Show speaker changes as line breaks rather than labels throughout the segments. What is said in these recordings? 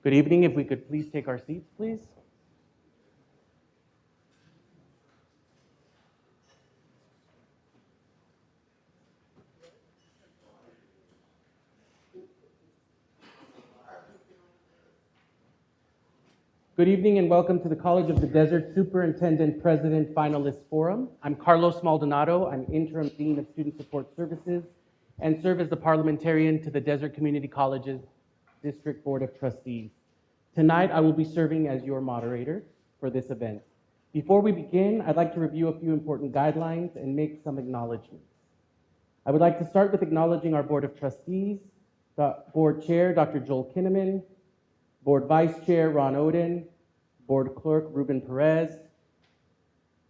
Good evening. If we could please take our seats, please. Good evening and welcome to the College of the Desert Superintendent President Finalist Forum. I'm Carlos Maldonado. I'm Interim Dean of Student Support Services and serve as the parliamentarian to the Desert Community College's District Board of Trustees. Tonight, I will be serving as your moderator for this event. Before we begin, I'd like to review a few important guidelines and make some acknowledgements. I would like to start with acknowledging our Board of Trustees, Board Chair, Dr. Joel Kinnaman, Board Vice Chair, Ron Oden, Board Clerk, Ruben Perez,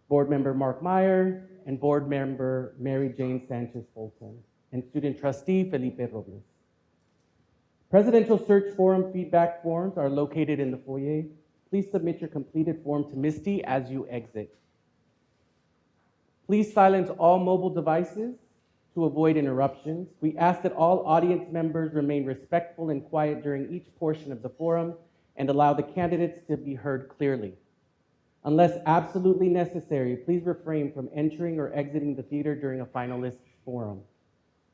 Board Member Mark Meyer, and Board Member Mary Jane Sanchez-Fulton, and Student Trustee Felipe Robles. Presidential Search Forum feedback forms are located in the foyer. Please submit your completed form to Misty as you exit. Please silence all mobile devices to avoid interruptions. We ask that all audience members remain respectful and quiet during each portion of the forum and allow the candidates to be heard clearly. Unless absolutely necessary, please refrain from entering or exiting the theater during a finalist forum.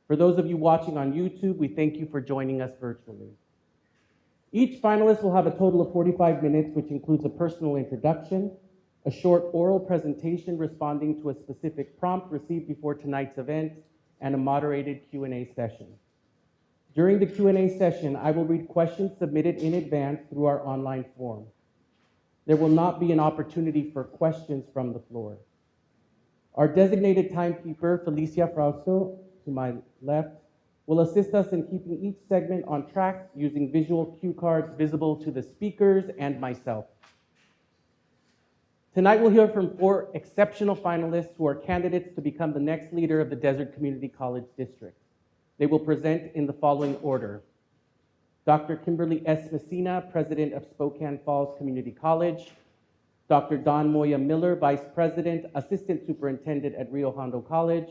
For those of you watching on YouTube, we thank you for joining us virtually. Each finalist will have a total of 45 minutes, which includes a personal introduction, a short oral presentation responding to a specific prompt received before tonight's event, and a moderated Q&A session. During the Q&A session, I will read questions submitted in advance through our online form. There will not be an opportunity for questions from the floor. Our designated timekeeper, Felicia Frausto, to my left, will assist us in keeping each segment on track using visual cue cards visible to the speakers and myself. Tonight we'll hear from 4 exceptional finalists who are candidates to become the next leader of the Desert Community College District. They will present in the following order. Dr. Kimberly S. Msina, President of Spokane Falls Community College. Dr. Don Moya Miller, Vice President, Assistant Superintendent at Rio Hondo College.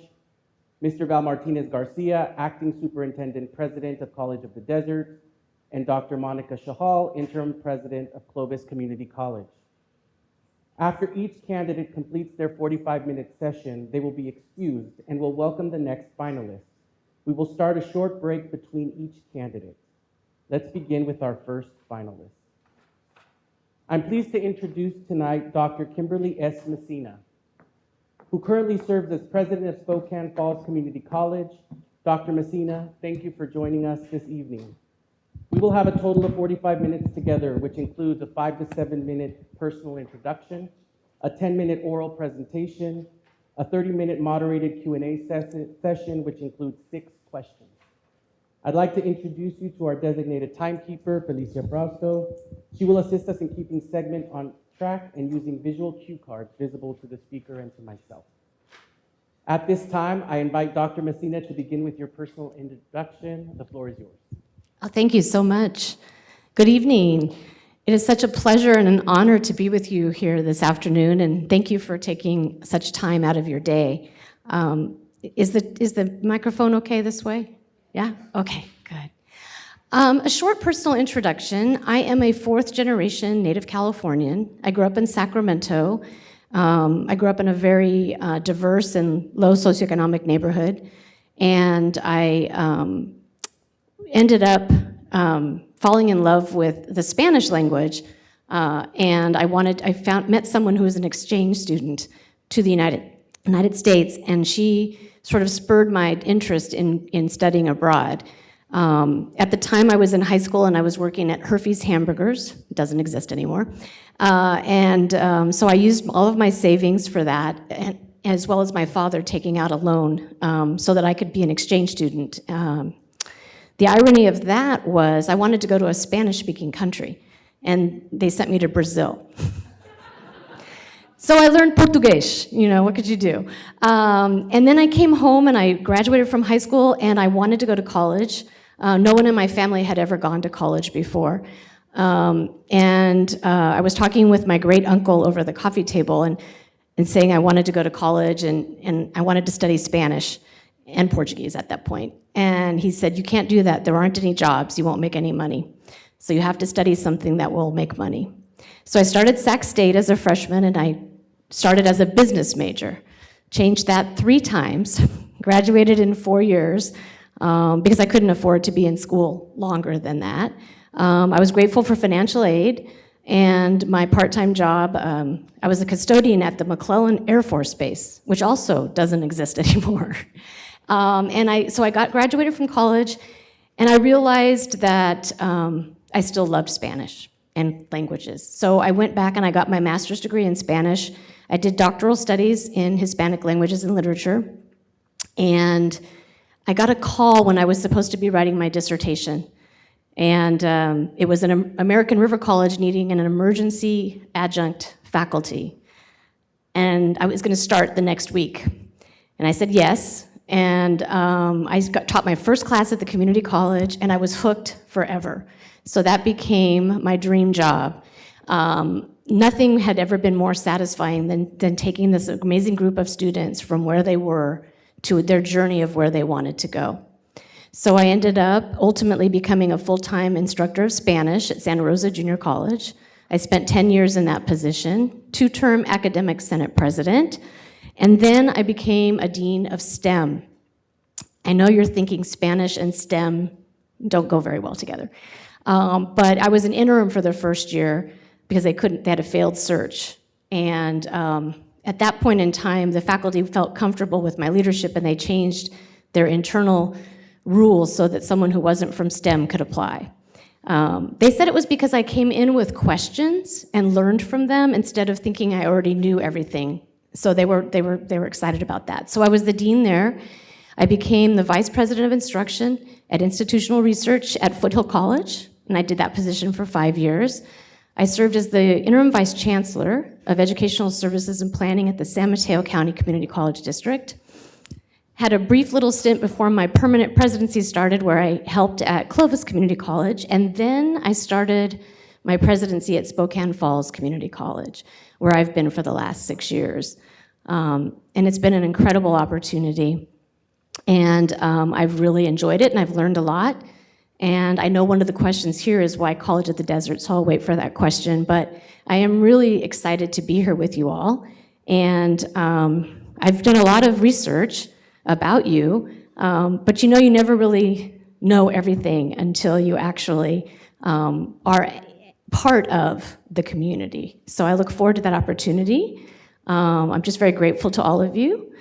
Mr. Val Martinez Garcia, Acting Superintendent President of College of the Desert, and Dr. Monica Chahal, Interim President of Clovis Community College. After each candidate completes their 45-minute session, they will be excused and will welcome the next finalist. We will start a short break between each candidate. Let's begin with our first finalist. I'm pleased to introduce tonight Dr. Kimberly S. Msina, who currently serves as president of Spokane Falls Community College. Dr. Msina, thank you for joining us this evening. We will have a total of 45 minutes together, which includes a 5 to 7 minute personal introduction, a 10-minute oral presentation, a 30-minute moderated Q&A session, which includes 6 questions. I'd like to introduce you to our designated timekeeper, Felicia Frausto. She will assist us in keeping segment on track and using visual cue cards visible to the speaker and to myself. At this time, I invite Dr. Msina to begin with your personal introduction. The floor is yours.
Oh, thank you so much. Good evening. It is such a pleasure and an honor to be with you here this afternoon, and thank you for taking such time out of your day. Is the microphone okay this way? Yeah? Okay, good. A short personal introduction. I am a 4th-generation native Californian. I grew up in Sacramento. I grew up in a very diverse and low socioeconomic neighborhood, and I ended up falling in love with the Spanish language, and met someone who was an exchange student to the United States, and she sort of spurred my interest in studying abroad. At the time I was in high school and I was working at Herfy's Hamburgers, it doesn't exist anymore, so I used all of my savings for that, and, as well as my father taking out a loan so that I could be an exchange student. The irony of that was I wanted to go to a Spanish-speaking country, and they sent me to Brazil. So I learned Portuguese, what could you do? And then I came home and I graduated from high school and I wanted to go to college. No one in my family had ever gone to college before. I was talking with my great uncle over the coffee table and saying I wanted to go to college and I wanted to study Spanish and Portuguese at that point. And he said, "You can't do that. There aren't any jobs. You won't make any money." So you have to study something that will make money. So I started Sac State as a freshman, and I started as a business major. Changed that 3 times, graduated in 4 years, because I couldn't afford to be in school longer than that. I was grateful for financial aid, and my part-time job, I was a custodian at the McClellan Air Force Base, which also doesn't exist anymore. So I graduated from college, and I realized that I still loved Spanish and languages. So I went back and I got my master's degree in Spanish. I did doctoral studies in Hispanic languages and literature, and I got a call when I was supposed to be writing my dissertation. And it was an American River College needing an emergency adjunct faculty. And I was going to start the next week. And I said yes. And taught my first class at the community college, and I was hooked forever. So that became my dream job. Nothing had ever been more satisfying than taking this amazing group of students from where they were to their journey of where they wanted to go. So I ended up ultimately becoming a full-time instructor of Spanish at Santa Rosa Junior College. I spent 10 years in that position, 2-term academic senate president, and then I became a dean of STEM. I know you're thinking Spanish and STEM don't go very well together. But I was an interim for the first year because they had a failed search. And at that point in time, the faculty felt comfortable with my leadership, and they changed their internal rules so that someone who wasn't from STEM could apply. They said it was because I came in with questions and learned from them instead of thinking I already knew everything. So they were excited about that. So I was the dean there. I became the vice president of instruction at institutional research at Foothill College, and I did that position for 5 years. I served as the interim vice chancellor of educational services and planning at the San Mateo County Community College District. Had a brief little stint before my permanent presidency started where I helped at Clovis Community College, and then I started my presidency at Spokane Falls Community College, where I've been for the last 6 years. And it's been an incredible opportunity. And I've really enjoyed it, and I've learned a lot. And I know one of the questions here is why College at the Desert, so I'll wait for that question. But I am really excited to be here with you all. And I've done a lot of research about you, but you never really know everything until you actually are part of the community. So I look forward to that opportunity. I'm just very grateful to all of you.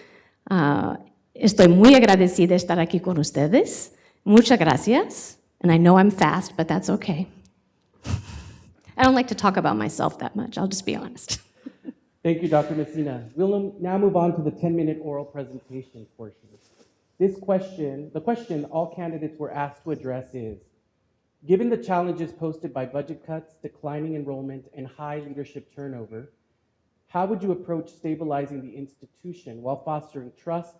Estoy muy agradecida de estar aquí con ustedes. Muchas gracias. And I know I'm fast, but that's okay. I don't like to talk about myself that much, I'll just be honest.
Thank you, Dr. Msina. We'll now move on to the 10-minute oral presentation portion. The question all candidates were asked to address is, given the challenges posted by budget cuts, declining enrollment, and high leadership turnover, how would you approach stabilizing the institution while fostering trust,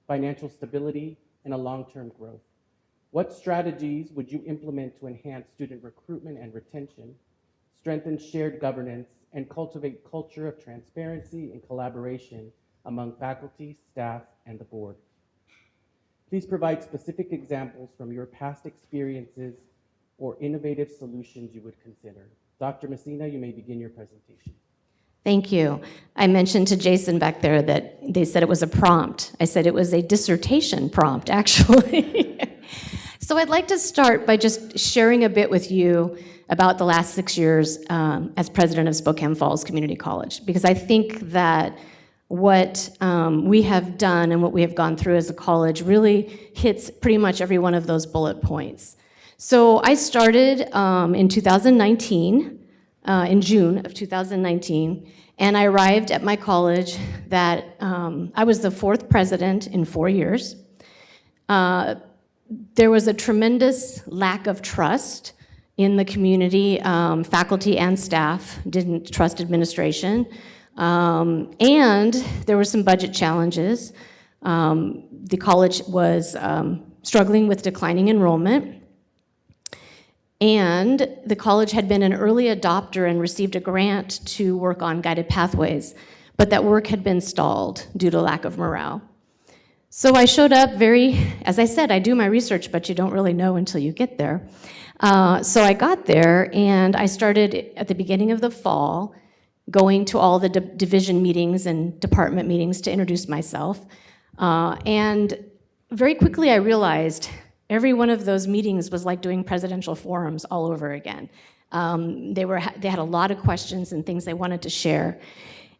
financial stability, and a long-term growth? What strategies would you implement to enhance student recruitment and retention, strengthen shared governance, and cultivate culture of transparency and collaboration among faculty, staff, and the board? Please provide specific examples from your past experiences or innovative solutions you would consider. Dr. Msina, you may begin your presentation.
Thank you. I mentioned to Jason back there that they said it was a prompt. I said it was a dissertation prompt, actually. So I'd like to start by just sharing a bit with you about the last 6 years as president of Spokane Falls Community College, because I think that what we have done and what we have gone through as a college really hits pretty much every one of those bullet points. So I started in 2019, in June of 2019, and I arrived at my college that I was the 4th president in 4 years. There was a tremendous lack of trust in the community. Faculty and staff didn't trust administration. And there were some budget challenges. The college was struggling with declining enrollment. And the college had been an early adopter and received a grant to work on guided pathways, but that work had been stalled due to lack of morale. So I showed up as I said, I do my research, but you don't really know until you get there. So I got there, and I started at the beginning of the fall going to all the division meetings and department meetings to introduce myself. And very quickly I realized every one of those meetings was like doing presidential forums all over again. They had a lot of questions and things they wanted to share.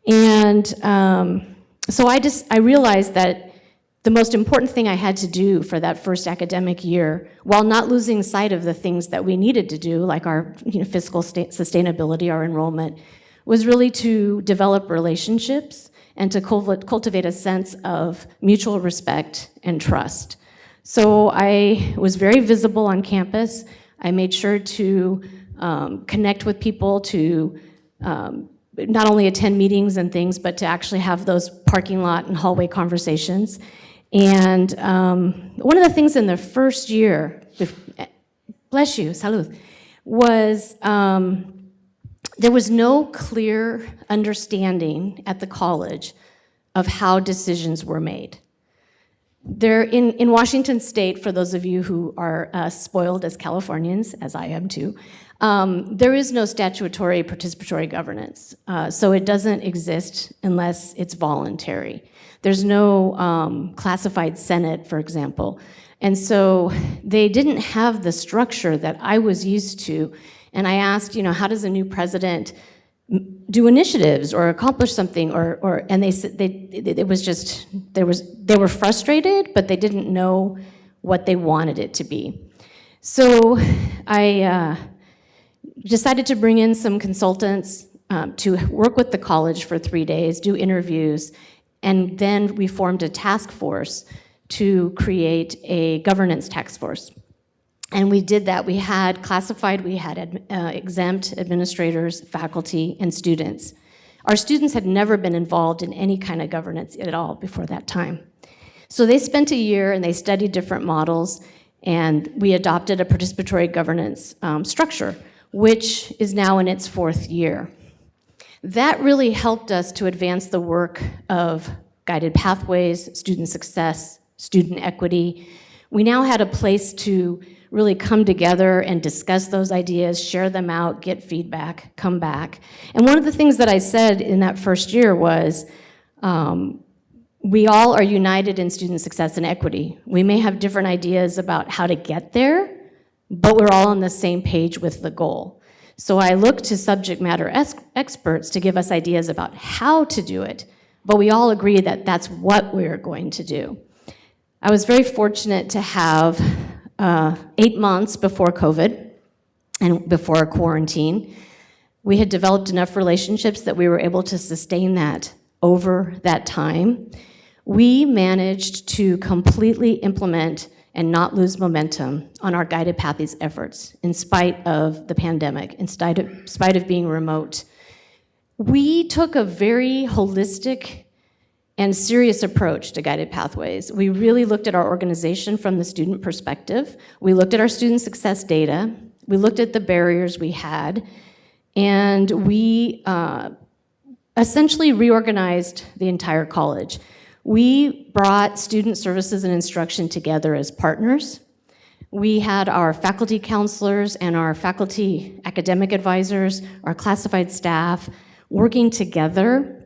And so I realized that the most important thing I had to do for that first academic year, while not losing sight of the things that we needed to do, like our fiscal sustainability, our enrollment, was really to develop relationships and to cultivate a sense of mutual respect and trust. So I was very visible on campus. I made sure to connect with people, to not only attend meetings and things, but to actually have those parking lot and hallway conversations. And one of the things in the first year, bless you, salud, was there was no clear understanding at the college of how decisions were made. There, in Washington State, for those of you who are spoiled as Californians, as I am too, there is no statutory participatory governance. So it doesn't exist unless it's voluntary. There's no classified Senate, for example. And so they didn't have the structure that I was used to. And I asked, how does a new president do initiatives or accomplish something, and they said it was just they were frustrated, but they didn't know what they wanted it to be. So I decided to bring in some consultants to work with the college for 3 days, do interviews, and then we formed a task force to create a governance task force. And we did that. We had classified, we had exempt administrators, faculty, and students. Our students had never been involved in any kind of governance at all before that time. So they spent a year and they studied different models, and we adopted a participatory governance structure, which is now in its 4th year. That really helped us to advance the work of guided pathways, student success, student equity. We now had a place to really come together and discuss those ideas, share them out, get feedback, come back. And one of the things that I said in that first year was, we all are united in student success and equity. We may have different ideas about how to get there, but we're all on the same page with the goal. So I looked to subject matter experts to give us ideas about how to do it, but we all agree that that's what we're going to do. I was very fortunate to have 8 months before COVID and before quarantine, we had developed enough relationships that we were able to sustain that over that time. We managed to completely implement and not lose momentum on our guided pathways efforts in spite of the pandemic, in spite of being remote. We took a very holistic and serious approach to guided pathways. We really looked at our organization from the student perspective. We looked at our student success data. We looked at the barriers we had, and we essentially reorganized the entire college. We brought student services and instruction together as partners. We had our faculty counselors and our faculty academic advisors, our classified staff, working together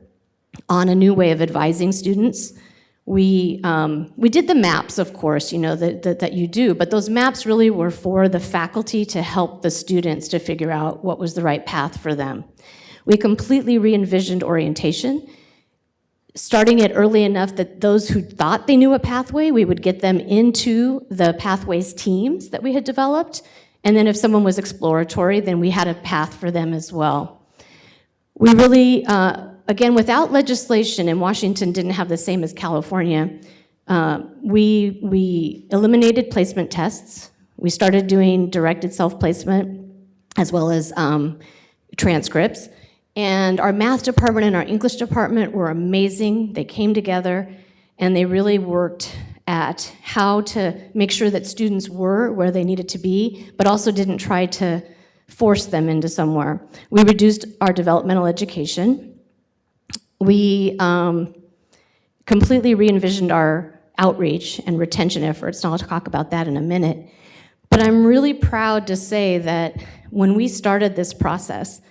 on a new way of advising students. We did the maps, of course, that you do, but those maps really were for the faculty to help the students to figure out what was the right path for them. We completely re-envisioned orientation, starting it early enough that those who thought they knew a pathway, we would get them into the pathways teams that we had developed, and then if someone was exploratory, then we had a path for them as well. We really, again, without legislation, and Washington didn't have the same as California, we eliminated placement tests. We started doing directed self-placement as well as transcripts. And our math department and our English department were amazing. They came together and they really worked at how to make sure that students were where they needed to be, but also didn't try to force them into somewhere. We reduced our developmental education. We completely re-envisioned our outreach and retention efforts, and I'll talk about that in a minute. But I'm really proud to say that when we started this process,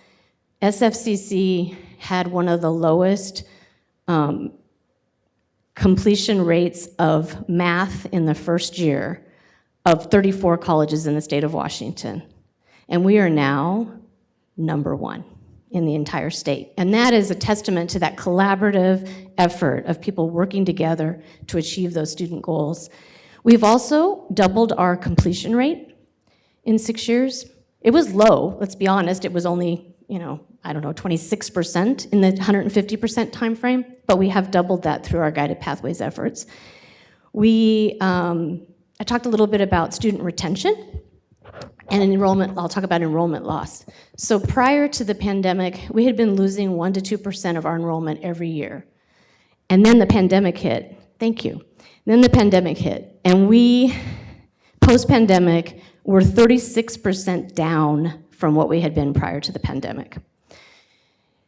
SFCC had one of the lowest completion rates of math in the first year of 34 colleges in the state of Washington. And we are now #1 in the entire state. And that is a testament to that collaborative effort of people working together to achieve those student goals. We've also doubled our completion rate in 6 years. It was low, let's be honest. It was only, 26% in the 150% timeframe, but we have doubled that through our Guided Pathways efforts. I talked a little bit about student retention and enrollment. I'll talk about enrollment loss. So prior to the pandemic, we had been losing 1% to 2% of our enrollment every year. And then the pandemic hit. Thank you. Then the pandemic hit, and we, post-pandemic, were 36% down from what we had been prior to the pandemic.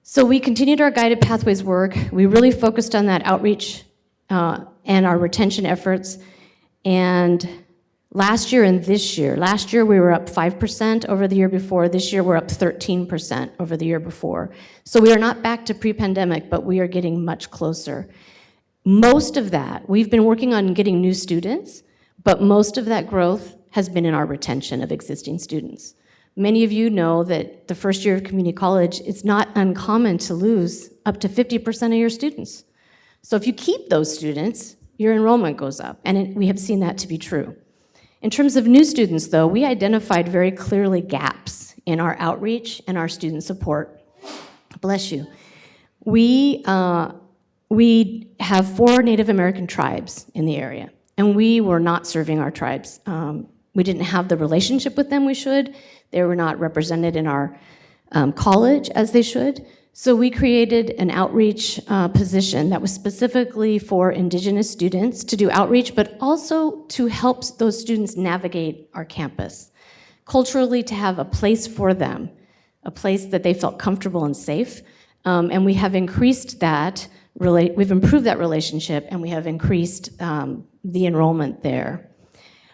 So we continued our Guided Pathways work. We really focused on that outreach and our retention efforts. And last year and this year, last year we were up 5% over the year before. This year we're up 13% over the year before. So we are not back to pre-pandemic, but we are getting much closer. Most of that, we've been working on getting new students, but most of that growth has been in our retention of existing students. Many of you know that the first year of community college, it's not uncommon to lose up to 50% of your students. So if you keep those students, your enrollment goes up, and we have seen that to be true. In terms of new students, though, we identified very clearly gaps in our outreach and our student support. Bless you. We have 4 Native American tribes in the area, and we were not serving our tribes. We didn't have the relationship with them we should. They were not represented in our college as they should. So we created an outreach position that was specifically for Indigenous students to do outreach, but also to help those students navigate our campus. Culturally, to have a place for them, a place that they felt comfortable and safe. And we have increased that, we've improved that relationship, and we have increased the enrollment there.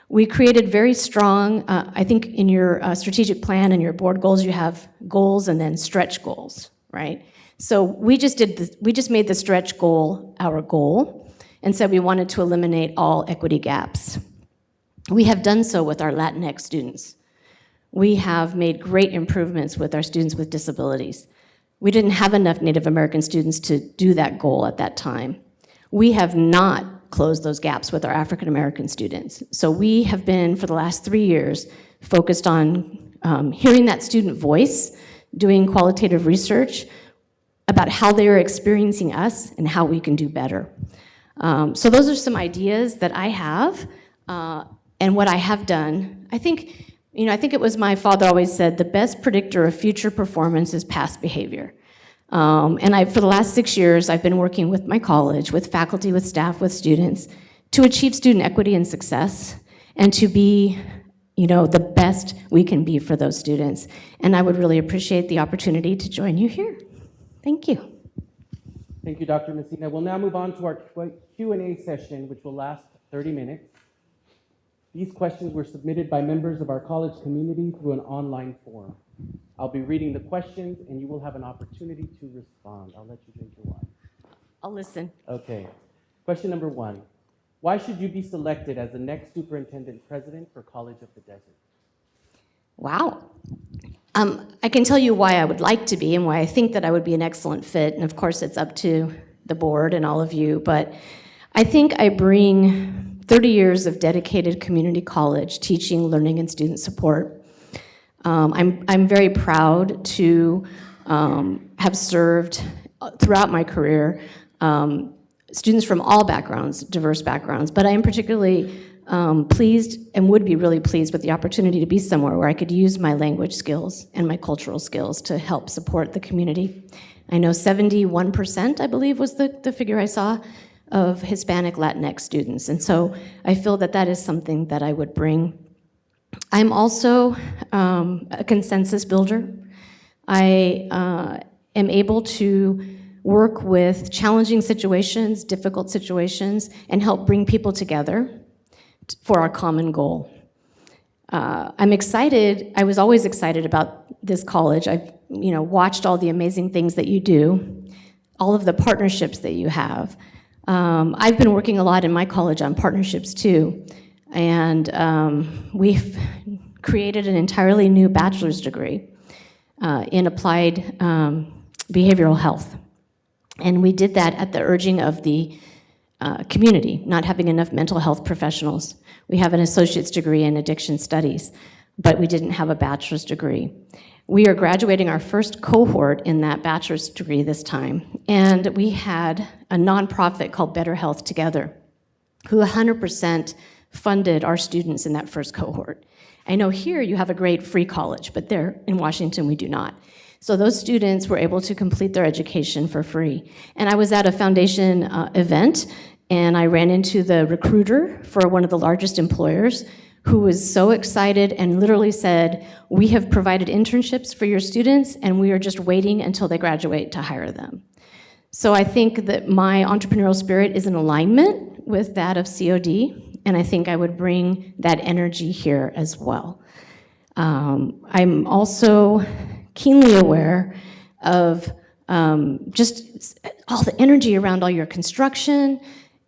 We created very strong, I think in your strategic plan and your board goals, you have goals and then stretch goals. Right? So we just made the stretch goal our goal and said we wanted to eliminate all equity gaps. We have done so with our Latinx students. We have made great improvements with our students with disabilities. We didn't have enough Native American students to do that goal at that time. We have not closed those gaps with our African American students. So we have been, for the last 3 years, focused on hearing that student voice, doing qualitative research about how they are experiencing us and how we can do better. So those are some ideas that I have and what I have done. I think it was my father always said, the best predictor of future performance is past behavior. And for the last 6 years, I've been working with my college, with faculty, with staff, with students, to achieve student equity and success, and to be the best we can be for those students. And I would really appreciate the opportunity to join you here. Thank you.
Thank you, Dr. Msina. We'll now move on to our Q&A session, which will last 30 minutes. These questions were submitted by members of our college community through an online form. I'll be reading the questions, and you will have an opportunity to respond. I'll let you drink your wine.
I'll listen.
Okay. Question number 1. Why should you be selected as the next superintendent president for College of the Desert?
Wow. I can tell you why I would like to be and why I think that I would be an excellent fit. And of course, it's up to the board and all of you. But I think I bring 30 years of dedicated community college teaching, learning, and student support. I'm very proud to have served throughout my career students from all backgrounds, diverse backgrounds, but I am particularly pleased and would be really pleased with the opportunity to be somewhere where I could use my language skills and my cultural skills to help support the community. I know 71%, I believe, was the figure I saw, of Hispanic Latinx students, and so I feel that that is something that I would bring. I'm also a consensus builder. I am able to work with challenging situations, difficult situations, and help bring people together for our common goal. I'm excited. I was always excited about this college. I've watched all the amazing things that you do, all of the partnerships that you have. I've been working a lot in my college on partnerships too, and we've created an entirely new bachelor's degree in applied behavioral health. And we did that at the urging of the community, not having enough mental health professionals. We have an associate's degree in addiction studies, but we didn't have a bachelor's degree. We are graduating our first cohort in that bachelor's degree this time, and we had a nonprofit called Better Health Together, who 100% funded our students in that first cohort. I know here you have a great free college, but there in Washington we do not. So those students were able to complete their education for free. And I was at a foundation event, and I ran into the recruiter for one of the largest employers, who was so excited and literally said, "We have provided internships for your students, and we are just waiting until they graduate to hire them." So I think that my entrepreneurial spirit is in alignment with that of COD, and I think I would bring that energy here as well. I'm also keenly aware of just all the energy around all your construction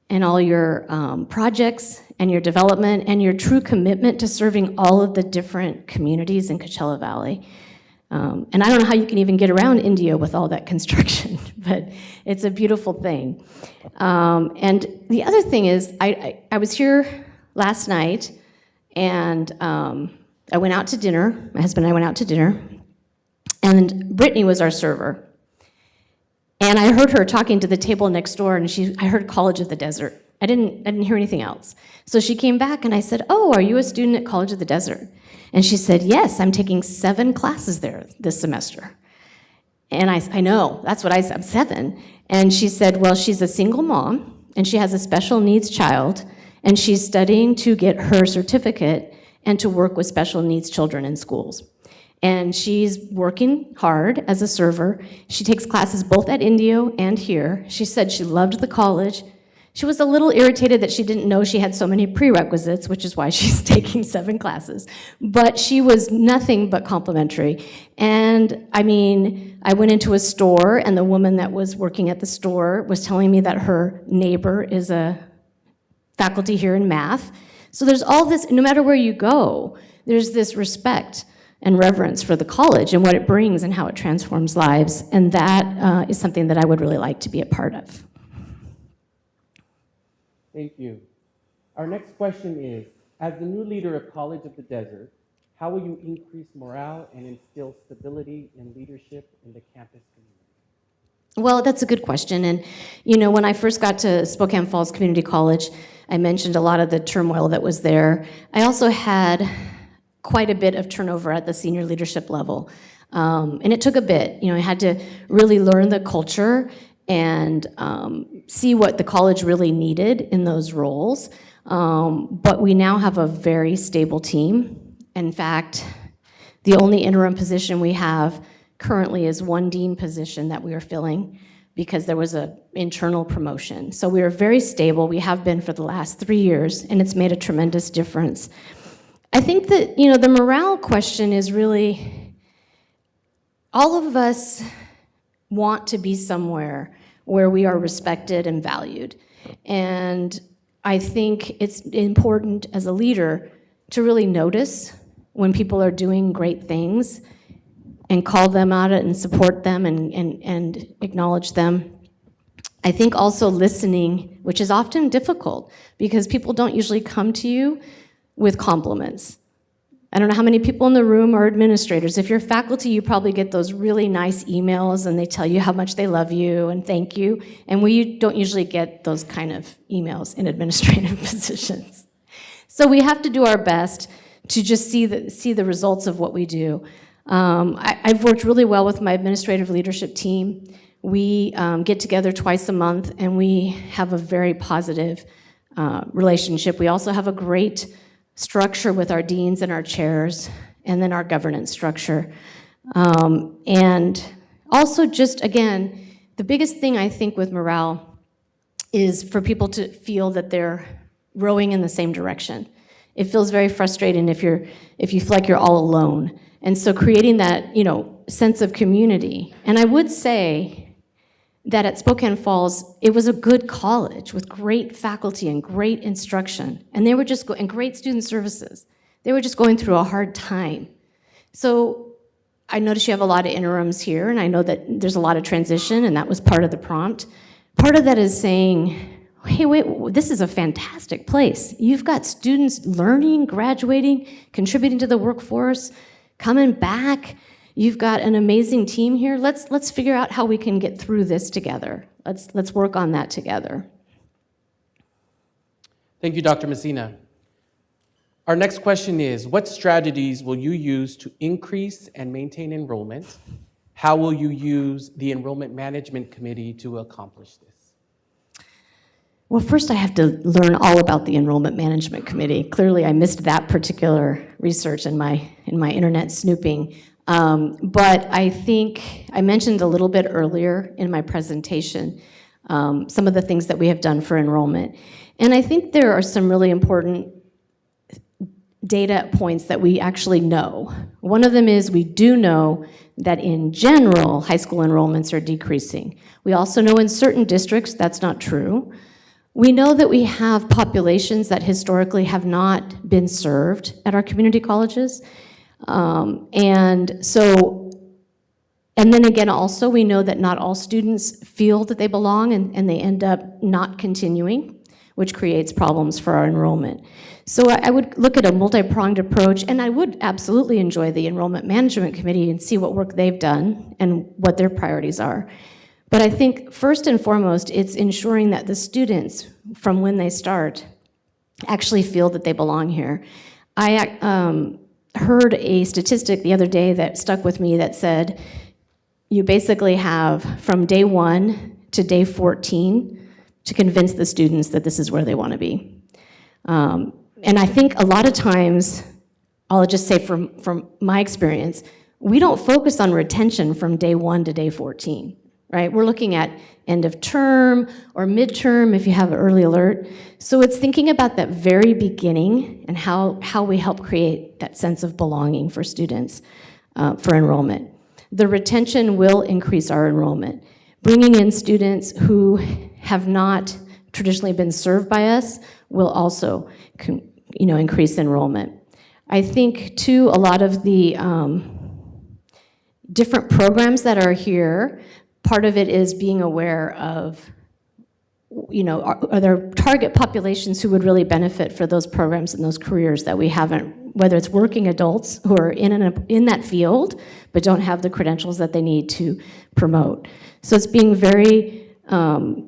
and all your projects and your development and your true commitment to serving all of the different communities in Coachella Valley. And I don't know how you can even get around Indio with all that construction, but it's a beautiful thing. And the other thing is, I was here last night, and I went out to dinner. My husband and I went out to dinner, and Brittany was our server. And I heard her talking to the table next door, and I heard College of the Desert. I didn't hear anything else. So she came back, and I said, "Oh, are you a student at College of the Desert?" And she said, "Yes, I'm taking 7 classes there this semester." And I know, that's what I said, I'm 7. And she said, well, she's a single mom, and she has a special needs child, and she's studying to get her certificate and to work with special needs children in schools. And she's working hard as a server. She takes classes both at Indio and here. She said she loved the college. She was a little irritated that she didn't know she had so many prerequisites, which is why she's taking 7 classes. But she was nothing but complimentary. And I mean, I went into a store, and the woman that was working at the store was telling me that her neighbor is a faculty here in math. So there's all this, no matter where you go, there's this respect and reverence for the college and what it brings and how it transforms lives. And that is something that I would really like to be a part of.
Thank you. Our next question is, as the new leader of College of the Desert, how will you increase morale and instill stability and leadership in the campus community?
Well, that's a good question. And, when I first got to Spokane Falls Community College, I mentioned a lot of the turmoil that was there. I also had quite a bit of turnover at the senior leadership level. And it took a bit. I had to really learn the culture and see what the college really needed in those roles. But we now have a very stable team. In fact, the only interim position we have currently is one dean position that we are filling because there was an internal promotion. So we are very stable. We have been for the last 3 years, and it's made a tremendous difference. I think that, the morale question is really, all of us want to be somewhere where we are respected and valued. And I think it's important as a leader to really notice when people are doing great things and call them out and support them and acknowledge them. I think also listening, which is often difficult because people don't usually come to you with compliments. I don't know how many people in the room are administrators. If you're faculty, you probably get those really nice emails and they tell you how much they love you and thank you. And we don't usually get those kind of emails in administrative positions. So we have to do our best to just see the results of what we do. I've worked really well with my administrative leadership team. We get together twice a month and we have a very positive relationship. We also have a great structure with our deans and our chairs, and then our governance structure. And also just, again, the biggest thing I think with morale is for people to feel that they're rowing in the same direction. It feels very frustrating if you feel like you're all alone. And so creating that, sense of community. And I would say that at Spokane Falls, it was a good college with great faculty and great instruction. And they were just and great student services. They were just going through a hard time. So I notice you have a lot of interims here, and I know that there's a lot of transition, and that was part of the prompt. Part of that is saying, hey, wait, this is a fantastic place. You've got students learning, graduating, contributing to the workforce, coming back. You've got an amazing team here. Let's figure out how we can get through this together. Let's work on that together.
Thank you, Dr. Msina. Our next question is, what strategies will you use to increase and maintain enrollment? How will you use the Enrollment Management Committee to accomplish this?
Well, first I have to learn all about the Enrollment Management Committee. Clearly, I missed that particular research in my internet snooping. But I think I mentioned a little bit earlier in my presentation some of the things that we have done for enrollment. And I think there are some really important data points that we actually know. One of them is we do know that in general, high school enrollments are decreasing. We also know in certain districts that's not true. We know that we have populations that historically have not been served at our community colleges. And then again, also, we know that not all students feel that they belong and they end up not continuing, which creates problems for our enrollment. So I would look at a multi-pronged approach, and I would absolutely enjoy the Enrollment Management Committee and see what work they've done and what their priorities are. But I think first and foremost, it's ensuring that the students, from when they start, actually feel that they belong here. I heard a statistic the other day that stuck with me that said you basically have from day 1 to day 14 to convince the students that this is where they want to be. And I think a lot of times, I'll just say from my experience, we don't focus on retention from day 1 to day 14, right? We're looking at end of term or midterm if you have an early alert. So it's thinking about that very beginning and how we help create that sense of belonging for students for enrollment. The retention will increase our enrollment. Bringing in students who have not traditionally been served by us will also increase enrollment. I think, too, a lot of the different programs that are here, part of it is being aware of, are there target populations who would really benefit for those programs and those careers that we haven't, whether it's working adults who are in that field but don't have the credentials that they need to promote. So it's being very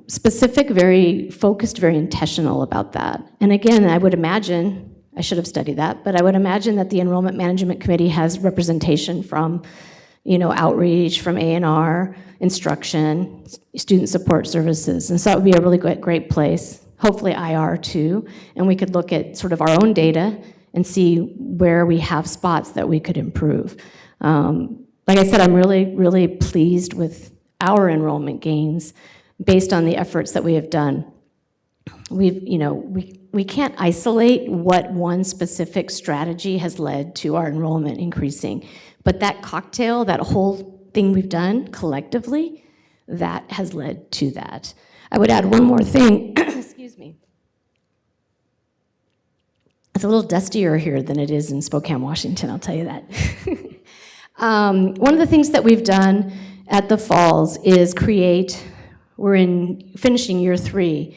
specific, very focused, very intentional about that. And again, I would imagine, I should have studied that, but I would imagine that the Enrollment Management Committee has representation from outreach, from A&R, instruction, student support services. And so that would be a really great place, hopefully IR too, and we could look at sort of our own data and see where we have spots that we could improve. Like I said, I'm really, really pleased with our enrollment gains based on the efforts that we have done. We can't isolate what one specific strategy has led to our enrollment increasing, but that cocktail, that whole thing we've done collectively, that has led to that. I would add one more thing, excuse me. It's a little dustier here than it is in Spokane, Washington, I'll tell you that. One of the things that we've done at the Falls is we're finishing year 3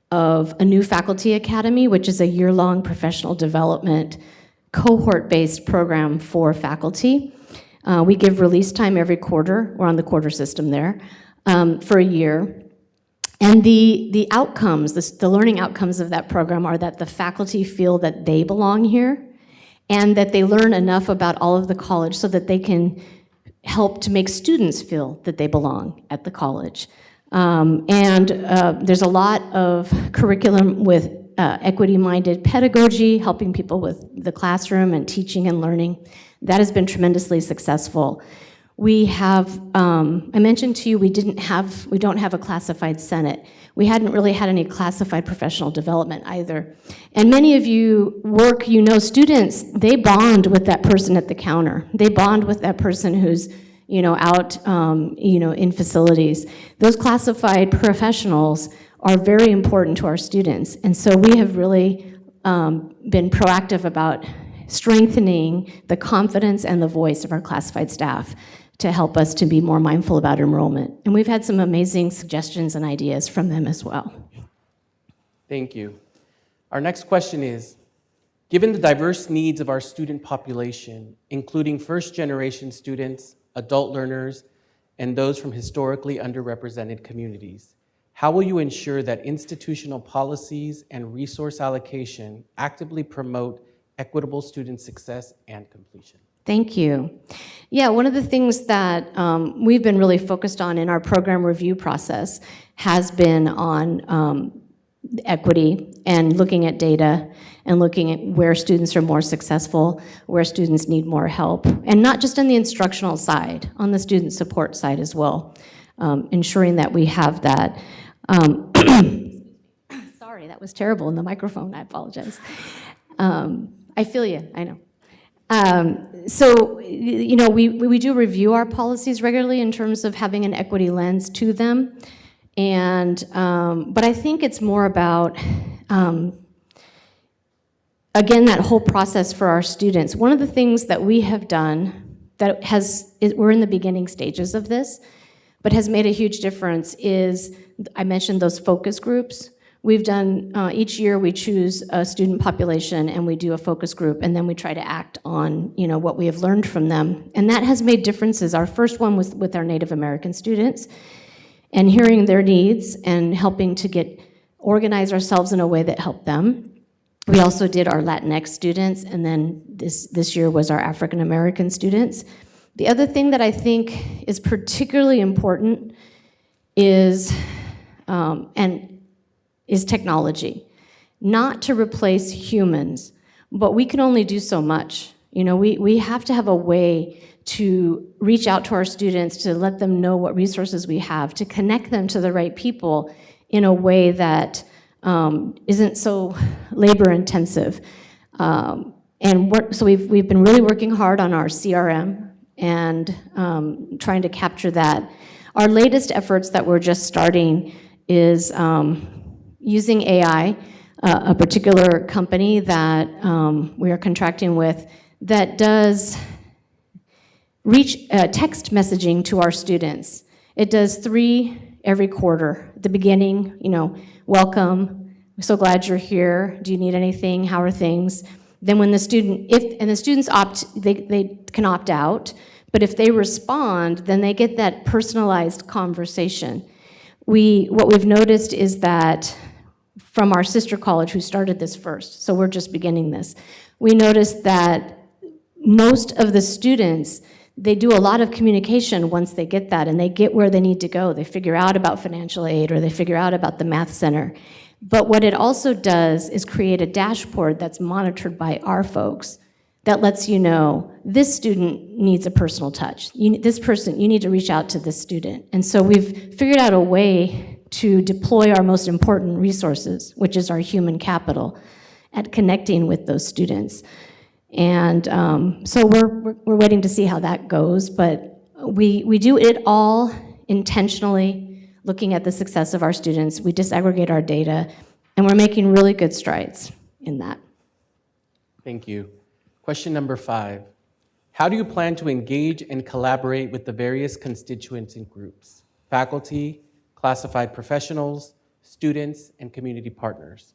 of a new faculty academy, which is a year-long professional development cohort-based program for faculty. We give release time every quarter. We're on the quarter system there for a year. And the outcomes, the learning outcomes of that program are that the faculty feel that they belong here and that they learn enough about all of the college so that they can help to make students feel that they belong at the college. There's a lot of curriculum with equity-minded pedagogy, helping people with the classroom and teaching and learning. That has been tremendously successful. We have, I mentioned to you, we don't have a classified Senate. We hadn't really had any classified professional development either. And many of you students, they bond with that person at the counter. They bond with that person who's, out, in facilities. Those classified professionals are very important to our students. And so we have really been proactive about strengthening the confidence and the voice of our classified staff to help us to be more mindful about enrollment. And we've had some amazing suggestions and ideas from them as well.
Thank you. Our next question is, given the diverse needs of our student population, including first-generation students, adult learners, and those from historically underrepresented communities, how will you ensure that institutional policies and resource allocation actively promote equitable student success and completion?
Thank you. Yeah, one of the things that we've been really focused on in our program review process has been on equity and looking at data and looking at where students are more successful, where students need more help, and not just on the instructional side, on the student support side as well, ensuring that we have that. Sorry, that was terrible in the microphone, I apologize. I feel you, I know. So, we do review our policies regularly in terms of having an equity lens to them. And, but I think it's more about, again, that whole process for our students. One of the things that we have done we're in the beginning stages of this, but has made a huge difference is, I mentioned those focus groups. We've done, each year we choose a student population and we do a focus group, and then we try to act on, what we have learned from them. And that has made differences. Our first one was with our Native American students, and hearing their needs and helping to organize ourselves in a way that helped them. We also did our Latinx students, and then this year was our African American students. The other thing that I think is particularly important is, is technology. Not to replace humans, but we can only do so much. We have to have a way to reach out to our students, to let them know what resources we have, to connect them to the right people in a way that isn't so labor intensive. So we've been really working hard on our CRM and trying to capture that. Our latest efforts that we're just starting is using AI, a particular company that we are contracting with that does text messaging to our students. It does 3 every quarter. At the beginning, welcome, we're so glad you're here. Do you need anything? How are things? Then when the students they can opt out, but if they respond, then they get that personalized conversation. What we've noticed is that from our sister college who started this first, so we're just beginning this, we noticed that most of the students, they do a lot of communication once they get that and they get where they need to go. They figure out about financial aid or they figure out about the math center. But what it also does is create a dashboard that's monitored by our folks that lets you know this student needs a personal touch. You need to reach out to this student. And so we've figured out a way to deploy our most important resources, which is our human capital, at connecting with those students. And so we're waiting to see how that goes, but we do it all intentionally, looking at the success of our students. We disaggregate our data, and we're making really good strides in that.
Thank you. Question number 5. How do you plan to engage and collaborate with the various constituents and groups, faculty, classified professionals, students, and community partners,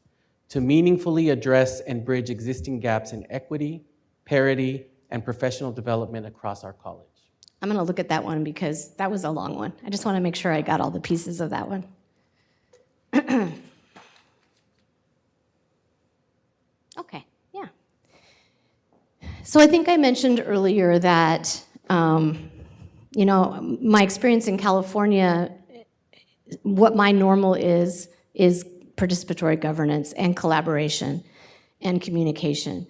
to meaningfully address and bridge existing gaps in equity, parity, and professional development across our college?
I'm going to look at that one because that was a long one. I just want to make sure I got all the pieces of that one. Okay, yeah. So I think I mentioned earlier that, my experience in California, what my normal is participatory governance and collaboration and communication.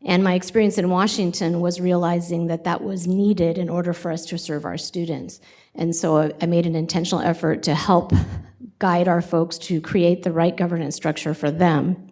And my experience in Washington was realizing that that was needed in order for us to serve our students. And so I made an intentional effort to help guide our folks to create the right governance structure for them.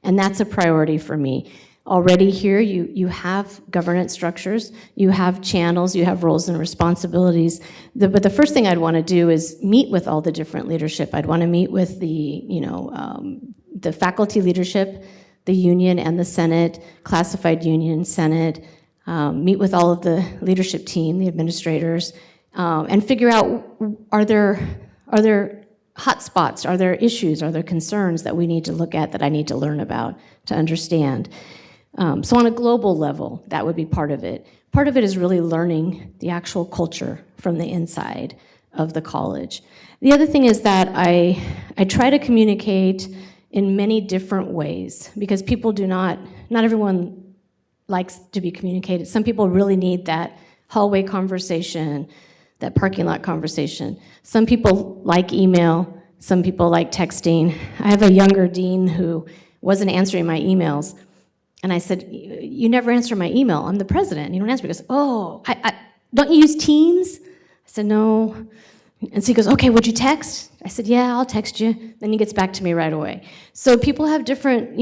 And that's a priority for me. Already here, you have governance structures, you have channels, you have roles and responsibilities. But the first thing I'd want to do is meet with all the different leadership. I'd want to meet with the faculty leadership, the union and the Senate, classified union, Senate, meet with all of the leadership team, the administrators, and figure out, are there hot spots, are there issues, are there concerns that we need to look at, that I need to learn about, to understand. So on a global level, that would be part of it. Part of it is really learning the actual culture from the inside of the college. The other thing is that I try to communicate in many different ways, because people not everyone likes to be communicated. Some people really need that hallway conversation, that parking lot conversation. Some people like email, some people like texting. I have a younger dean who wasn't answering my emails. And I said, you never answer my email. I'm the president. You don't answer. He goes, oh, don't you use Teams? I said, no. And so he goes, okay, would you text? I said, yeah, I'll text you. Then he gets back to me right away. So people have different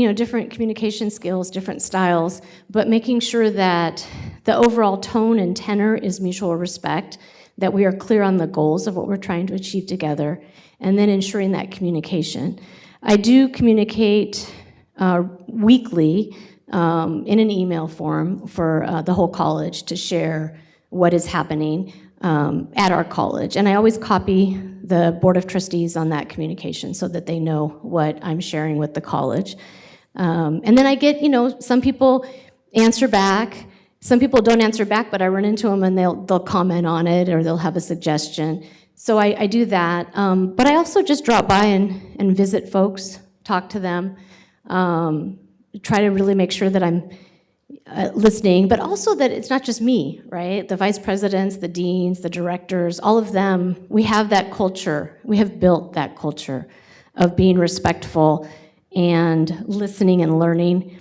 communication skills, different styles, but making sure that the overall tone and tenor is mutual respect, that we are clear on the goals of what we're trying to achieve together, and then ensuring that communication. I do communicate weekly in an email form for the whole college to share what is happening at our college. And I always copy the Board of Trustees on that communication so that they know what I'm sharing with the college. And then I get, some people answer back. Some people don't answer back, but I run into them and they'll comment on it or they'll have a suggestion. So I do that. But I also just drop by and visit folks, talk to them, try to really make sure that I'm listening, but also that it's not just me, right? The vice presidents, the deans, the directors, all of them, we have that culture. We have built that culture of being respectful and listening and learning.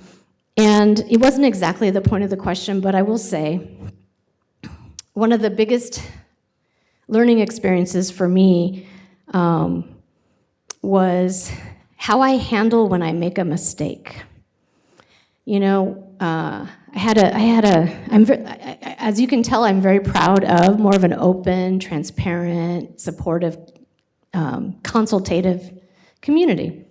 And it wasn't exactly the point of the question, but I will say one of the biggest learning experiences for me was how I handle when I make a mistake. As you can tell, I'm very proud of more of an open, transparent, supportive, consultative community.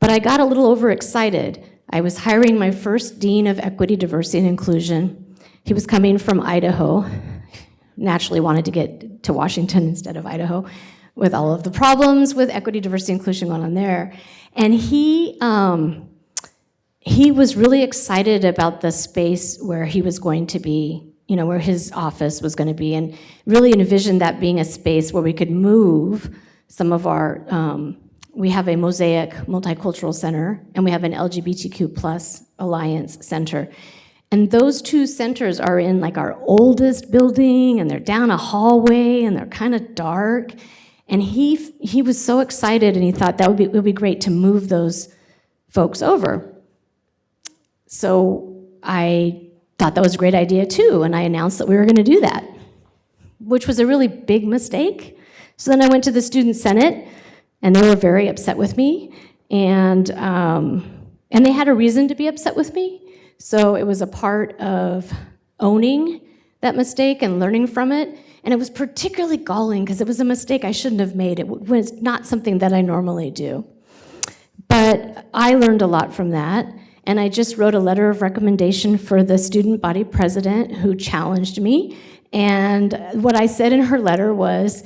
But I got a little overexcited. I was hiring my first dean of equity, diversity, and inclusion. He was coming from Idaho, naturally wanted to get to Washington instead of Idaho, with all of the problems with equity, diversity, inclusion going on there. And he was really excited about the space where he was going to be, where his office was going to be, and really envisioned that being a space where we could move some of our, we have a Mosaic Multicultural Center, and we have an LGBTQ+ Alliance Center. And those two centers are in like our oldest building, and they're down a hallway, and they're kind of dark. And he was so excited, and he thought that it would be great to move those folks over. So I thought that was a great idea too, and I announced that we were going to do that, which was a really big mistake. So then I went to the Student Senate, and they were very upset with me, and they had a reason to be upset with me. So it was a part of owning that mistake and learning from it, and it was particularly galling because it was a mistake I shouldn't have made. It was not something that I normally do. But I learned a lot from that. And I just wrote a letter of recommendation for the student body president who challenged me. And what I said in her letter was,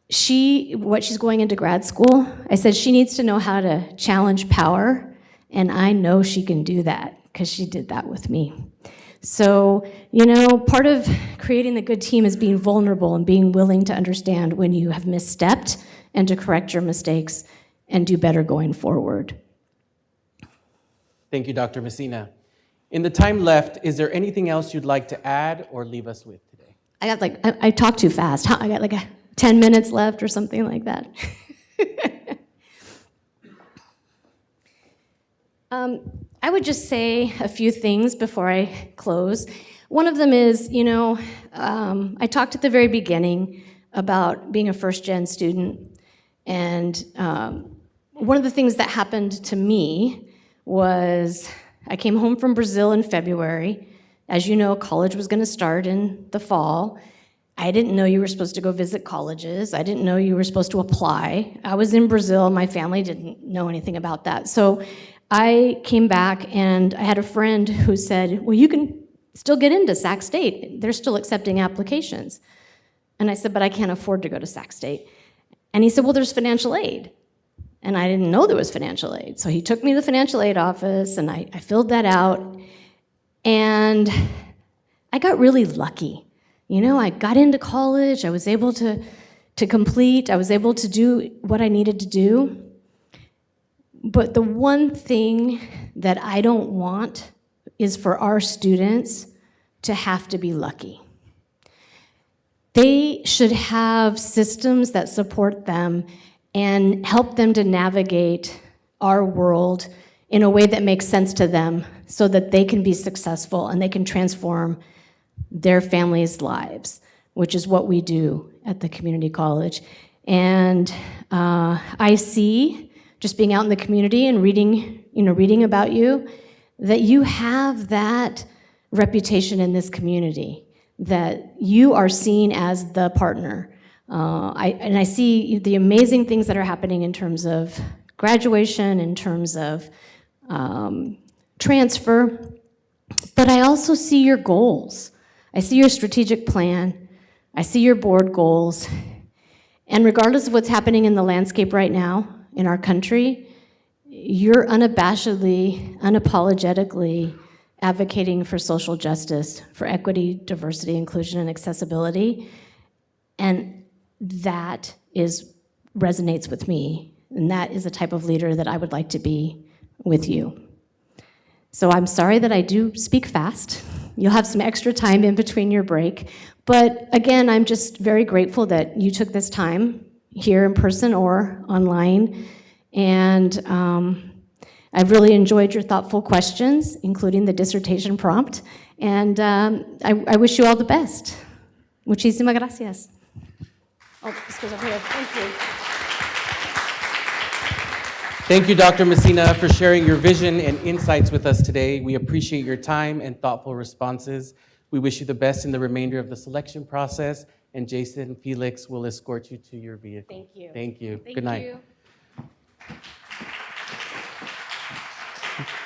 she's going into grad school, I said she needs to know how to challenge power, and I know she can do that because she did that with me. So, part of creating a good team is being vulnerable and being willing to understand when you have misstepped and to correct your mistakes and do better going forward.
Thank you, Dr. Msina. In the time left, is there anything else you'd like to add or leave us with today?
I talk too fast. I got 10 minutes left or something like that. I would just say a few things before I close. One of them is, I talked at the very beginning about being a first-gen student, and one of the things that happened to me was I came home from Brazil in February. As you know, college was going to start in the fall. I didn't know you were supposed to go visit colleges. I didn't know you were supposed to apply. I was in Brazil. My family didn't know anything about that. So I came back, and I had a friend who said, well, you can still get into Sac State. They're still accepting applications. And I said, but I can't afford to go to Sac State. And he said, well, there's financial aid. And I didn't know there was financial aid. So he took me to the financial aid office, and I filled that out. And I got really lucky. I got into college. I was able to complete. I was able to do what I needed to do. But the one thing that I don't want is for our students to have to be lucky. They should have systems that support them and help them to navigate our world in a way that makes sense to them so that they can be successful and they can transform their families' lives, which is what we do at the community college. And I see, just being out in the community and reading about you, that you have that reputation in this community, that you are seen as the partner. I see the amazing things that are happening in terms of graduation, in terms of transfer, but I also see your goals. I see your strategic plan. I see your board goals. And regardless of what's happening in the landscape right now in our country, you're unabashedly, unapologetically advocating for social justice, for equity, diversity, inclusion, and accessibility. And that resonates with me. And that is the type of leader that I would like to be with you. So I'm sorry that I do speak fast. You'll have some extra time in between your break. But again, I'm just very grateful that you took this time here in person or online. And I've really enjoyed your thoughtful questions, including the dissertation prompt. And I wish you all the best. Muchísimas gracias. Oh, this goes over here. Thank you.
Thank you, Dr. Msina, for sharing your vision and insights with us today. We appreciate your time and thoughtful responses. We wish you the best in the remainder of the selection process, and Jason Felix will escort you to your vehicle.
Thank you.
Thank you.
Thank
Good night.
you.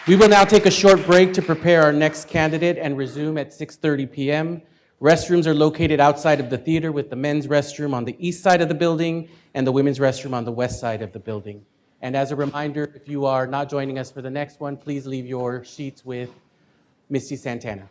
We will now take a short break to prepare our next candidate and resume at 6:30 p.m. Restrooms are located outside of the theater, with the men's restroom on the east side of the building and the women's restroom on the west side of the building. And as a reminder, if you are not joining us for the next one, please leave your sheets with Misty Santana.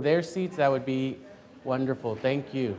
their seats, that would be wonderful. Thank you.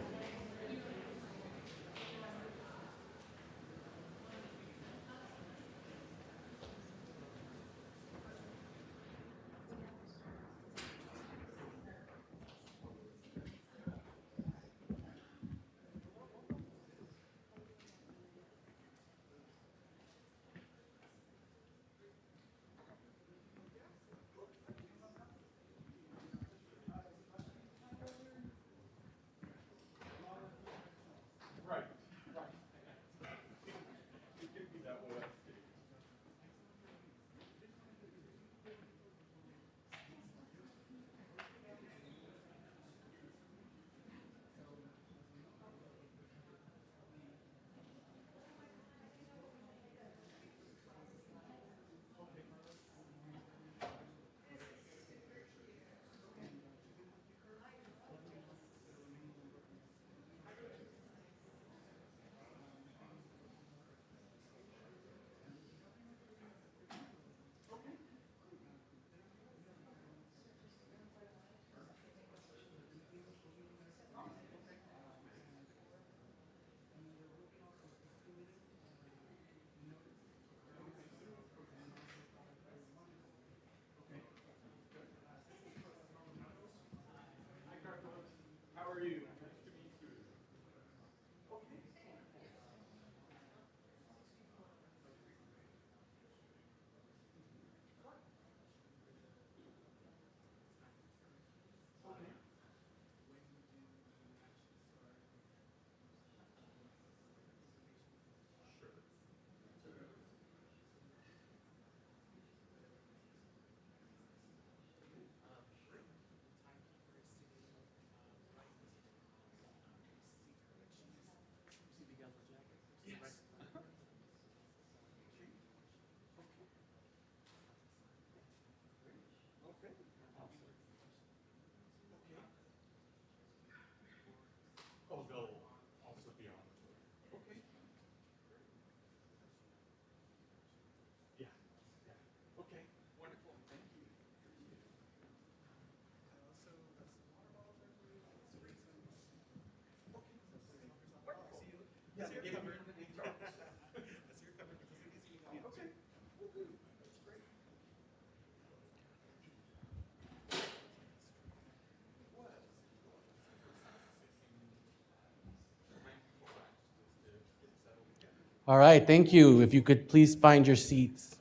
All right, thank you. If you could please find your seats.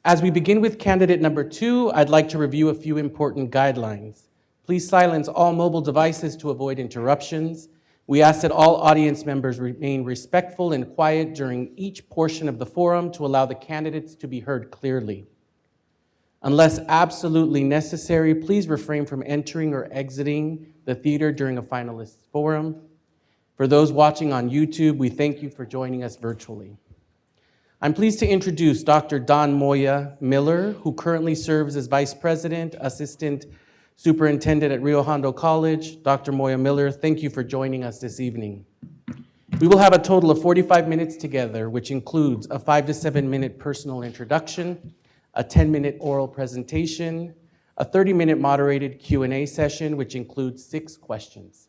As we begin with candidate number 2, I'd like to review a few important guidelines. Please silence all mobile devices to avoid interruptions. We ask that all audience members remain respectful and quiet during each portion of the forum to allow the candidates to be heard clearly. Unless absolutely necessary, please refrain from entering or exiting the theater during a finalist forum. For those watching on YouTube, we thank you for joining us virtually. I'm pleased to introduce Dr. Don Moya Miller, who currently serves as Vice President, Assistant Superintendent at Rio Hondo College. Dr. Moya Miller, thank you for joining us this evening. We will have a total of 45 minutes together, which includes a 5 to 7 minute personal introduction, a 10-minute oral presentation, a 30-minute moderated Q&A session, which includes 6 questions.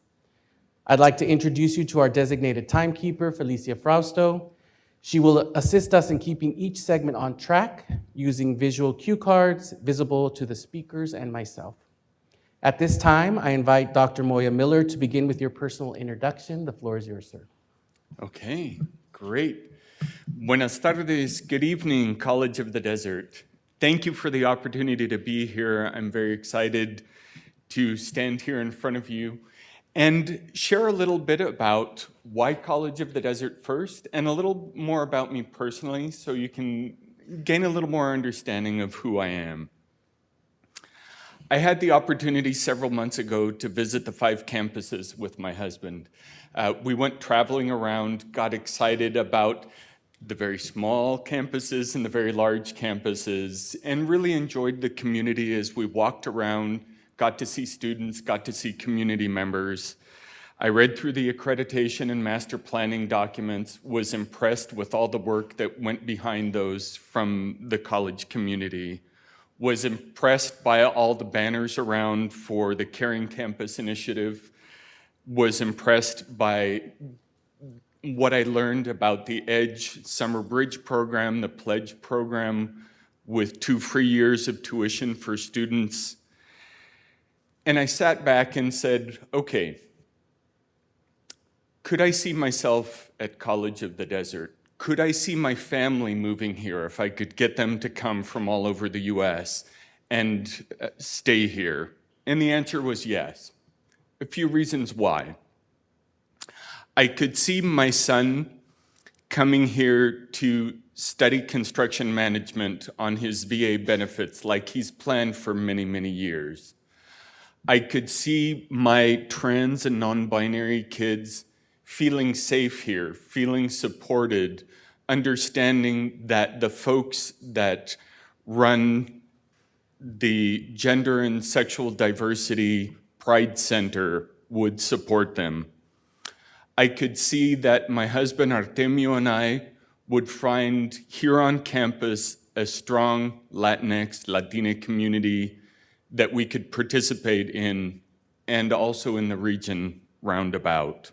I'd like to introduce you to our designated timekeeper, Felicia Frausto. She will assist us in keeping each segment on track using visual cue cards visible to the speakers and myself. At this time, I invite Dr. Moya Miller to begin with your personal introduction. The floor is yours, sir.
Okay, great. Buenas tardes, good evening, College of the Desert. Thank you for the opportunity to be here. I'm very excited to stand here in front of you and share a little bit about why College of the Desert first, and a little more about me personally, so you can gain a little more understanding of who I am. I had the opportunity several months ago to visit the 5 campuses with my husband. We went traveling around, got excited about the very small campuses and the very large campuses, and really enjoyed the community as we walked around, got to see students, got to see community members. I read through the accreditation and master planning documents, was impressed with all the work that went behind those from the college community. was impressed by all the banners around for the Caring Campus initiative, was impressed by what I learned about the EDGE Summer Bridge program, the Pledge program, with 2 free years of tuition for students. And I sat back and said, okay, could I see myself at College of the Desert? Could I see my family moving here if I could get them to come from all over the US and stay here? And the answer was yes. A few reasons why. I could see my son coming here to study construction management on his VA benefits like he's planned for many, many years. I could see my trans and non-binary kids feeling safe here, feeling supported, understanding that the folks that run the Gender and Sexual Diversity Pride Center would support them. I could see that my husband Artemio and I would find here on campus a strong Latinx, Latina community that we could participate in, and also in the region roundabout.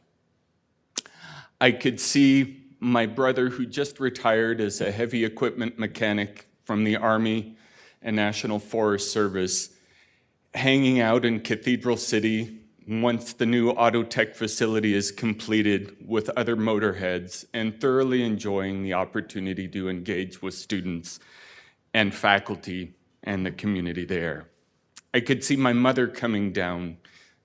I could see my brother, who just retired as a heavy equipment mechanic from the Army and National Forest Service, hanging out in Cathedral City once the new auto tech facility is completed with other motorheads, and thoroughly enjoying the opportunity to engage with students and faculty and the community there. I could see my mother coming down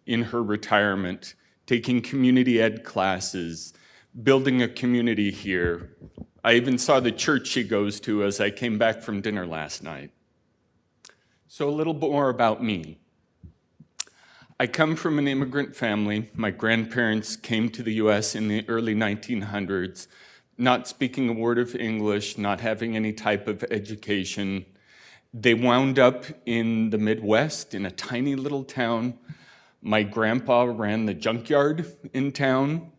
in her retirement, taking community ed classes, building a community here. I even saw the church she goes to as I came back from dinner last night. So a little bit more about me. I come from an immigrant family. My grandparents came to the US in the early 1900s, not speaking a word of English, not having any type of education. They wound up in the Midwest in a tiny little town. My grandpa ran the junkyard in town.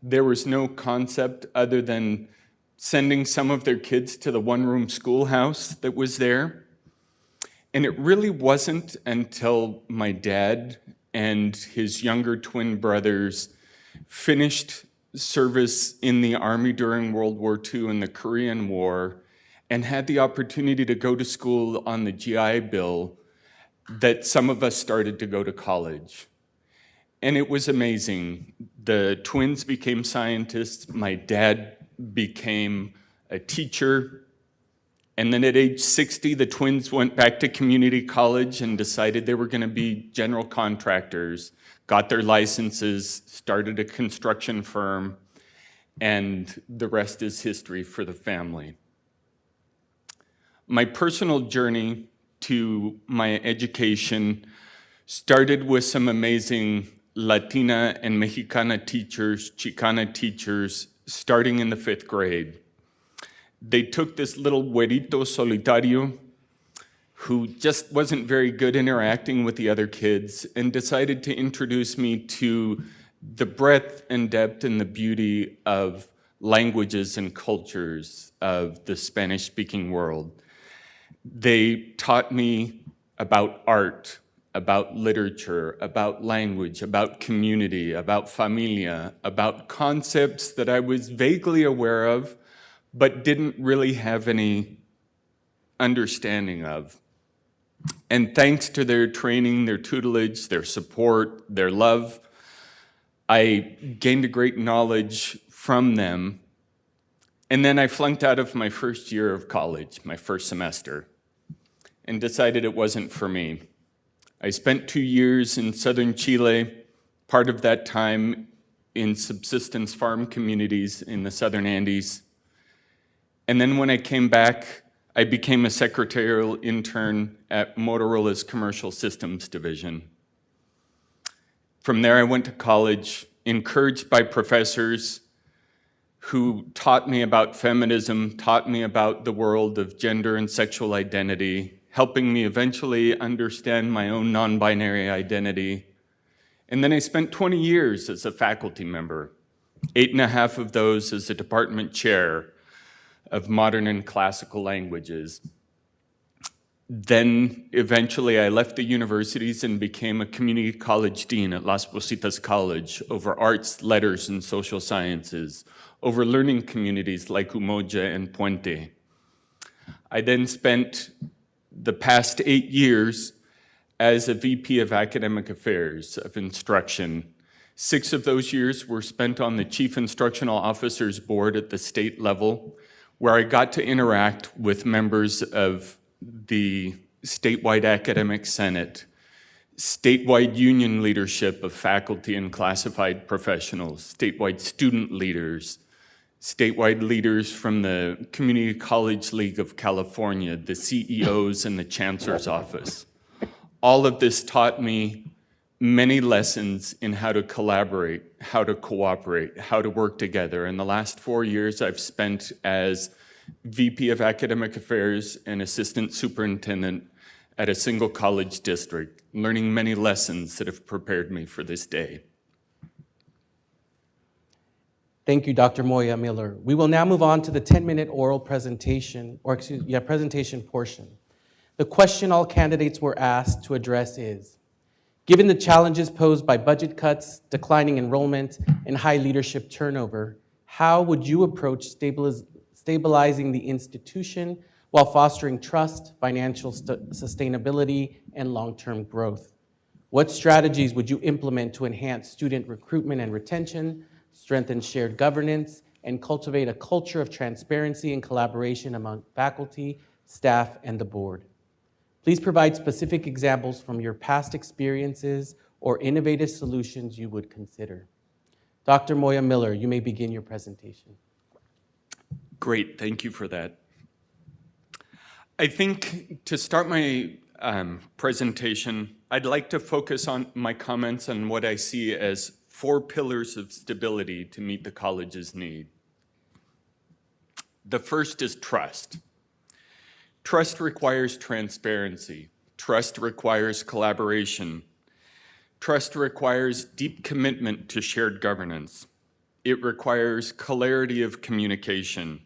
There was no concept other than sending some of their kids to the one-room schoolhouse that was there. And it really wasn't until my dad and his younger twin brothers finished service in the Army during World War II and the Korean War and had the opportunity to go to school on the GI Bill that some of us started to go to college. And it was amazing. The twins became scientists. My dad became a teacher. And then at age 60, the twins went back to community college and decided they were going to be general contractors, got their licenses, started a construction firm, and the rest is history for the family. My personal journey to my education started with some amazing Latina and Mexicana teachers, Chicana teachers, starting in the 5th grade. They took this little güerito solitario who just wasn't very good interacting with the other kids and decided to introduce me to the breadth and depth and the beauty of languages and cultures of the Spanish-speaking world. They taught me about art, about literature, about language, about community, about familia, about concepts that I was vaguely aware of, but didn't really have any understanding of. And thanks to their training, their tutelage, their support, their love, I gained a great knowledge from them. And then I flunked out of my first year of college, my first semester, and decided it wasn't for me. I spent 2 years in southern Chile, part of that time in subsistence farm communities in the southern Andes. And then when I came back, I became a secretarial intern at Motorola's Commercial Systems Division. From there, I went to college, encouraged by professors who taught me about feminism, taught me about the world of gender and sexual identity, helping me eventually understand my own non-binary identity. And then I spent 20 years as a faculty member, 8.5 of those as a department chair of modern and classical languages. Then eventually I left the universities and became a community college dean at Las Positas College over arts, letters, and social sciences, over learning communities like Umoja and Puente. I then spent the past 8 years as a VP of Academic Affairs of Instruction. 6 of those years were spent on the Chief Instructional Officers Board at the state level, where I got to interact with members of the statewide academic senate, statewide union leadership of faculty and classified professionals, statewide student leaders, statewide leaders from the Community College League of California, the CEOs and the Chancellor's Office. All of this taught me many lessons in how to collaborate, how to cooperate, how to work together. In the last 4 years, I've spent as VP of Academic Affairs and Assistant Superintendent at a single college district, learning many lessons that have prepared me for this day.
Thank you, Dr. Moya Miller. We will now move on to the 10-minute oral presentation, presentation portion. The question all candidates were asked to address is, given the challenges posed by budget cuts, declining enrollment, and high leadership turnover, how would you approach stabilizing the institution while fostering trust, financial sustainability, and long-term growth? What strategies would you implement to enhance student recruitment and retention, strengthen shared governance, and cultivate a culture of transparency and collaboration among faculty, staff, and the board? Please provide specific examples from your past experiences or innovative solutions you would consider. Dr. Moya Miller, you may begin your presentation.
Great, thank you for that. I think to start my presentation, I'd like to focus on my comments on what I see as 4 pillars of stability to meet the college's need. The first is trust. Trust requires transparency. Trust requires collaboration. Trust requires deep commitment to shared governance. It requires clarity of communication.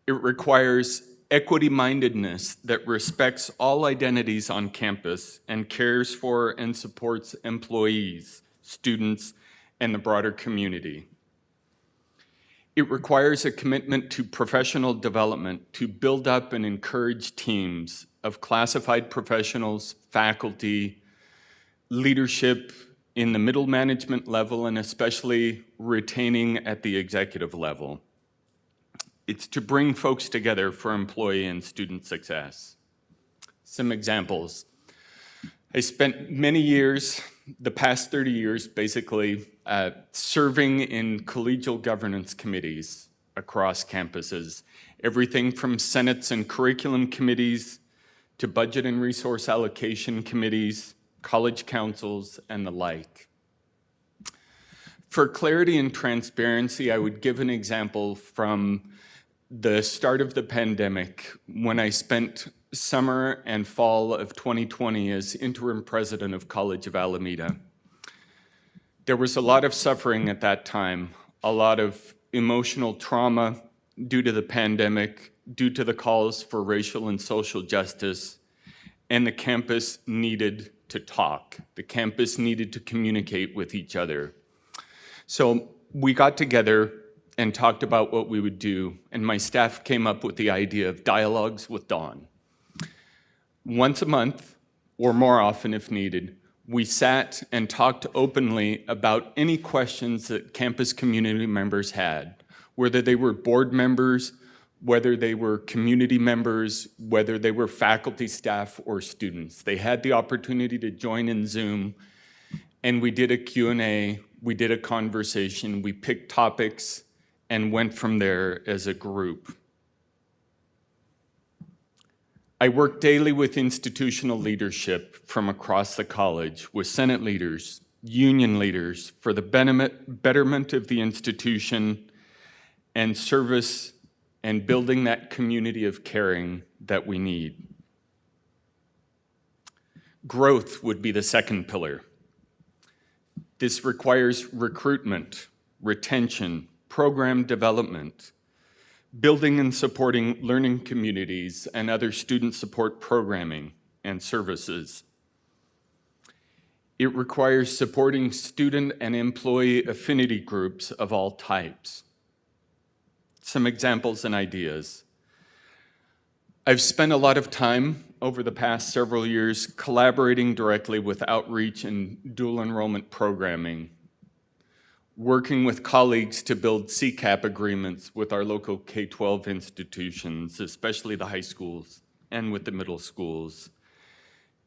It requires equity-mindedness that respects all identities on campus and cares for and supports employees, students, and the broader community. It requires a commitment to professional development to build up and encourage teams of classified professionals, faculty, leadership in the middle management level, and especially retaining at the executive level. It's to bring folks together for employee and student success. Some examples. I spent many years, the past 30 years basically, serving in collegial governance committees across campuses, everything from senates and curriculum committees to budget and resource allocation committees, college councils, and the like. For clarity and transparency, I would give an example from the start of the pandemic when I spent summer and fall of 2020 as interim president of College of Alameda. There was a lot of suffering at that time, a lot of emotional trauma due to the pandemic, due to the calls for racial and social justice, and the campus needed to talk. The campus needed to communicate with each other. So we got together and talked about what we would do, and my staff came up with the idea of Dialogues with Dawn. Once a month, or more often if needed, we sat and talked openly about any questions that campus community members had, whether they were board members, whether they were community members, whether they were faculty, staff, or students. They had the opportunity to join in Zoom, and we did a Q&A, we did a conversation, we picked topics, and went from there as a group. I work daily with institutional leadership from across the college, with Senate leaders, union leaders, for the betterment of the institution and service and building that community of caring that we need. Growth would be the second pillar. This requires recruitment, retention, program development, building and supporting learning communities and other student support programming and services. It requires supporting student and employee affinity groups of all types. Some examples and ideas. I've spent a lot of time over the past several years collaborating directly with outreach and dual enrollment programming, working with colleagues to build CCAP agreements with our local K-12 institutions, especially the high schools and with the middle schools.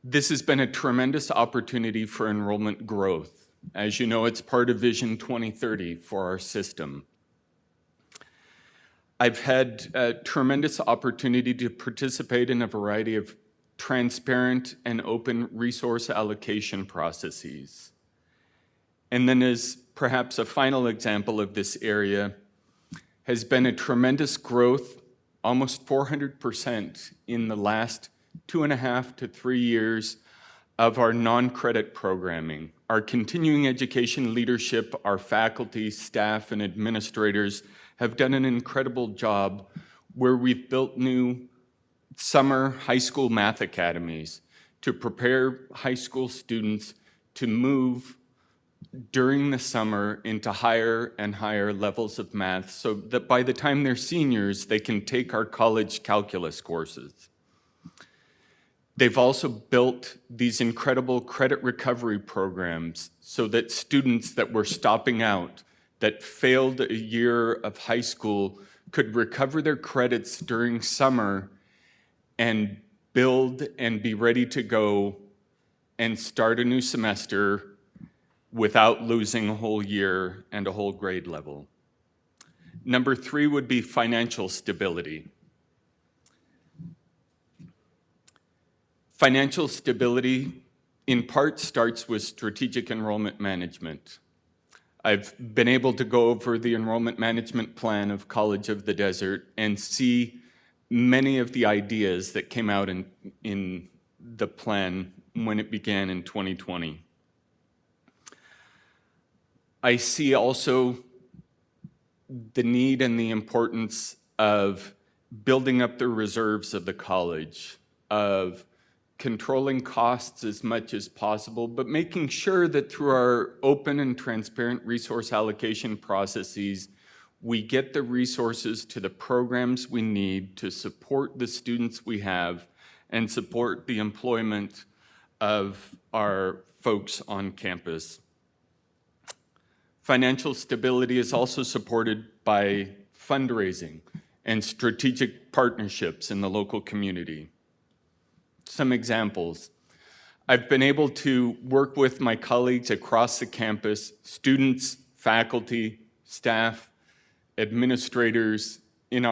This has been a tremendous opportunity for enrollment growth. As you know, it's part of Vision 2030 for our system. I've had a tremendous opportunity to participate in a variety of transparent and open resource allocation processes. And then as perhaps a final example of this area has been a tremendous growth, almost 400% in the last 2.5 to 3 years of our non-credit programming. Our continuing education leadership, our faculty, staff, and administrators have done an incredible job where we've built new summer high school math academies to prepare high school students to move during the summer into higher and higher levels of math so that by the time they're seniors, they can take our college calculus courses. They've also built these incredible credit recovery programs so that students that were stopping out, that failed a year of high school, could recover their credits during summer and build and be ready to go and start a new semester without losing a whole year and a whole grade level. Number 3 would be financial stability. Financial stability in part starts with strategic enrollment management. I've been able to go over the enrollment management plan of College of the Desert and see many of the ideas that came out in the plan when it began in 2020. I see also the need and the importance of building up the reserves of the college, of controlling costs as much as possible, but making sure that through our open and transparent resource allocation processes, we get the resources to the programs we need to support the students we have and support the employment of our folks on campus. Financial stability is also supported by fundraising and strategic partnerships in the local community. Some examples. I've been able to work with my colleagues across the campus, students, faculty, staff, administrators, in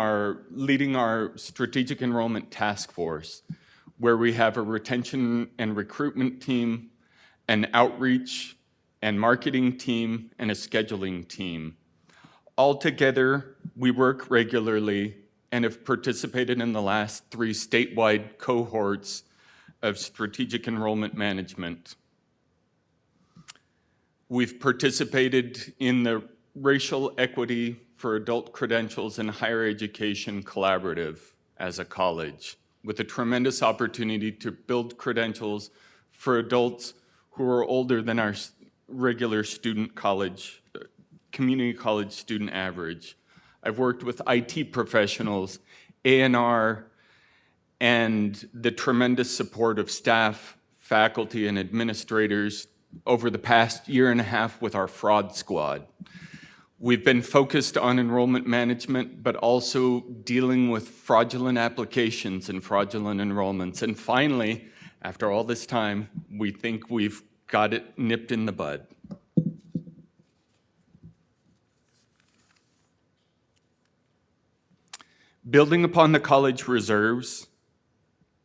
leading our strategic enrollment task force, where we have a retention and recruitment team, an outreach and marketing team, and a scheduling team. Altogether, we work regularly and have participated in the last 3 statewide cohorts of strategic enrollment management. We've participated in the Racial Equity for Adult Credentials in Higher Education Collaborative as a college, with a tremendous opportunity to build credentials for adults who are older than our regular student college, community college student average. I've worked with IT professionals, A&R, and the tremendous support of staff, faculty, and administrators over the past 1.5 years with our fraud squad. We've been focused on enrollment management, but also dealing with fraudulent applications and fraudulent enrollments. And finally, after all this time, we think we've got it nipped in the bud. Building upon the college reserves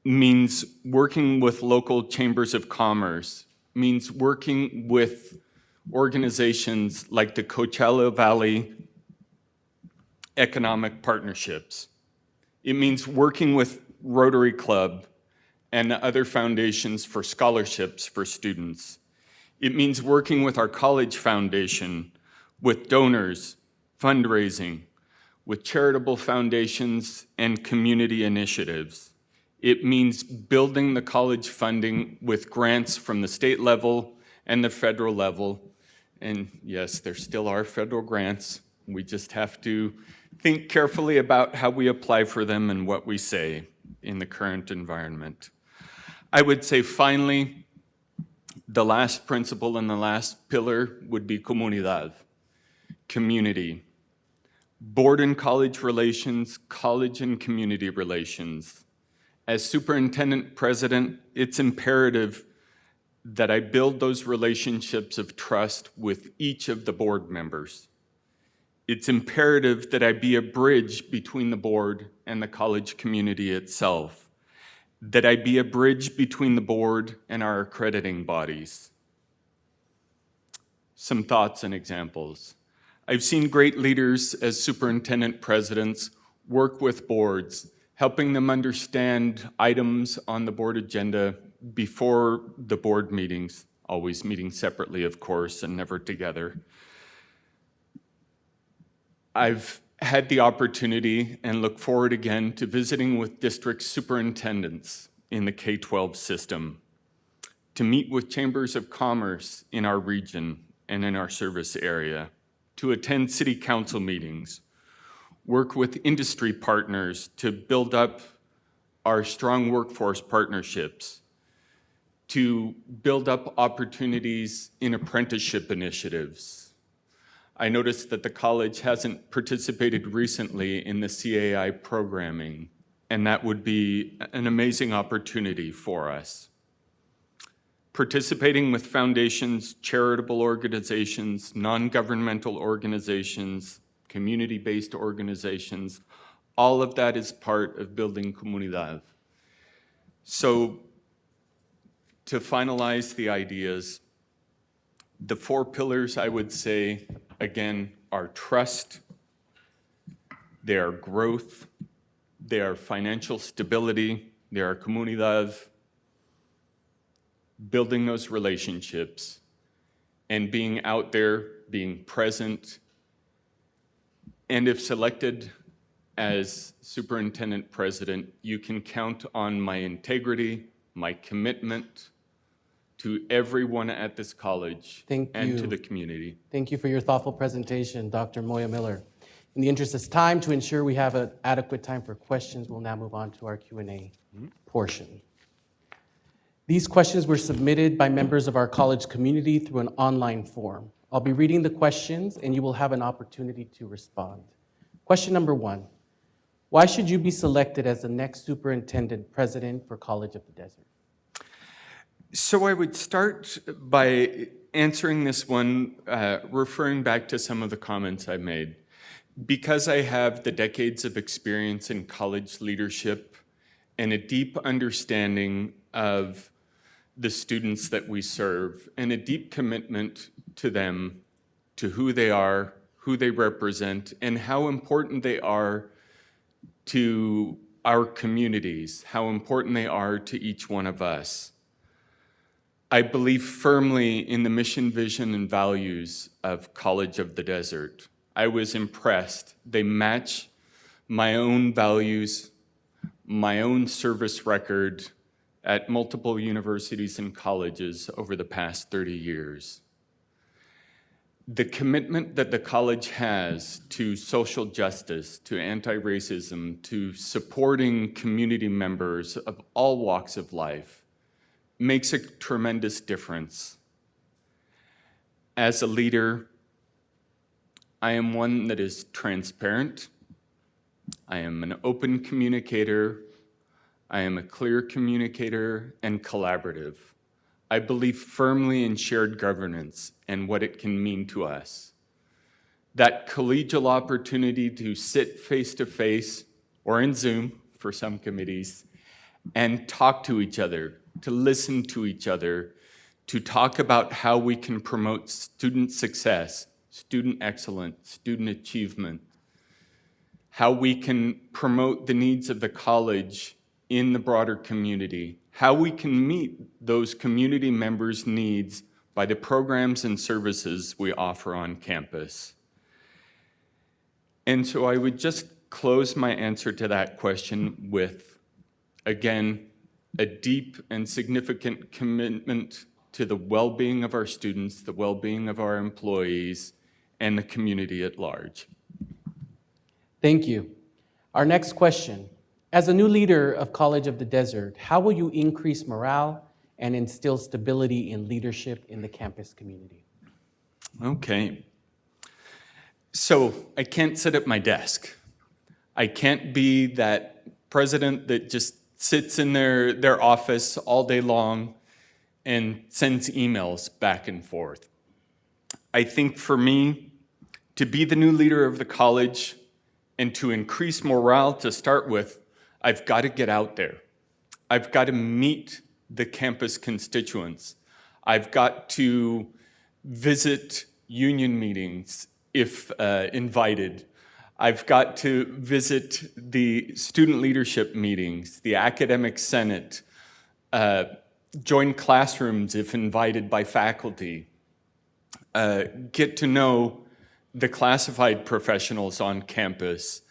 means working with local chambers of commerce, means working with organizations like the Coachella Valley Economic Partnerships. It means working with Rotary Club and other foundations for scholarships for students. It means working with our college foundation, with donors, fundraising, with charitable foundations and community initiatives. It means building the college funding with grants from the state level and the federal level. And yes, there still are federal grants. We just have to think carefully about how we apply for them and what we say in the current environment. I would say finally, the last principle and the last pillar would be comunidad, community. Board and college relations, college and community relations. As superintendent president, it's imperative that I build those relationships of trust with each of the board members. It's imperative that I be a bridge between the board and the college community itself, that I be a bridge between the board and our accrediting bodies. Some thoughts and examples. I've seen great leaders as superintendent presidents work with boards, helping them understand items on the board agenda before the board meetings, always meeting separately, of course, and never together. I've had the opportunity and look forward again to visiting with district superintendents in the K-12 system, to meet with chambers of commerce in our region and in our service area, to attend city council meetings, work with industry partners to build up our strong workforce partnerships, to build up opportunities in apprenticeship initiatives. I noticed that the college hasn't participated recently in the CAI programming, and that would be an amazing opportunity for us. Participating with foundations, charitable organizations, non-governmental organizations, community-based organizations, all of that is part of building comunidad. So to finalize the ideas, the 4 pillars I would say, again, are trust, they are growth, they are financial stability, they are comunidad, building those relationships, and being out there, being present, and if selected as superintendent president, you can count on my integrity, my commitment to everyone at this college and to the community.
Thank you for your thoughtful presentation, Dr. Moya Miller. In the interest of time, to ensure we have an adequate time for questions, we'll now move on to our Q&A portion. These questions were submitted by members of our college community through an online form. I'll be reading the questions, and you will have an opportunity to respond. Question number 1, why should you be selected as the next superintendent president for College of the Desert?
So I would start by answering this one, referring back to some of the comments I made. Because I have the decades of experience in college leadership and a deep understanding of the students that we serve and a deep commitment to them, to who they are, who they represent, and how important they are to our communities, how important they are to each one of us. I believe firmly in the mission, vision, and values of College of the Desert. I was impressed. They match my own values, my own service record at multiple universities and colleges over the past 30 years. The commitment that the college has to social justice, to anti-racism, to supporting community members of all walks of life makes a tremendous difference. As a leader, I am one that is transparent. I am an open communicator. I am a clear communicator and collaborative. I believe firmly in shared governance and what it can mean to us. That collegial opportunity to sit face-to-face or in Zoom for some committees and talk to each other, to listen to each other, to talk about how we can promote student success, student excellence, student achievement, how we can promote the needs of the college in the broader community, how we can meet those community members' needs by the programs and services we offer on campus. And so I would just close my answer to that question with, again, a deep and significant commitment to the well-being of our students, the well-being of our employees, and the community at large.
Thank you. Our next question. As a new leader of College of the Desert, how will you increase morale and instill stability in leadership in the campus community?
Okay. So I can't sit at my desk. I can't be that president that just sits in their office all day long and sends emails back and forth. I think for me, to be the new leader of the college and to increase morale to start with, I've got to get out there. I've got to meet the campus constituents. I've got to visit union meetings if invited. I've got to visit the student leadership meetings, the academic senate, join classrooms if invited by faculty, get to know the classified professionals on campus,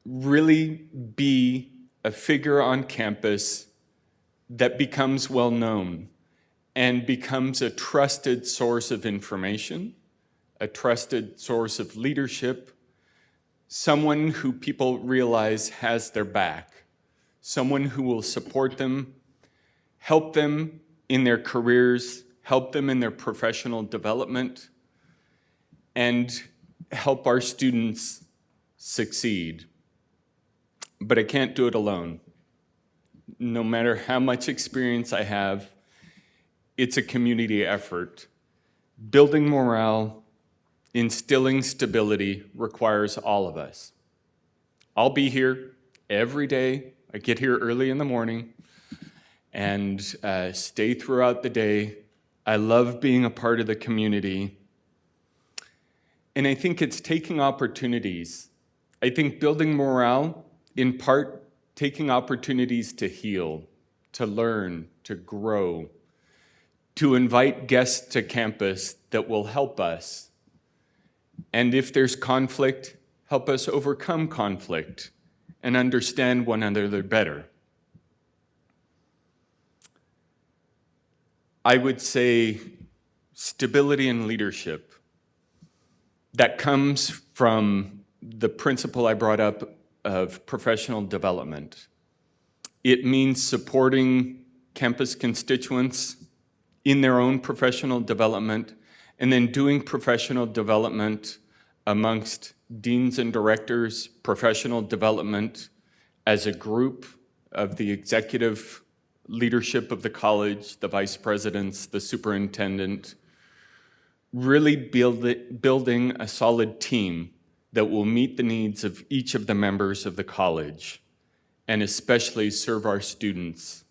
really be a figure on campus that becomes well known and becomes a trusted source of information, a trusted source of leadership, someone who people realize has their back, someone who will support them, help them in their careers, help them in their professional development, and help our students succeed. But I can't do it alone. No matter how much experience I have, it's a community effort. Building morale, instilling stability requires all of us. I'll be here every day. I get here early in the morning and stay throughout the day. I love being a part of the community. And I think it's taking opportunities. I think building morale, in part, taking opportunities to heal, to learn, to grow, to invite guests to campus that will help us. And if there's conflict, help us overcome conflict and understand one another better. I would say stability and leadership. That comes from the principle I brought up of professional development. It means supporting campus constituents in their own professional development, and then doing professional development amongst deans and directors, professional development as a group of the executive leadership of the college, the vice presidents, the superintendent, really building a solid team that will meet the needs of each of the members of the college, and especially serve our students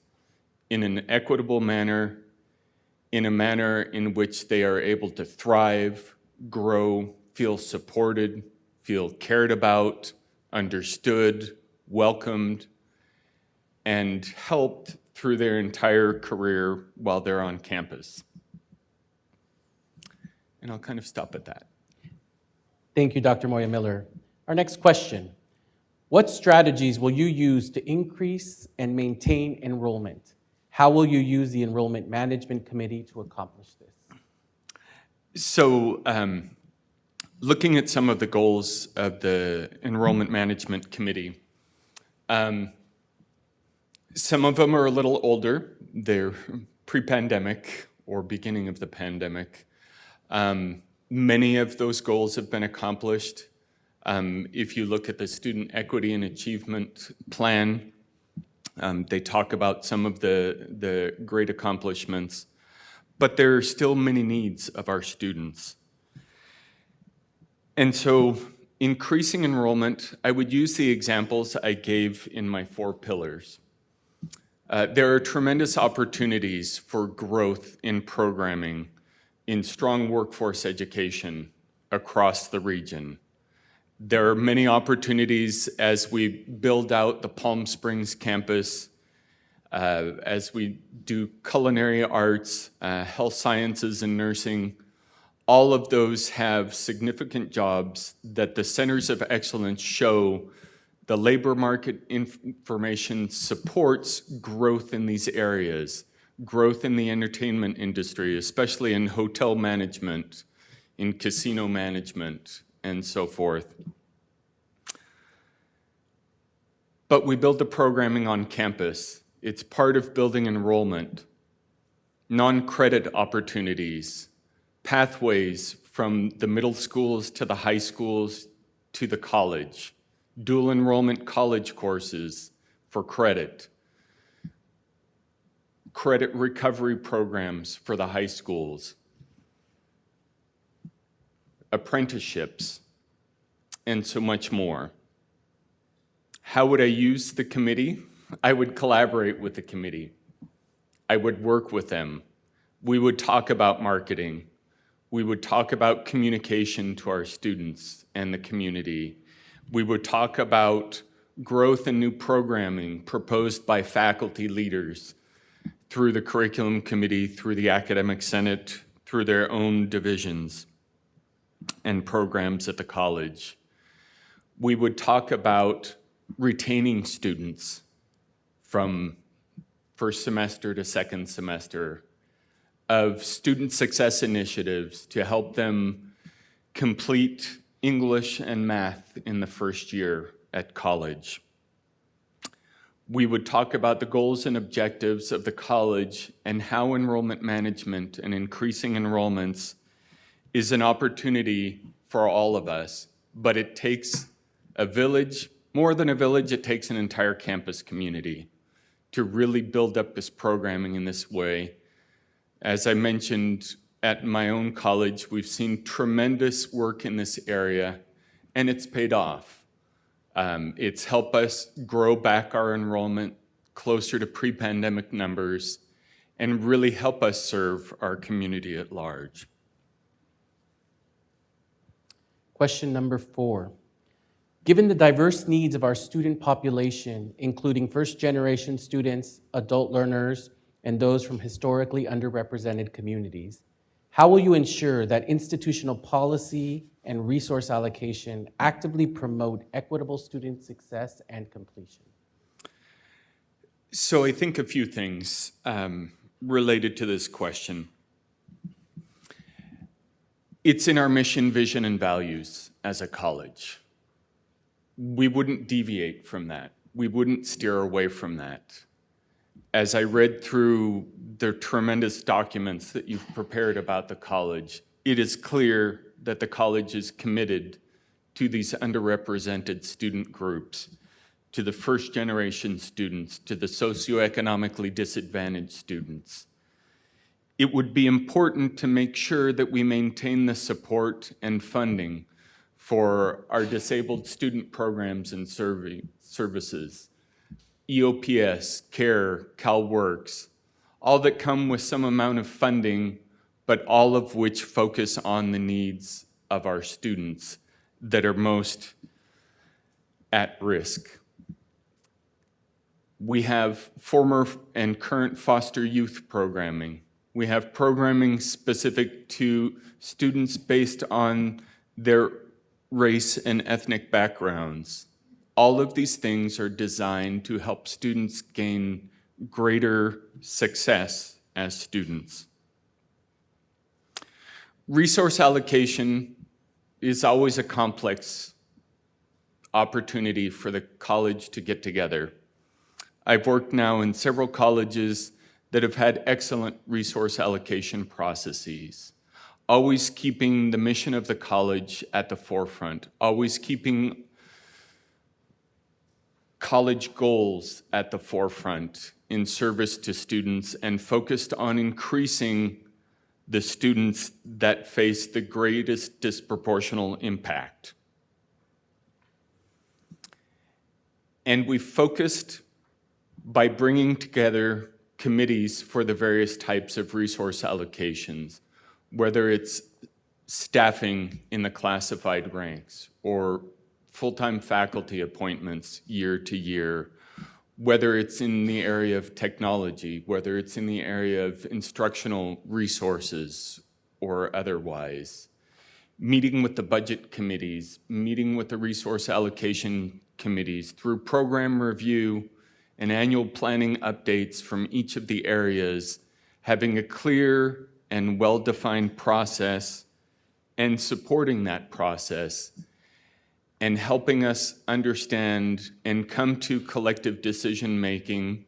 in an equitable manner, in a manner in which they are able to thrive, grow, feel supported, feel cared about, understood, welcomed, and helped through their entire career while they're on campus. And I'll kind of stop at that.
Thank you, Dr. Moya Miller. Our next question. What strategies will you use to increase and maintain enrollment? How will you use the Enrollment Management Committee to accomplish this?
So, looking at some of the goals of the Enrollment Management Committee, some of them are a little older. They're pre-pandemic or beginning of the pandemic. Many of those goals have been accomplished. If you look at the Student Equity and Achievement Plan, they talk about some of the great accomplishments, but there are still many needs of our students. And so increasing enrollment, I would use the examples I gave in my 4 pillars. There are tremendous opportunities for growth in programming, in strong workforce education across the region. There are many opportunities as we build out the Palm Springs campus, as we do culinary arts, health sciences and nursing, All of those have significant jobs that the centers of excellence show the labor market information supports growth in these areas, growth in the entertainment industry, especially in hotel management, in casino management, and so forth. But we build the programming on campus. It's part of building enrollment, non-credit opportunities, pathways from the middle schools to the high schools to the college, dual enrollment college courses for credit, credit recovery programs for the high schools, apprenticeships, and so much more. How would I use the committee? I would collaborate with the committee. I would work with them. We would talk about marketing. We would talk about communication to our students and the community. We would talk about growth and new programming proposed by faculty leaders through the curriculum committee, through the academic senate, through their own divisions and programs at the college. We would talk about retaining students from first semester to second semester, of student success initiatives to help them complete English and math in the first year at college. We would talk about the goals and objectives of the college and how enrollment management and increasing enrollments is an opportunity for all of us, but it takes a village, more than a village, it takes an entire campus community to really build up this programming in this way. As I mentioned, at my own college, we've seen tremendous work in this area, and it's paid off. It's helped us grow back our enrollment closer to pre-pandemic numbers and really help us serve our community at large.
Question number 4. Given the diverse needs of our student population, including first-generation students, adult learners, and those from historically underrepresented communities, how will you ensure that institutional policy and resource allocation actively promote equitable student success and completion?
So I think a few things related to this question. It's in our mission, vision, and values as a college. We wouldn't deviate from that. We wouldn't steer away from that. As I read through the tremendous documents that you've prepared about the college, it is clear that the college is committed to these underrepresented student groups, to the first-generation students, to the socioeconomically disadvantaged students. It would be important to make sure that we maintain the support and funding for our disabled student programs and services, EOPS, CARE, CalWorks, all that come with some amount of funding, but all of which focus on the needs of our students that are most at risk. We have former and current foster youth programming. We have programming specific to students based on their race and ethnic backgrounds. All of these things are designed to help students gain greater success as students. Resource allocation is always a complex opportunity for the college to get together. I've worked now in several colleges that have had excellent resource allocation processes, always keeping the mission of the college at the forefront, always keeping college goals at the forefront in service to students and focused on increasing the students that face the greatest disproportional impact. And we focused by bringing together committees for the various types of resource allocations, whether it's staffing in the classified ranks or full-time faculty appointments year to year, whether it's in the area of technology, whether it's in the area of instructional resources or otherwise. Meeting with the budget committees, meeting with the resource allocation committees, through program review and annual planning updates from each of the areas, having a clear and well-defined process and supporting that process and helping us understand and come to collective decision-making.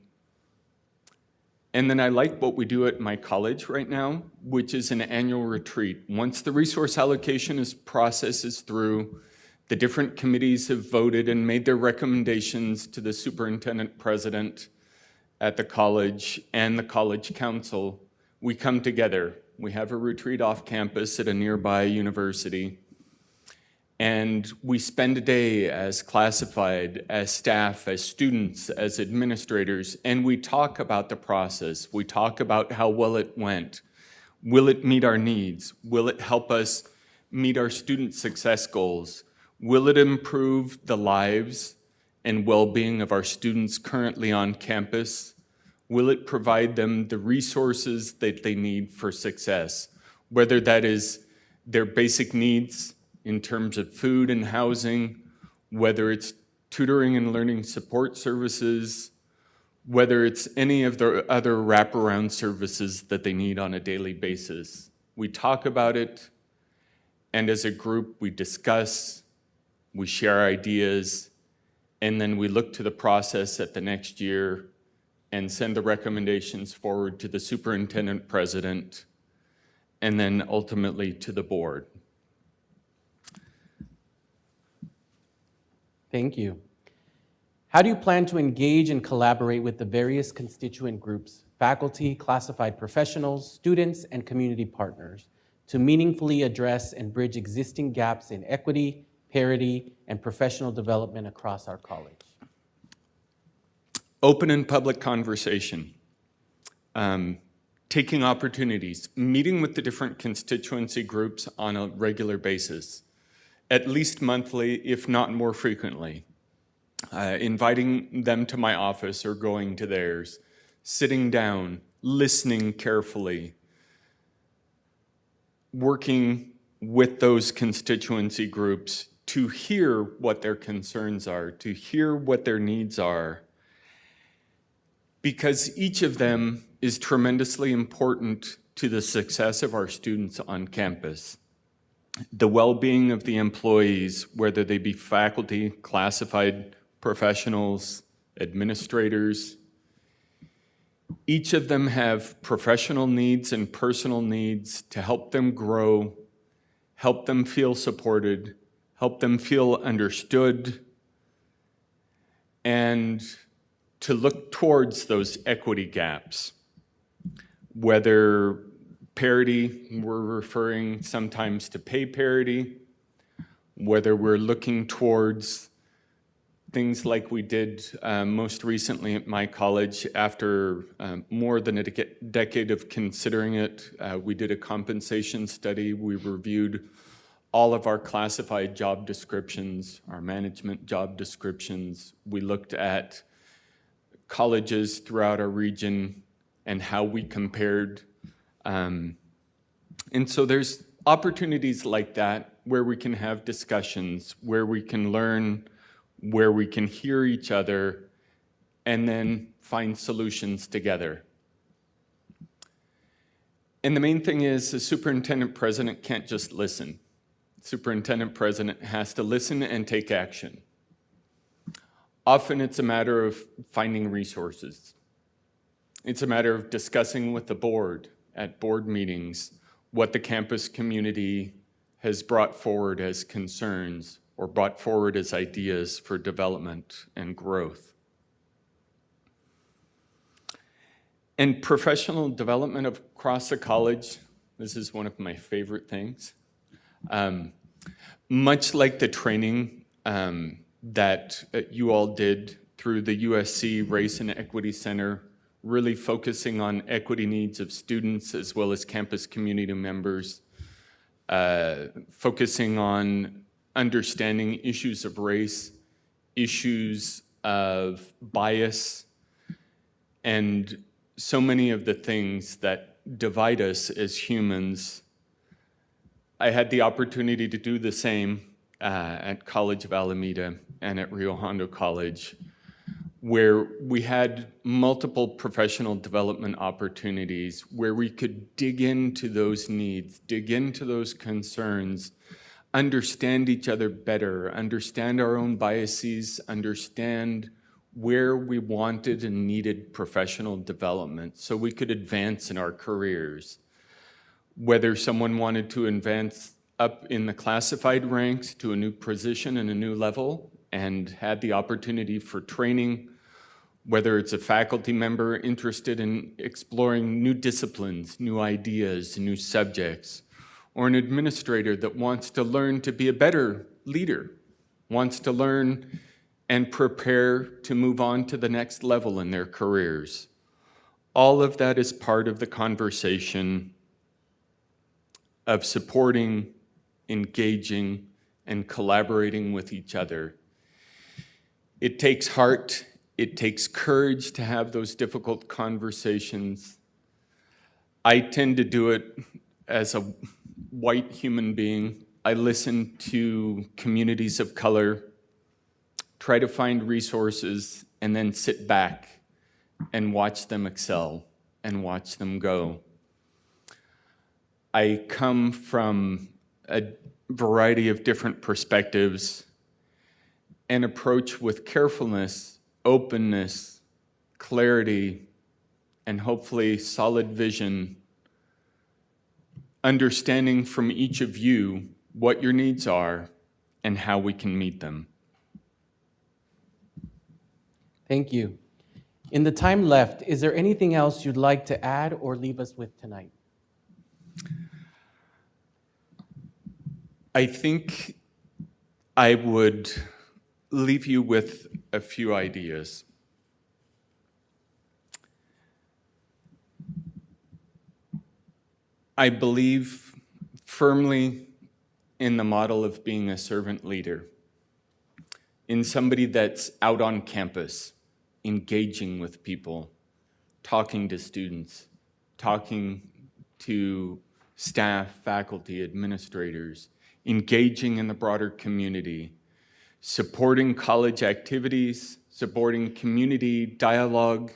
And then I like what we do at my college right now, which is an annual retreat. Once the resource allocation process is through, the different committees have voted and made their recommendations to the superintendent president at the college and the college council. We come together. We have a retreat off campus at a nearby university. And we spend a day as classified, as staff, as students, as administrators, and we talk about the process. We talk about how well it went. Will it meet our needs? Will it help us meet our student success goals? Will it improve the lives and well-being of our students currently on campus? Will it provide them the resources that they need for success? Whether that is their basic needs in terms of food and housing, whether it's tutoring and learning support services, whether it's any of the other wraparound services that they need on a daily basis. We talk about it, and as a group, we discuss, we share ideas, and then we look to the process at the next year and send the recommendations forward to the superintendent president, and then ultimately to the board.
Thank you. How do you plan to engage and collaborate with the various constituent groups, faculty, classified professionals, students, and community partners to meaningfully address and bridge existing gaps in equity, parity, and professional development across our college?
Open and public conversation, taking opportunities, meeting with the different constituency groups on a regular basis, at least monthly, if not more frequently, inviting them to my office or going to theirs, sitting down, listening carefully, working with those constituency groups to hear what their concerns are, to hear what their needs are, because each of them is tremendously important to the success of our students on campus. The well-being of the employees, whether they be faculty, classified professionals, administrators, each of them have professional needs and personal needs to help them grow, help them feel supported, help them feel understood, and to look towards those equity gaps, whether parity, we're referring sometimes to pay parity, whether we're looking towards things like we did most recently at my college after more than a decade of considering it. We did a compensation study. We reviewed all of our classified job descriptions, our management job descriptions. We looked at colleges throughout our region and how we compared. And so there's opportunities like that where we can have discussions, where we can learn, where we can hear each other, and then find solutions together. And the main thing is the superintendent president can't just listen. The superintendent president has to listen and take action. Often it's a matter of finding resources. It's a matter of discussing with the board at board meetings what the campus community has brought forward as concerns or brought forward as ideas for development and growth. And professional development across the college, this is one of my favorite things. Much like the training that you all did through the USC Race and Equity Center, really focusing on equity needs of students as well as campus community members, focusing on understanding issues of race, issues of bias, and so many of the things that divide us as humans I had the opportunity to do the same at College of Alameda and at Rio Hondo College, where we had multiple professional development opportunities where we could dig into those needs, dig into those concerns, understand each other better, understand our own biases, understand where we wanted and needed professional development so we could advance in our careers. Whether someone wanted to advance up in the classified ranks to a new position and a new level and had the opportunity for training, whether it's a faculty member interested in exploring new disciplines, new ideas, new subjects, or an administrator that wants to learn to be a better leader, wants to learn and prepare to move on to the next level in their careers. All of that is part of the conversation of supporting, engaging, and collaborating with each other. It takes heart, it takes courage to have those difficult conversations. I tend to do it as a white human being. I listen to communities of color, try to find resources, and then sit back and watch them excel and watch them go. I come from a variety of different perspectives and approach with carefulness, openness, clarity, and hopefully solid vision, understanding from each of you what your needs are and how we can meet them.
Thank you. In the time left, is there anything else you'd like to add or leave us with tonight?
I think I would leave you with a few ideas. I believe firmly in the model of being a servant leader, in somebody that's out on campus, engaging with people, talking to students, talking to staff, faculty, administrators, engaging in the broader community, supporting college activities, supporting community dialogue,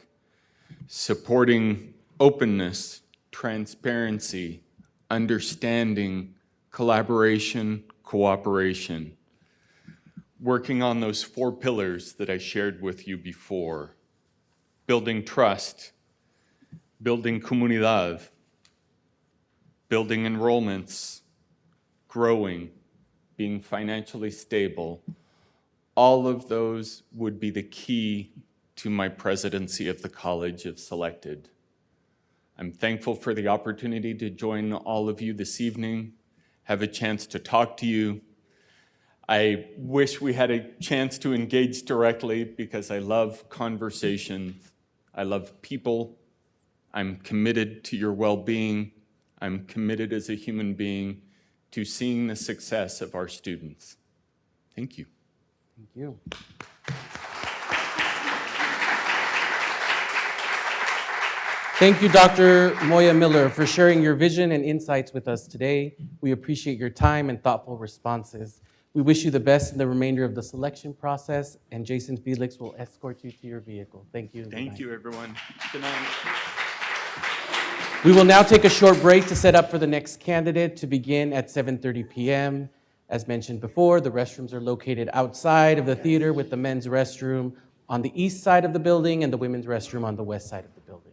supporting openness, transparency, understanding, collaboration, cooperation. Working on those 4 pillars that I shared with you before. Building trust, building comunidad, building enrollments, growing, being financially stable. All of those would be the key to my presidency of the College if selected. I'm thankful for the opportunity to join all of you this evening, have a chance to talk to you. I wish we had a chance to engage directly because I love conversations. I love people. I'm committed to your well-being. I'm committed as a human being to seeing the success of our students. Thank you.
Thank you. Thank you, Dr. Moya Miller, for sharing your vision and insights with us today. We appreciate your time and thoughtful responses. We wish you the best in the remainder of the selection process, and Jason Felix will escort you to your vehicle. Thank you.
Thank you, everyone. Good night.
We will now take a short break to set up for the next candidate to begin at 7:30 p.m. As mentioned before, the restrooms are located outside of the theater, with the men's restroom on the east side of the building and the women's restroom on the west side of the building.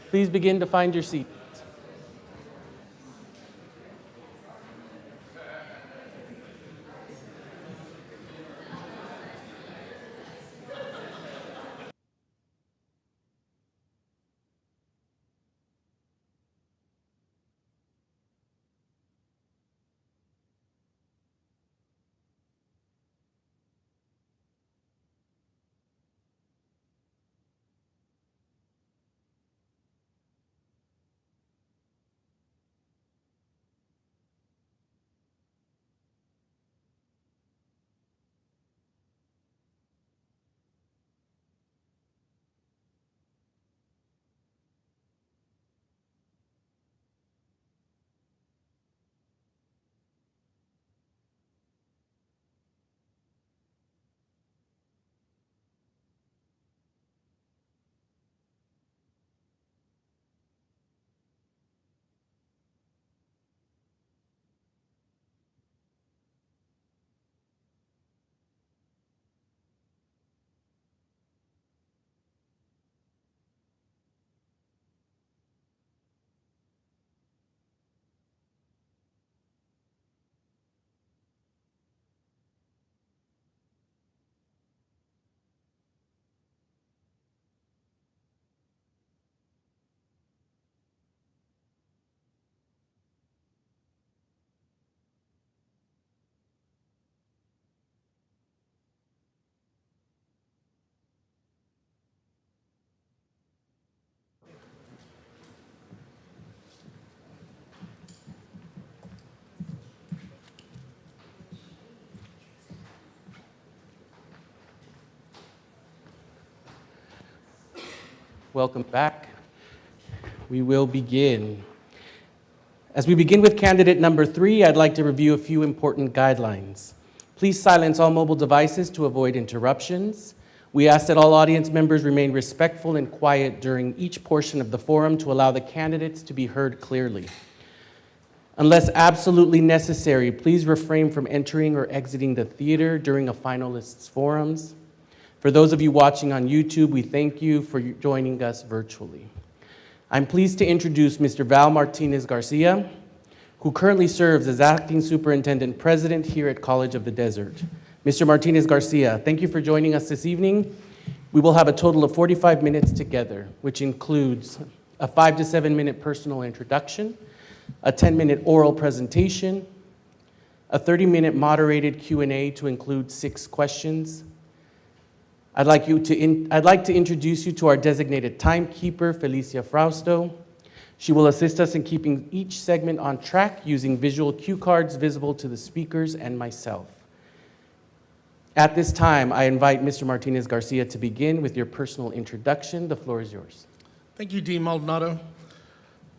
Please begin to find your seat. Welcome back. We will begin. As we begin with candidate number 3, I'd like to review a few important guidelines. Please silence all mobile devices to avoid interruptions. We ask that all audience members remain respectful and quiet during each portion of the forum to allow the candidates to be heard clearly. Unless absolutely necessary, please refrain from entering or exiting the theater during a finalist's forums. For those of you watching on YouTube, we thank you for joining us virtually. I'm pleased to introduce Mr. Val Martinez Garcia, who currently serves as Acting Superintendent President here at College of the Desert. Mr. Martinez Garcia, thank you for joining us this evening. We will have a total of 45 minutes together, which includes a 5 to 7 minute personal introduction, a 10-minute oral presentation, a 30-minute moderated Q&A to include 6 questions. I'd like to introduce you to our designated timekeeper, Felicia Frausto. She will assist us in keeping each segment on track using visual cue cards visible to the speakers and myself. At this time, I invite Mr. Martinez Garcia to begin with your personal introduction. The floor is yours.
Thank you, Dean Maldonado.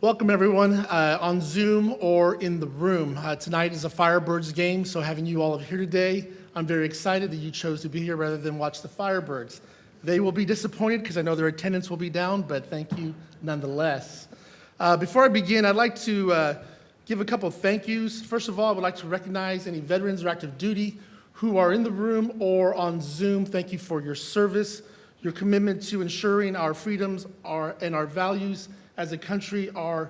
Welcome, everyone, on Zoom or in the room. Tonight is a Firebirds game, so having you all here today, I'm very excited that you chose to be here rather than watch the Firebirds. They will be disappointed because I know their attendance will be down, but thank you nonetheless. Before I begin, I'd like to give a couple of thank yous. First of all, I would like to recognize any veterans or active duty who are in the room or on Zoom. Thank you for your service, your commitment to ensuring our freedoms and our values as a country are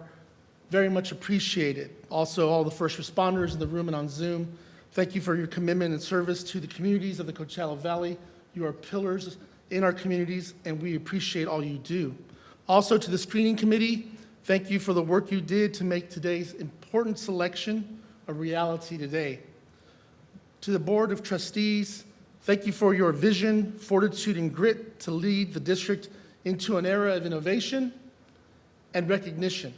very much appreciated. Also, all the first responders in the room and on Zoom, thank you for your commitment and service to the communities of the Coachella Valley. You are pillars in our communities, and we appreciate all you do. Also, to the screening committee, thank you for the work you did to make today's important selection a reality today. To the Board of Trustees, thank you for your vision, fortitude, and grit to lead the district into an era of innovation and recognition.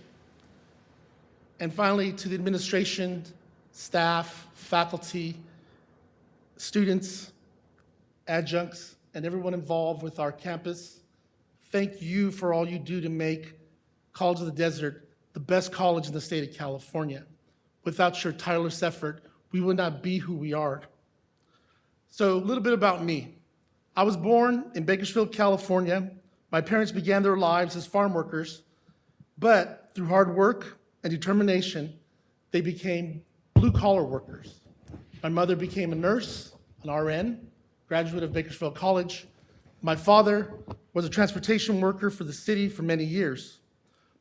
And finally, to the administration, staff, faculty, students, adjuncts, and everyone involved with our campus, thank you for all you do to make College of the Desert the best college in the state of California. Without your tireless effort, we would not be who we are. So a little bit about me. I was born in Bakersfield, California. My parents began their lives as farm workers, but through hard work and determination, they became blue-collar workers. My mother became a nurse, an RN, graduate of Bakersfield College. My father was a transportation worker for the city for many years.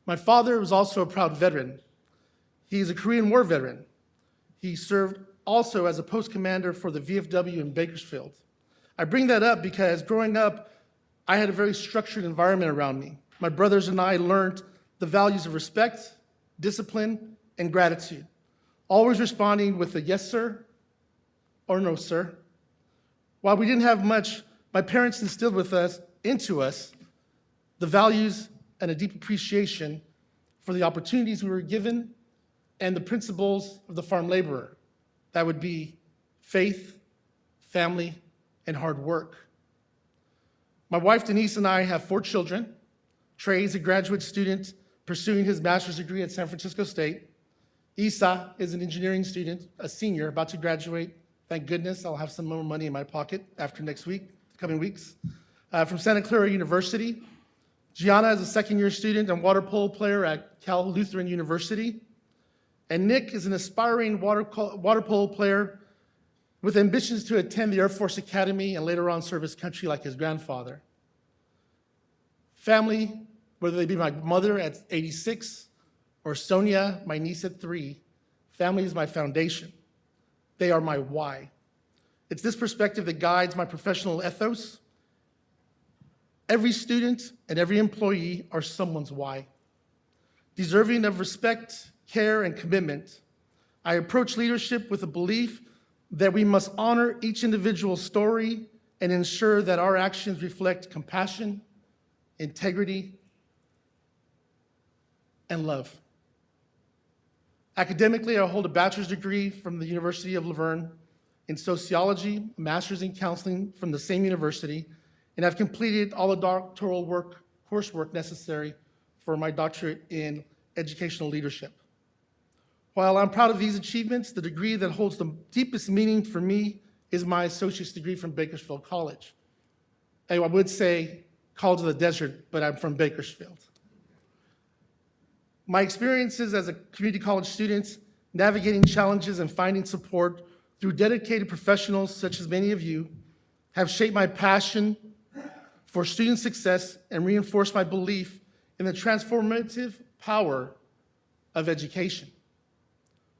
My father was also a proud veteran. He is a Korean War veteran. He served also as a post commander for the VFW in Bakersfield. I bring that up because growing up, I had a very structured environment around me. My brothers and I learned the values of respect, discipline, and gratitude, always responding with a yes, sir, or no, sir. While we didn't have much, my parents instilled into us the values and a deep appreciation for the opportunities we were given and the principles of the farm laborer. That would be faith, family, and hard work. My wife Denise and I have 4 children. Trey is a graduate student pursuing his master's degree at San Francisco State. Isa is an engineering student, a senior, about to graduate. Thank goodness I'll have some more money in my pocket after next week, coming weeks. From Santa Clara University. Gianna is a second-year student and water polo player at Cal Lutheran University. And Nick is an aspiring water polo player with ambitions to attend the Air Force Academy and later on serve his country like his grandfather. Family, whether they be my mother at 86 or Sonia, my niece at 3, family is my foundation. They are my why. It's this perspective that guides my professional ethos. Every student and every employee are someone's why. Deserving of respect, care, and commitment, I approach leadership with a belief that we must honor each individual's story and ensure that our actions reflect compassion, integrity, and love. Academically, I hold a bachelor's degree from the University of Laverne in sociology, a master's in counseling from the same university, and I've completed all the doctoral coursework necessary for my doctorate in educational leadership. While I'm proud of these achievements, the degree that holds the deepest meaning for me is my associate's degree from Bakersfield College. I would say College of the Desert, but I'm from Bakersfield. My experiences as a community college student, navigating challenges and finding support through dedicated professionals such as many of you, have shaped my passion for student success and reinforced my belief in the transformative power of education.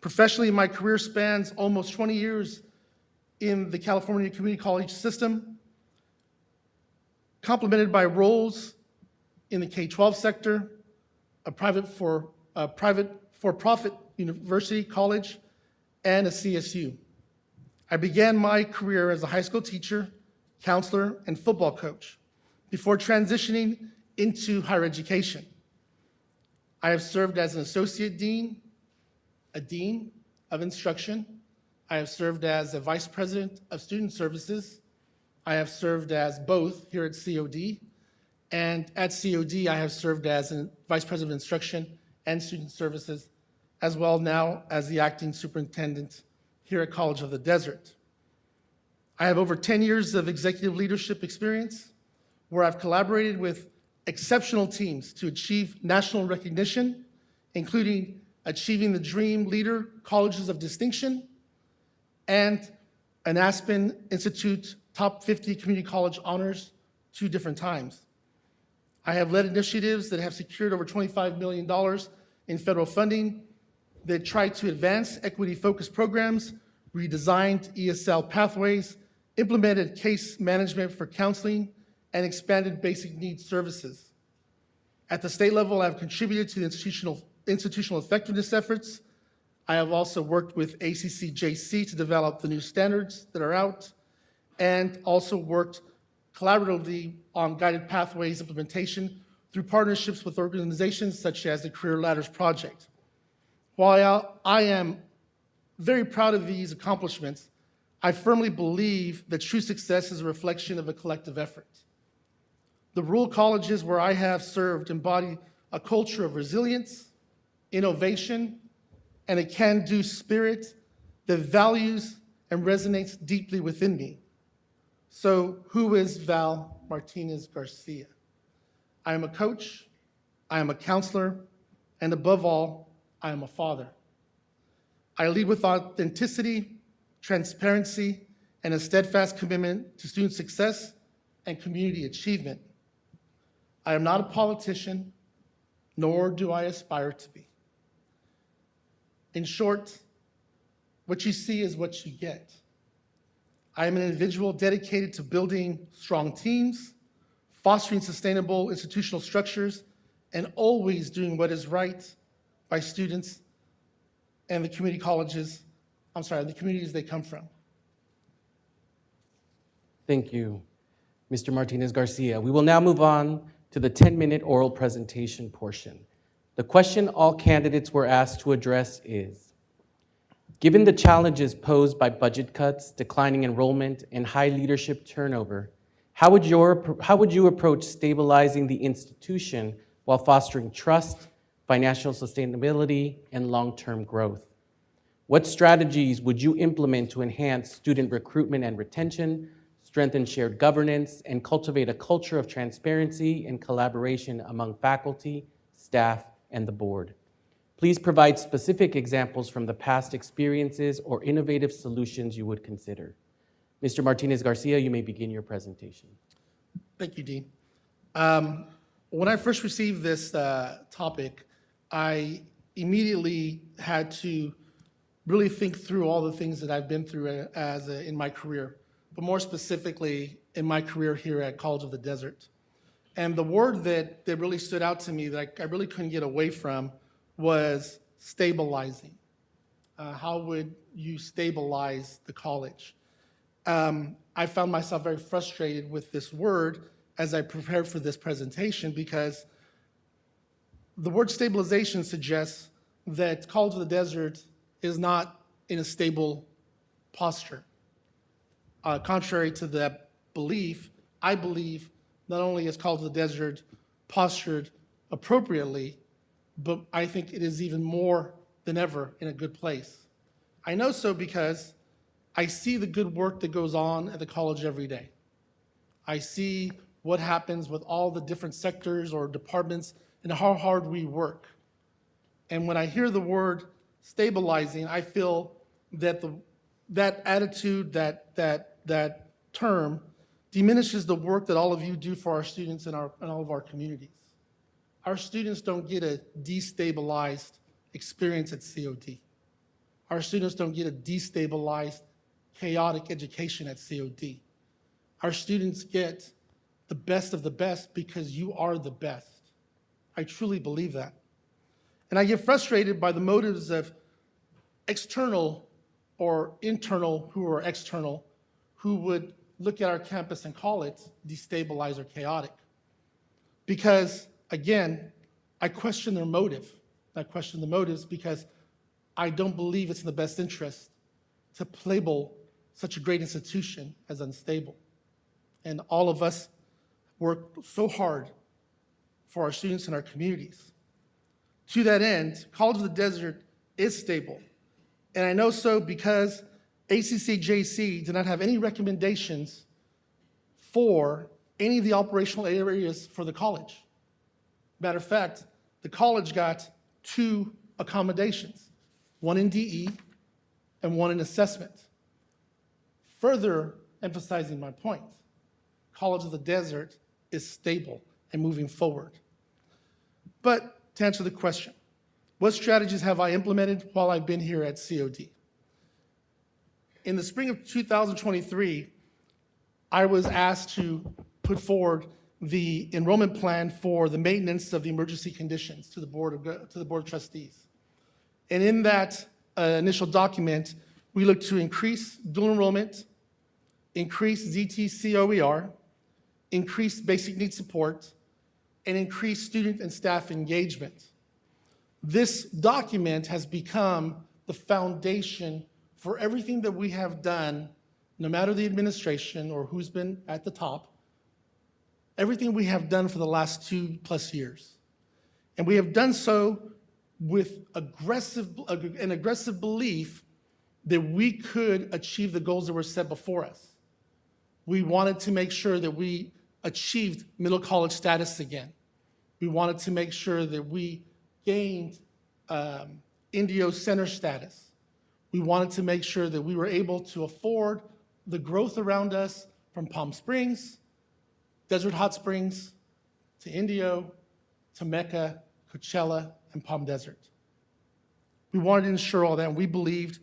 Professionally, my career spans almost 20 years in the California community college system, complemented by roles in the K-12 sector, a private for-profit university college, and a CSU. I began my career as a high school teacher, counselor, and football coach before transitioning into higher education. I have served as an associate dean, a dean of instruction. I have served as a vice president of student services. I have served as both here at COD, and at COD, I have served as a vice president of instruction and student services, as well now as the acting superintendent here at College of the Desert. I have over 10 years of executive leadership experience where I've collaborated with exceptional teams to achieve national recognition, including achieving the Dream Leader Colleges of Distinction and an Aspen Institute Top 50 Community College Honors 2 different times. I have led initiatives that have secured over $25 million in federal funding that try to advance equity-focused programs, redesigned ESL pathways, implemented case management for counseling, and expanded basic needs services. At the state level, I've contributed to the institutional effectiveness efforts. I have also worked with ACCJC to develop the new standards that are out, and also worked collaboratively on guided pathways implementation through partnerships with organizations such as the Career Ladders Project. While I am very proud of these accomplishments, I firmly believe that true success is a reflection of a collective effort. The rural colleges where I have served embody a culture of resilience, innovation, and a can-do spirit that values and resonates deeply within me. So who is Val Martinez Garcia? I am a coach, I am a counselor, and above all, I am a father. I lead with authenticity, transparency, and a steadfast commitment to student success and community achievement. I am not a politician, nor do I aspire to be. In short, what you see is what you get. I am an individual dedicated to building strong teams, fostering sustainable institutional structures, and always doing what is right by students and the community colleges, the communities they come from.
Thank you, Mr. Martinez Garcia. We will now move on to the 10-minute oral presentation portion. The question all candidates were asked to address is, given the challenges posed by budget cuts, declining enrollment, and high leadership turnover, how would you approach stabilizing the institution while fostering trust, financial sustainability, and long-term growth? What strategies would you implement to enhance student recruitment and retention, strengthen shared governance, and cultivate a culture of transparency and collaboration among faculty, staff, and the board? Please provide specific examples from the past experiences or innovative solutions you would consider. Mr. Martinez Garcia, you may begin your presentation.
Thank you, Dean. When I first received this topic, I immediately had to really think through all the things that I've been through in my career, but more specifically in my career here at College of the Desert. And the word that really stood out to me that I really couldn't get away from was stabilizing. How would you stabilize the college? I found myself very frustrated with this word as I prepared for this presentation because the word stabilization suggests that College of the Desert is not in a stable posture. Contrary to that belief, I believe not only is College of the Desert postured appropriately, but I think it is even more than ever in a good place. I know so because I see the good work that goes on at the college every day. I see what happens with all the different sectors or departments and how hard we work. And when I hear the word stabilizing, I feel that that attitude, that term diminishes the work that all of you do for our students in all of our communities. Our students don't get a destabilized experience at COD. Our students don't get a destabilized, chaotic education at COD. Our students get the best of the best because you are the best. I truly believe that. And I get frustrated by the motives of external or internal who are external, who would look at our campus and call it destabilized or chaotic. Because, again, I question their motive. I question the motives because I don't believe it's in the best interest to label such a great institution as unstable. And all of us work so hard for our students and our communities. To that end, College of the Desert is stable. And I know so because ACCJC did not have any recommendations for any of the operational areas for the college. Matter of fact, the college got 2 accommodations, one in DE and one in assessment. Further emphasizing my point, College of the Desert is stable and moving forward. But to answer the question, what strategies have I implemented while I've been here at COD? In the spring of 2023, I was asked to put forward the enrollment plan for the maintenance of the emergency conditions to the Board of Trustees. And in that initial document, we looked to increase dual enrollment, increase ZT-COER, increase basic needs support, and increase student and staff engagement. This document has become the foundation for everything that we have done, no matter the administration or who's been at the top, everything we have done for the last 2+ years. And we have done so with an aggressive belief that we could achieve the goals that were set before us. We wanted to make sure that we achieved middle college status again. We wanted to make sure that we gained Indio Center status. We wanted to make sure that we were able to afford the growth around us from Palm Springs, Desert Hot Springs, to Indio, to Mecca, Coachella, and Palm Desert. We wanted to ensure all that, and we believed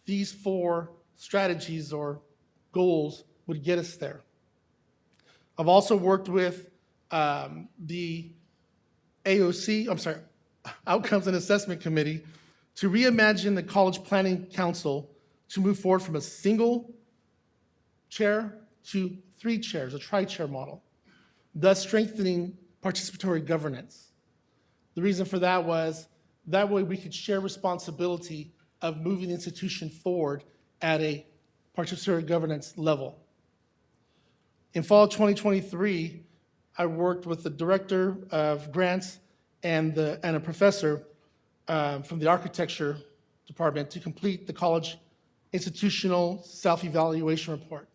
these 4 strategies or goals would get us there. I've also worked with the Outcomes and Assessment Committee, to reimagine the College Planning Council to move forward from a single chair to 3 chairs, a tri-chair model, thus strengthening participatory governance. The reason for that was that way we could share responsibility of moving the institution forward at a participatory governance level. In fall of 2023, I worked with the director of grants and a professor from the architecture department to complete the college institutional self-evaluation report,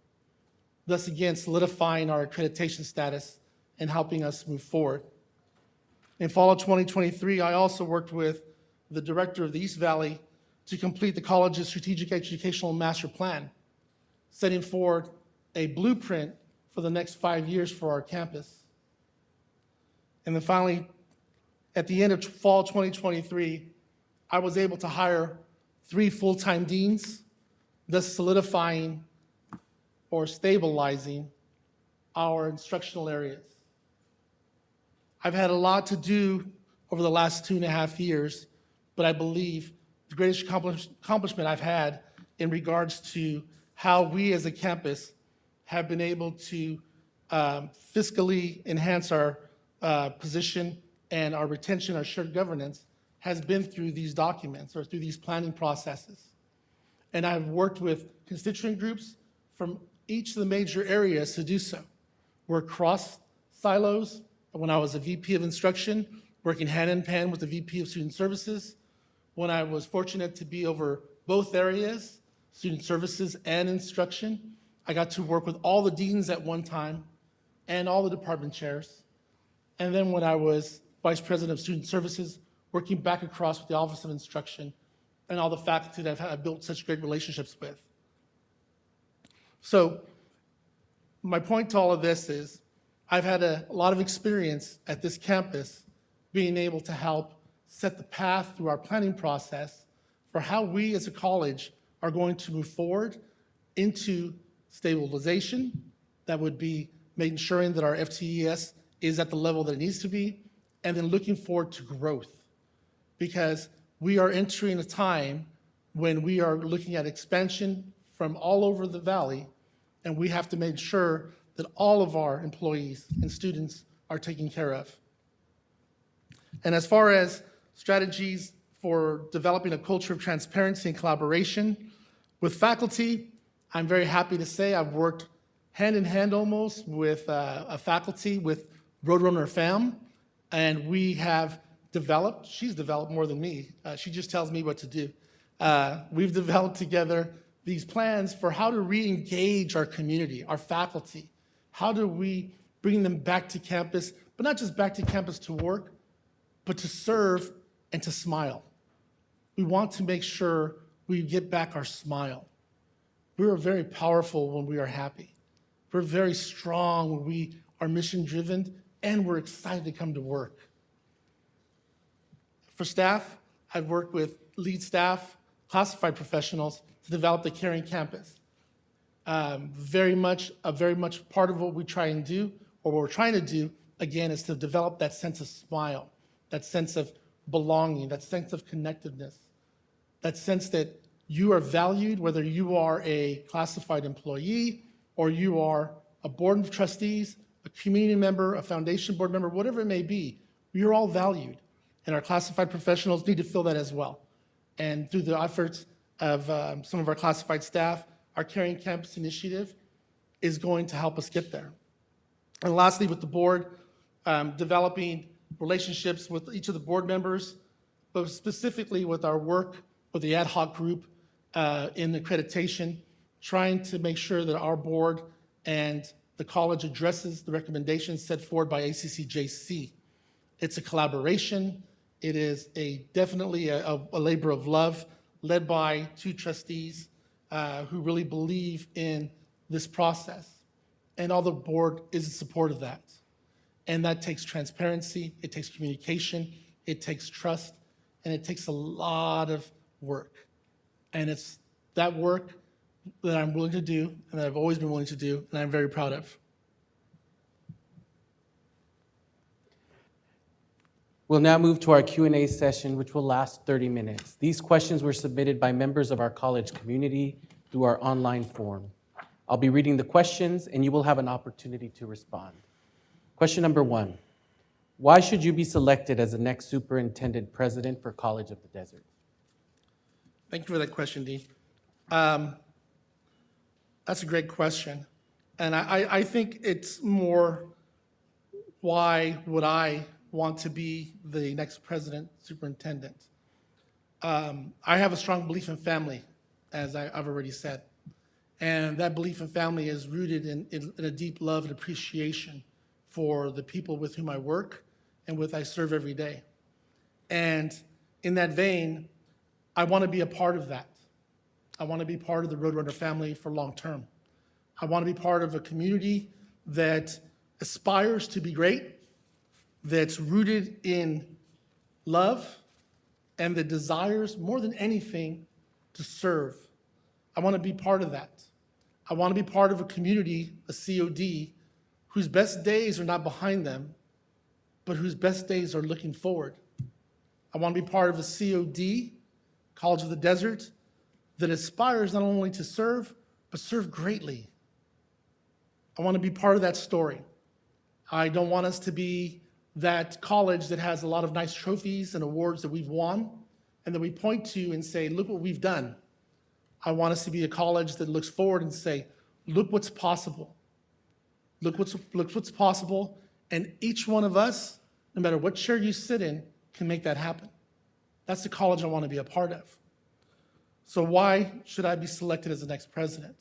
thus again solidifying our accreditation status and helping us move forward. In fall of 2023, I also worked with the director of the East Valley to complete the college's strategic educational master plan, setting forward a blueprint for the next 5 years for our campus. And then finally, at the end of fall 2023, I was able to hire 3 full-time deans, thus solidifying or stabilizing our instructional areas. I've had a lot to do over the last 2.5 years, but I believe the greatest accomplishment I've had in regards to how we as a campus have been able to fiscally enhance our position and our retention, our shared governance, has been through these documents or through these planning processes. And I've worked with constituent groups from each of the major areas to do so. We're across silos. When I was a VP of instruction, working hand in hand with the VP of student services. When I was fortunate to be over both areas, student services and instruction, I got to work with all the deans at one time and all the department chairs. And then when I was vice president of student services, working back across with the Office of Instruction and all the faculty that I've built such great relationships with. So my point to all of this is I've had a lot of experience at this campus being able to help set the path through our planning process for how we as a college are going to move forward into stabilization. That would be making sure that our FTES is at the level that it needs to be, and then looking forward to growth. Because we are entering a time when we are looking at expansion from all over the valley, and we have to make sure that all of our employees and students are taken care of. And as far as strategies for developing a culture of transparency and collaboration with faculty, I'm very happy to say I've worked hand in hand almost with a faculty with Roadrunner FAM, and we have developed, she's developed more than me, she just tells me what to do. We've developed together these plans for how to re-engage our community, our faculty. How do we bring them back to campus, but not just back to campus to work, but to serve and to smile. We want to make sure we get back our smile. We are very powerful when we are happy. We're very strong when we are mission-driven, and we're excited to come to work. For staff, I've worked with lead staff, classified professionals to develop the Caring Campus. Very much part of what we try and do, or what we're trying to do, again, is to develop that sense of smile, that sense of belonging, that sense of connectedness, that sense that you are valued, whether you are a classified employee or you are a board of trustees, a community member, a foundation board member, whatever it may be, you're all valued. And our classified professionals need to feel that as well. And through the efforts of some of our classified staff, our Caring Campus initiative is going to help us get there. And lastly, with the board, developing relationships with each of the board members, but specifically with our work with the ad hoc group in accreditation, trying to make sure that our board and the college addresses the recommendations set forward by ACCJC. It's a collaboration. It is definitely a labor of love led by 2 trustees who really believe in this process. And all the board is in support of that. And that takes transparency, it takes communication, it takes trust, and it takes a lot of work. And it's that work that I'm willing to do and that I've always been willing to do, and I'm very proud of.
We'll now move to our Q&A session, which will last 30 minutes. These questions were submitted by members of our college community through our online form. I'll be reading the questions, and you will have an opportunity to respond. Question number 1. Why should you be selected as the next superintendent president for College of the Desert?
Thank you for that question, Dee. That's a great question. And I think it's more, why would I want to be the next president, superintendent? I have a strong belief in family, as I've already said. And that belief in family is rooted in a deep love and appreciation for the people with whom I work and with I serve every day. And in that vein, I want to be a part of that. I want to be part of the Roadrunner family for long term. I want to be part of a community that aspires to be great, that's rooted in love, and that desires more than anything to serve. I want to be part of that. I want to be part of a community, a COD, whose best days are not behind them, but whose best days are looking forward. I want to be part of a COD, College of the Desert, that aspires not only to serve, but serve greatly. I want to be part of that story. I don't want us to be that college that has a lot of nice trophies and awards that we've won and that we point to and say, look what we've done. I want us to be a college that looks forward and say, look what's possible. Look what's possible, and each one of us, no matter what chair you sit in, can make that happen. That's the college I want to be a part of. So why should I be selected as the next president?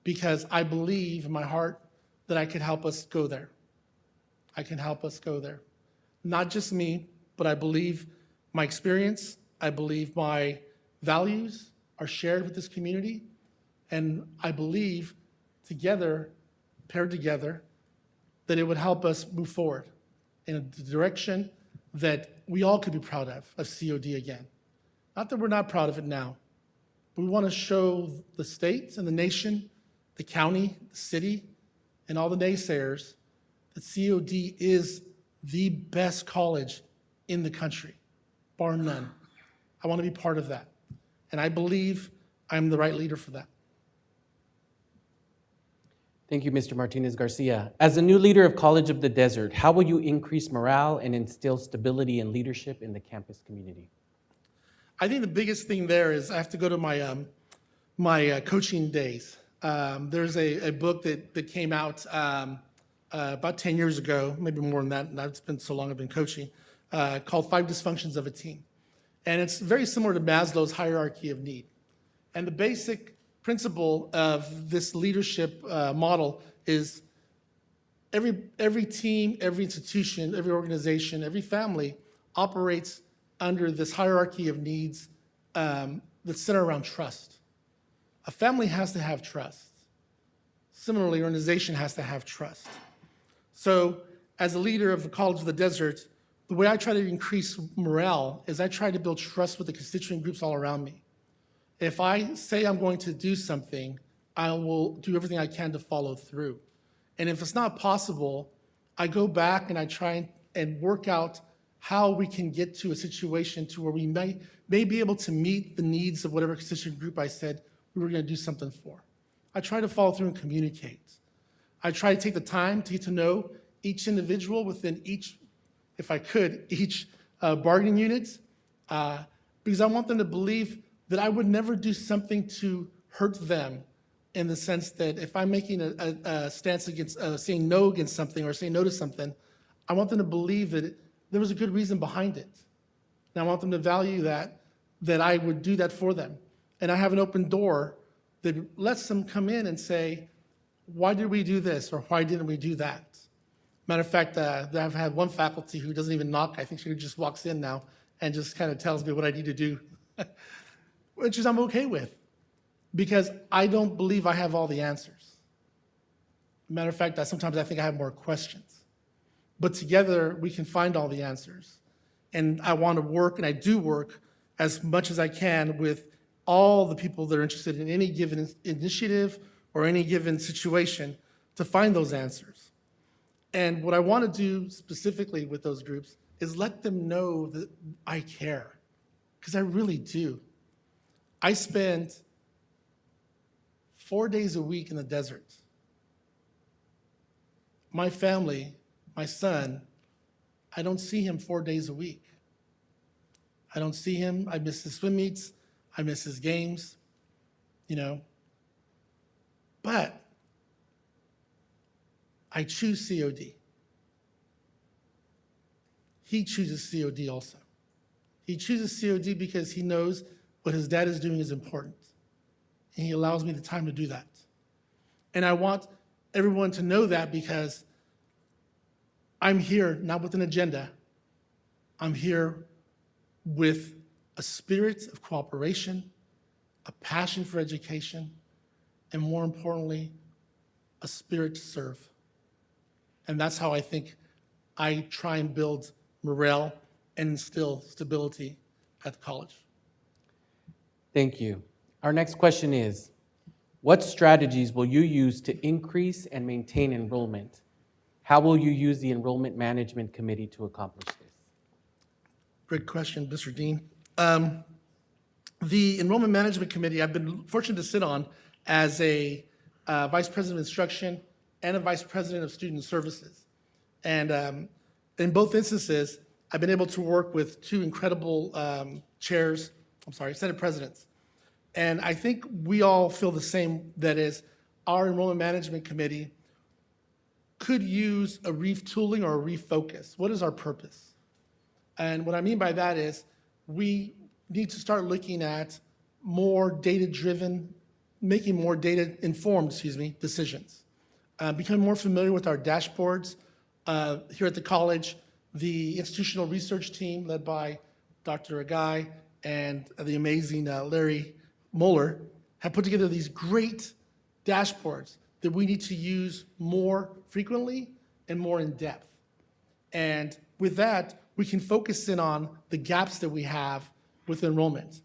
Because I believe in my heart that I can help us go there. I can help us go there. Not just me, but I believe my experience, I believe my values are shared with this community, and I believe together, paired together, that it would help us move forward in a direction that we all could be proud of COD again. Not that we're not proud of it now, but we want to show the state and the nation, the county, the city, and all the naysayers that COD is the best college in the country, bar none. I want to be part of that. And I believe I'm the right leader for that.
Thank you, Mr. Martinez Garcia. As the new leader of College of the Desert, how will you increase morale and instill stability and leadership in the campus community?
I think the biggest thing there is I have to go to my coaching days. There's a book that came out about 10 years ago, maybe more than that, and it's been so long I've been coaching, called 5 Dysfunctions of a Team. And it's very similar to Maslow's hierarchy of need. And the basic principle of this leadership model is every team, every institution, every organization, every family operates under this hierarchy of needs that's centered around trust. A family has to have trust. Similarly, an organization has to have trust. So as a leader of the College of the Desert, the way I try to increase morale is I try to build trust with the constituent groups all around me. If I say I'm going to do something, I will do everything I can to follow through. And if it's not possible, I go back and I try and work out how we can get to a situation to where we may be able to meet the needs of whatever constituent group I said we were going to do something for. I try to follow through and communicate. I try to take the time to get to know each individual within each, if I could, each bargaining unit, because I want them to believe that I would never do something to hurt them, in the sense that if I'm making a stance against saying no against something or saying no to something, I want them to believe that there was a good reason behind it. And I want them to value that I would do that for them. And I have an open door that lets them come in and say, why did we do this, or why didn't we do that? Matter of fact, I've had one faculty who doesn't even knock. I think she just walks in now and just kind of tells me what I need to do, which is I'm okay with, because I don't believe I have all the answers. Matter of fact, sometimes I think I have more questions. But together, we can find all the answers. And I want to work, and I do work as much as I can with all the people that are interested in any given initiative or any given situation to find those answers. And what I want to do specifically with those groups is let them know that I care, because I really do. I spend 4 days a week in the desert. My family, my son, I don't see him 4 days a week. I don't see him. I miss his swim meets. I miss his games, But I choose COD. He chooses COD also. He chooses COD because he knows what his dad is doing is important. And he allows me the time to do that. And I want everyone to know that, because I'm here not with an agenda. I'm here with a spirit of cooperation, a passion for education, and more importantly, a spirit to serve. And that's how I think I try and build morale and instill stability at the college.
Thank you. Our next question is, what strategies will you use to increase and maintain enrollment? How will you use the Enrollment Management Committee to accomplish this?
Great question, Mr. Dean. The Enrollment Management Committee, I've been fortunate to sit on as a Vice President of Instruction and a Vice President of Student Services. And in both instances, I've been able to work with two incredible Senate presidents. And I think we all feel the same, that is, our Enrollment Management Committee could use a retooling or a refocus. What is our purpose? And what I mean by that is we need to start looking at more data-driven, making more data-informed, decisions. Becoming more familiar with our dashboards. Here at the college, the institutional research team led by Dr. Agai and the amazing Larry Mueller have put together these great dashboards that we need to use more frequently and more in depth. And with that, we can focus in on the gaps that we have with enrollment.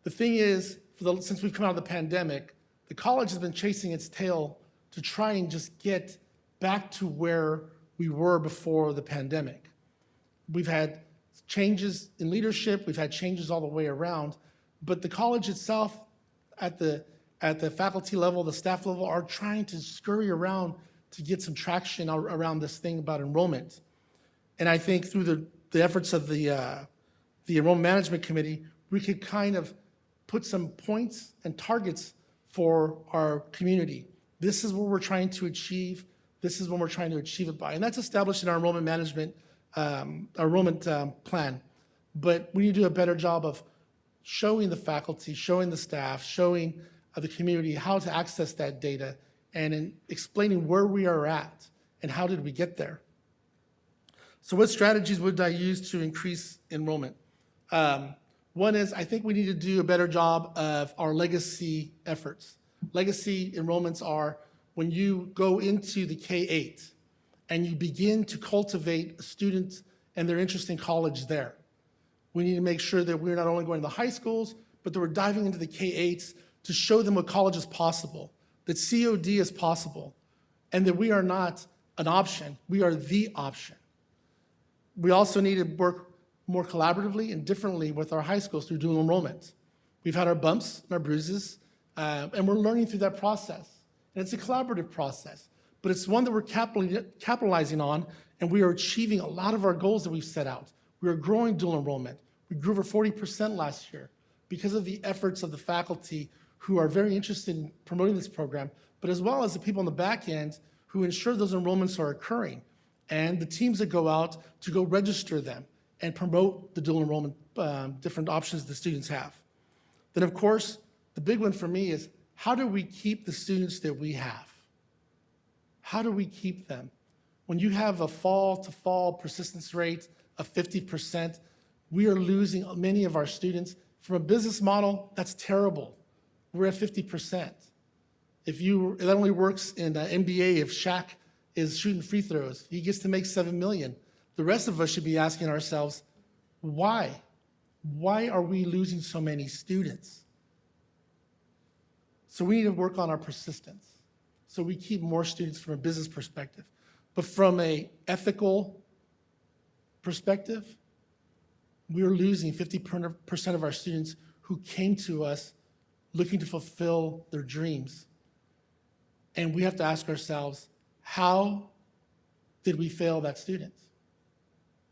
The thing is, since we've come out of the pandemic, the college has been chasing its tail to try and just get back to where we were before the pandemic. We've had changes in leadership, we've had changes all the way around, but the college itself, at the faculty level, the staff level, are trying to scurry around to get some traction around this thing about enrollment. And I think through the efforts of the Enrollment Management Committee, we could kind of put some points and targets for our community. This is what we're trying to achieve. This is when we're trying to achieve it by. And that's established in our enrollment management, plan. But we need to do a better job of showing the faculty, showing the staff, showing the community how to access that data, and in explaining where we are at and how did we get there. So what strategies would I use to increase enrollment? One is, I think we need to do a better job of our legacy efforts. Legacy enrollments are when you go into the K-8 and you begin to cultivate a student and their interest in college there. We need to make sure that we're not only going to the high schools, but that we're diving into the K-8s to show them what college is possible, that COD is possible, and that we are not an option, we are the option. We also need to work more collaboratively and differently with our high schools through dual enrollment. We've had our bumps and our bruises, and we're learning through that process. And it's a collaborative process, but it's one that we're capitalizing on, and we are achieving a lot of our goals that we've set out. We are growing dual enrollment. We grew over 40% last year because of the efforts of the faculty who are very interested in promoting this program, but as well as the people on the back end who ensure those enrollments are occurring, and the teams that go out to go register them and promote the dual enrollment, different options the students have. Then, of course, the big one for me is, how do we keep the students that we have? How do we keep them? When you have a fall-to-fall persistence rate of 50%, we are losing many of our students. From a business model, that's terrible. We're at 50%. That only works in the NBA if Shaq is shooting free throws. He gets to make $7 million. The rest of us should be asking ourselves, Why? Why are we losing so many students? So we need to work on our persistence. So we keep more students from a business perspective. But from an ethical perspective, we're losing 50% of our students who came to us looking to fulfill their dreams. And we have to ask ourselves, how did we fail that student?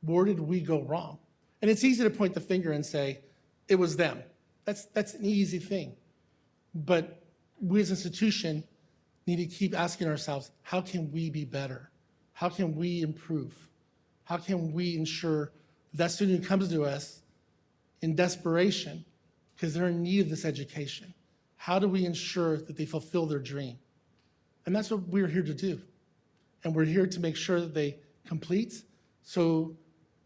Where did we go wrong? And it's easy to point the finger and say, it was them. That's an easy thing. But we as an institution need to keep asking ourselves, how can we be better? How can we improve? How can we ensure that student who comes to us in desperation because they're in need of this education, how do we ensure that they fulfill their dream? And that's what we're here to do. And we're here to make sure that they complete. So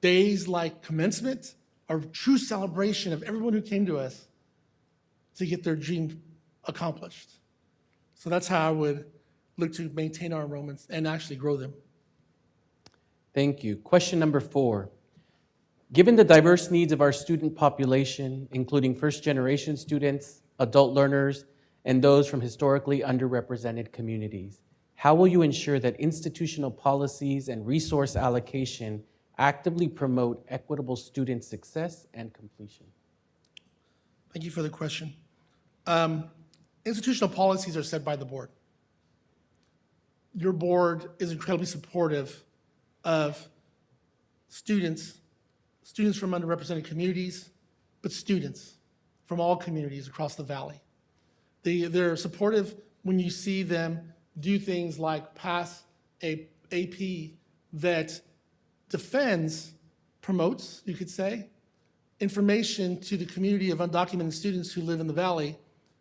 days like commencement are a true celebration of everyone who came to us to get their dream accomplished. So that's how I would look to maintain our enrollments and actually grow them.
Thank you. Question number 4. Given the diverse needs of our student population, including first-generation students, adult learners, and those from historically underrepresented communities, how will you ensure that institutional policies and resource allocation actively promote equitable student success and completion?
Thank you for the question. Institutional policies are set by the board. Your board is incredibly supportive of students from underrepresented communities, but students from all communities across the valley. They're supportive when you see them do things like pass a AP that promotes, you could say, information to the community of undocumented students who live in the valley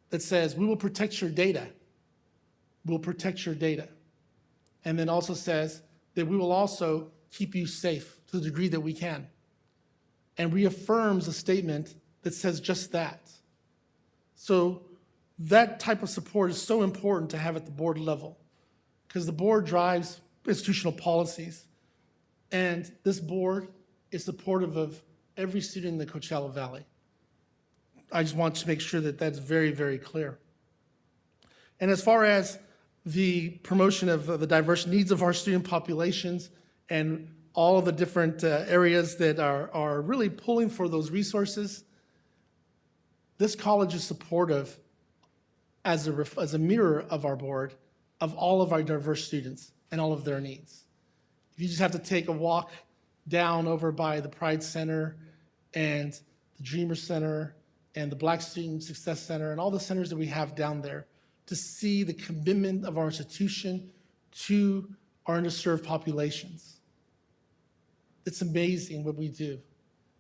that says, we will protect your data. We'll protect your data. And then also says that we will also keep you safe to the degree that we can. And reaffirms a statement that says just that. So that type of support is so important to have at the board level because the board drives institutional policies. And this board is supportive of every student in the Coachella Valley. I just want to make sure that that's very, very clear. And as far as the promotion of the diverse needs of our student populations and all of the different areas that are really pulling for those resources, this college is supportive as a mirror of our board of all of our diverse students and all of their needs. If you just have to take a walk down over by the Pride Center and the Dreamer Center and the Black Student Success Center and all the centers that we have down there to see the commitment of our institution to our underserved populations. It's amazing what we do.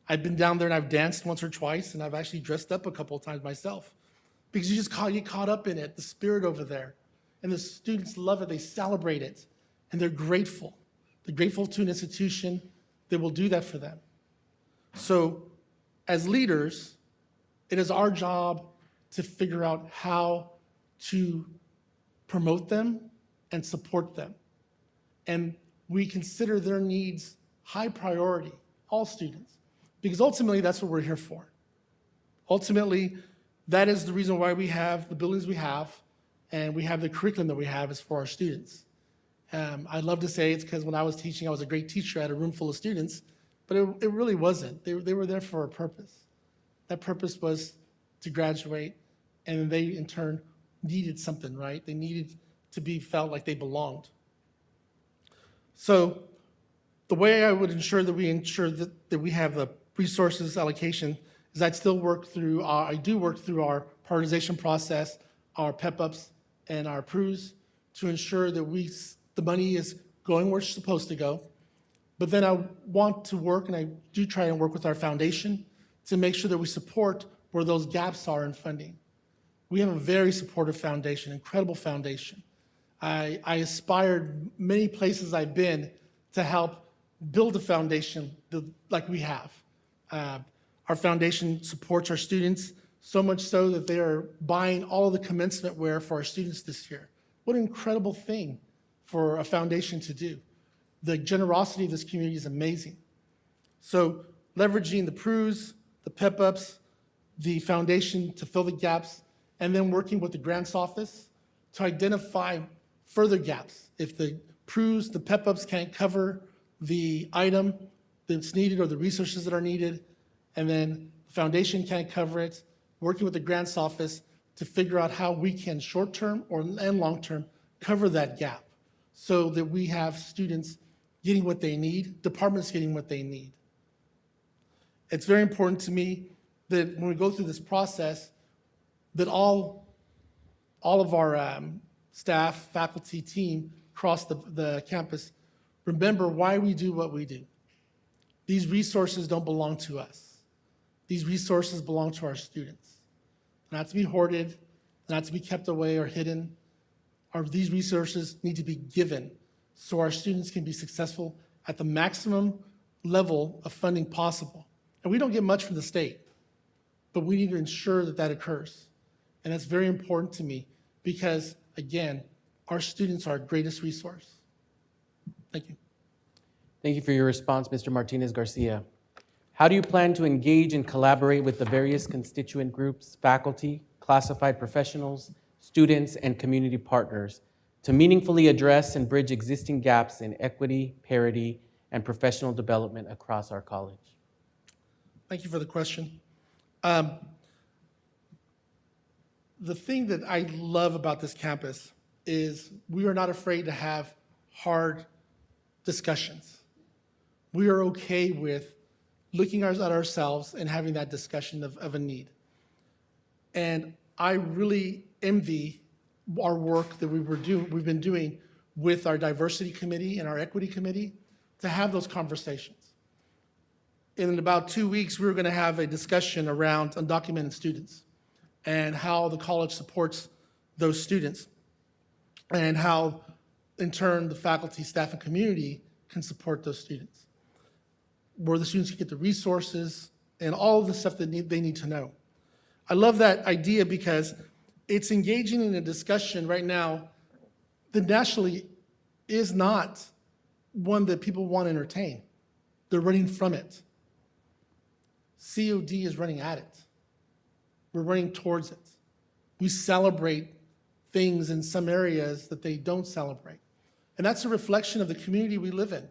I've been down there and I've danced once or twice, and I've actually dressed up a couple of times myself because you just get caught up in it, the spirit over there. And the students love it, they celebrate it, and they're grateful. They're grateful to an institution that will do that for them. So as leaders, it is our job to figure out how to promote them and support them. And we consider their needs high priority, all students, because ultimately that's what we're here for. Ultimately, that is the reason why we have the buildings we have and we have the curriculum that we have is for our students. I'd love to say it's because when I was teaching, I was a great teacher. I had a room full of students, but it really wasn't. They were there for a purpose. That purpose was to graduate, and they, in turn, needed something, right? They needed to be felt like they belonged. So the way I would ensure that we have the resources allocation is I do work through our prioritization process, our PEP-ups, and our PRUs to ensure that the money is going where it's supposed to go. But then I want to work, and I do try and work with our foundation to make sure that we support where those gaps are in funding. We have a very supportive foundation, incredible foundation. I aspired many places I've been to help build a foundation like we have. Our foundation supports our students so much so that they are buying all of the commencement wear for our students this year. What an incredible thing for a foundation to do. The generosity of this community is amazing. So leveraging the PRUs, the PEP-ups, the foundation to fill the gaps, and then working with the grants office to identify further gaps. If the PRUs, the PEP-ups can't cover the item that's needed or the resources that are needed, and then the foundation can't cover it, working with the grants office to figure out how we can short-term and long-term cover that gap so that we have students getting what they need, departments getting what they need. It's very important to me that when we go through this process, that all of our staff, faculty, team across the campus remember why we do what we do. These resources don't belong to us. These resources belong to our students. Not to be hoarded, not to be kept away or hidden. These resources need to be given so our students can be successful at the maximum level of funding possible. And we don't get much from the state, but we need to ensure that that occurs. And that's very important to me because, again, our students are our greatest resource. Thank you.
Thank you for your response, Mr. Martinez Garcia. How do you plan to engage and collaborate with the various constituent groups, faculty, classified professionals, students, and community partners to meaningfully address and bridge existing gaps in equity, parity, and professional development across our college?
Thank you for the question. The thing that I love about this campus is we are not afraid to have hard discussions. We are okay with looking at ourselves and having that discussion of a need. And I really envy our work that we've been doing with our diversity committee and our equity committee to have those conversations. In about 2 weeks, we're going to have a discussion around undocumented students and how the college supports those students and how, in turn, the faculty, staff, and community can support those students, where the students can get the resources and all of the stuff that they need to know. I love that idea because it's engaging in a discussion right now that nationally is not one that people want to entertain. They're running from it. COD is running at it. We're running towards it. We celebrate things in some areas that they don't celebrate. And that's a reflection of the community we live in.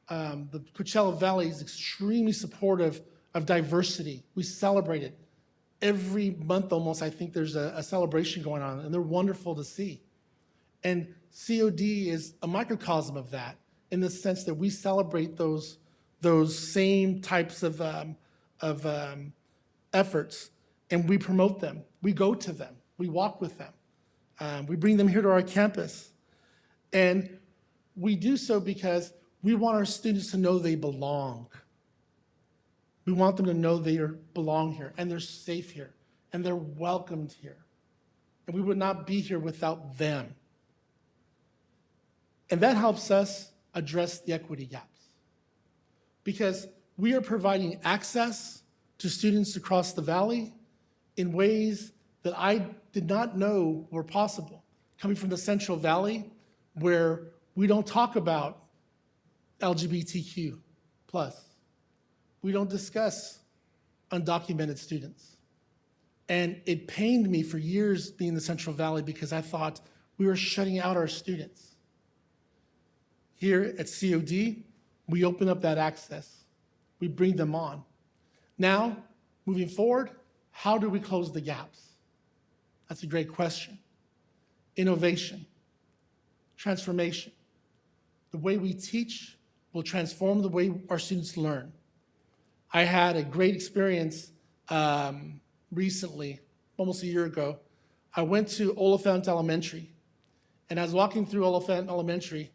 The Coachella Valley is extremely supportive of diversity. We celebrate it. Every month almost, I think there's a celebration going on, and they're wonderful to see. And COD is a microcosm of that in the sense that we celebrate those same types of efforts, and we promote them. We go to them. We walk with them. We bring them here to our campus. And we do so because we want our students to know they belong. We want them to know they belong here, and they're safe here, and they're welcomed here. And we would not be here without them. And that helps us address the equity gaps, because we are providing access to students across the valley in ways that I did not know were possible. Coming from the Central Valley, where we don't talk about LGBTQ+. We don't discuss undocumented students. And it pained me for years being in the Central Valley because I thought we were shutting out our students. Here at COD, we open up that access. We bring them on. Now, moving forward, how do we close the gaps? That's a great question. Innovation, transformation. The way we teach will transform the way our students learn. I had a great experience recently, almost a year ago. I went to Oliphant Elementary, and I was walking through Oliphant Elementary.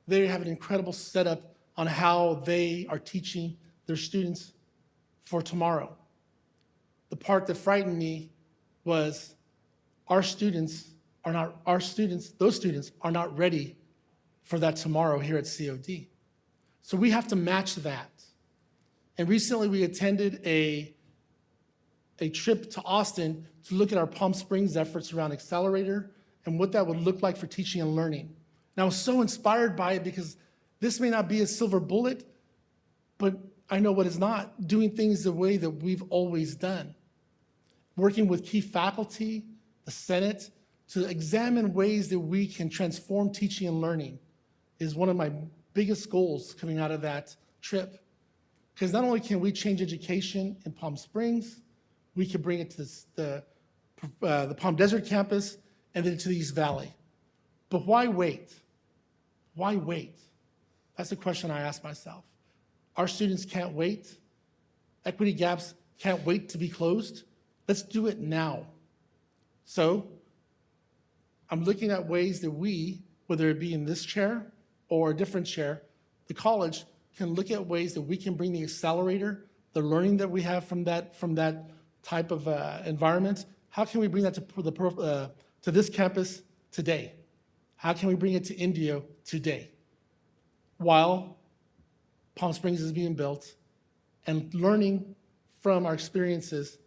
They have an incredible setup on how they are teaching their students for tomorrow. The part that frightened me was those students are not ready for that tomorrow here at COD. So we have to match that. And recently we attended a trip to Austin to look at our Palm Springs efforts around Accelerator and what that would look like for teaching and learning. And I was so inspired by it because this may not be a silver bullet, but I know what is not, doing things the way that we've always done. Working with key faculty, the Senate, to examine ways that we can transform teaching and learning is one of my biggest goals coming out of that trip. Because not only can we change education in Palm Springs, we can bring it to the Palm Desert campus and then to the East Valley. But why wait? Why wait? That's the question I ask myself. Our students can't wait. Equity gaps can't wait to be closed. Let's do it now. So I'm looking at ways that we, whether it be in this chair or a different chair, the college can look at ways that we can bring the accelerator, the learning that we have from that type of environment. How can we bring that to this campus today? How can we bring it to Indio today? While Palm Springs is being built and learning from our experiences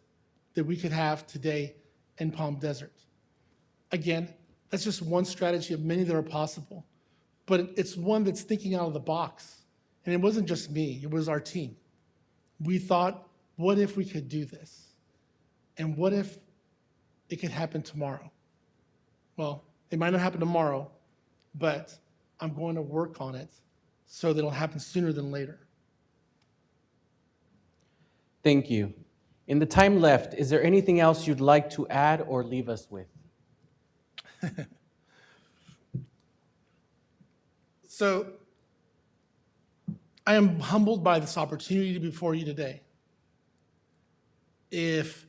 that we could have today in Palm Desert. Again, that's just one strategy of many that are possible, but it's one that's thinking out of the box. And it wasn't just me, it was our team. We thought, what if we could do this? And what if it could happen tomorrow? Well, it might not happen tomorrow, but I'm going to work on it so that it'll happen sooner than later.
Thank you. In the time left, is there anything else you'd like to add or leave us with?
So I am humbled by this opportunity to be before you today. If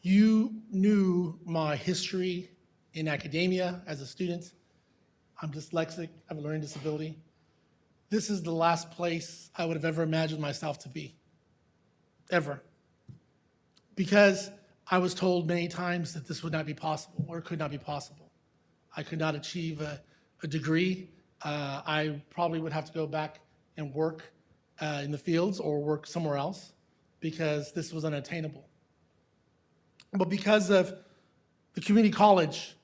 you knew my history in academia as a student, I'm dyslexic, I have a learning disability. This is the last place I would have ever imagined myself to be, ever. Because I was told many times that this would not be possible or could not be possible. I could not achieve a degree. I probably would have to go back and work in the fields or work somewhere else because this was unattainable. But because of the community college,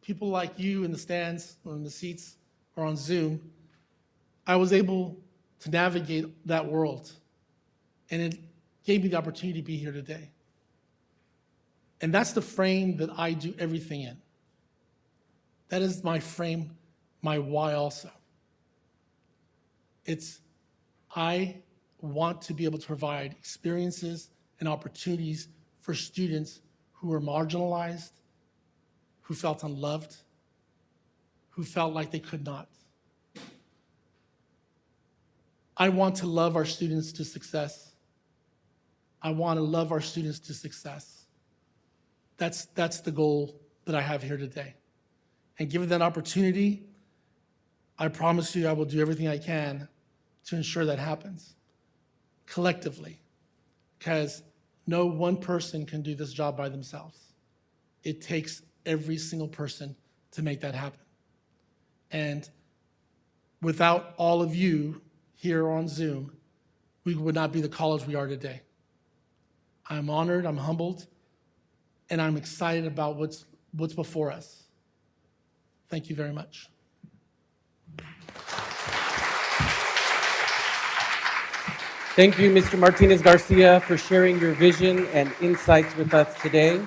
people like you in the stands or in the seats or on Zoom, I was able to navigate that world. And it gave me the opportunity to be here today. And that's the frame that I do everything in. That is my frame, my why also. It's I want to be able to provide experiences and opportunities for students who are marginalized, who felt unloved, who felt like they could not. I want to love our students to success. I want to love our students to success. That's the goal that I have here today. And given that opportunity, I promise you I will do everything I can to ensure that happens collectively, because no one person can do this job by themselves. It takes every single person to make that happen. And without all of you here on Zoom, we would not be the college we are today. I'm honored, I'm humbled, and I'm excited about what's before us. Thank you very much.
Thank you, Mr. Martinez Garcia, for sharing your vision and insights with us today.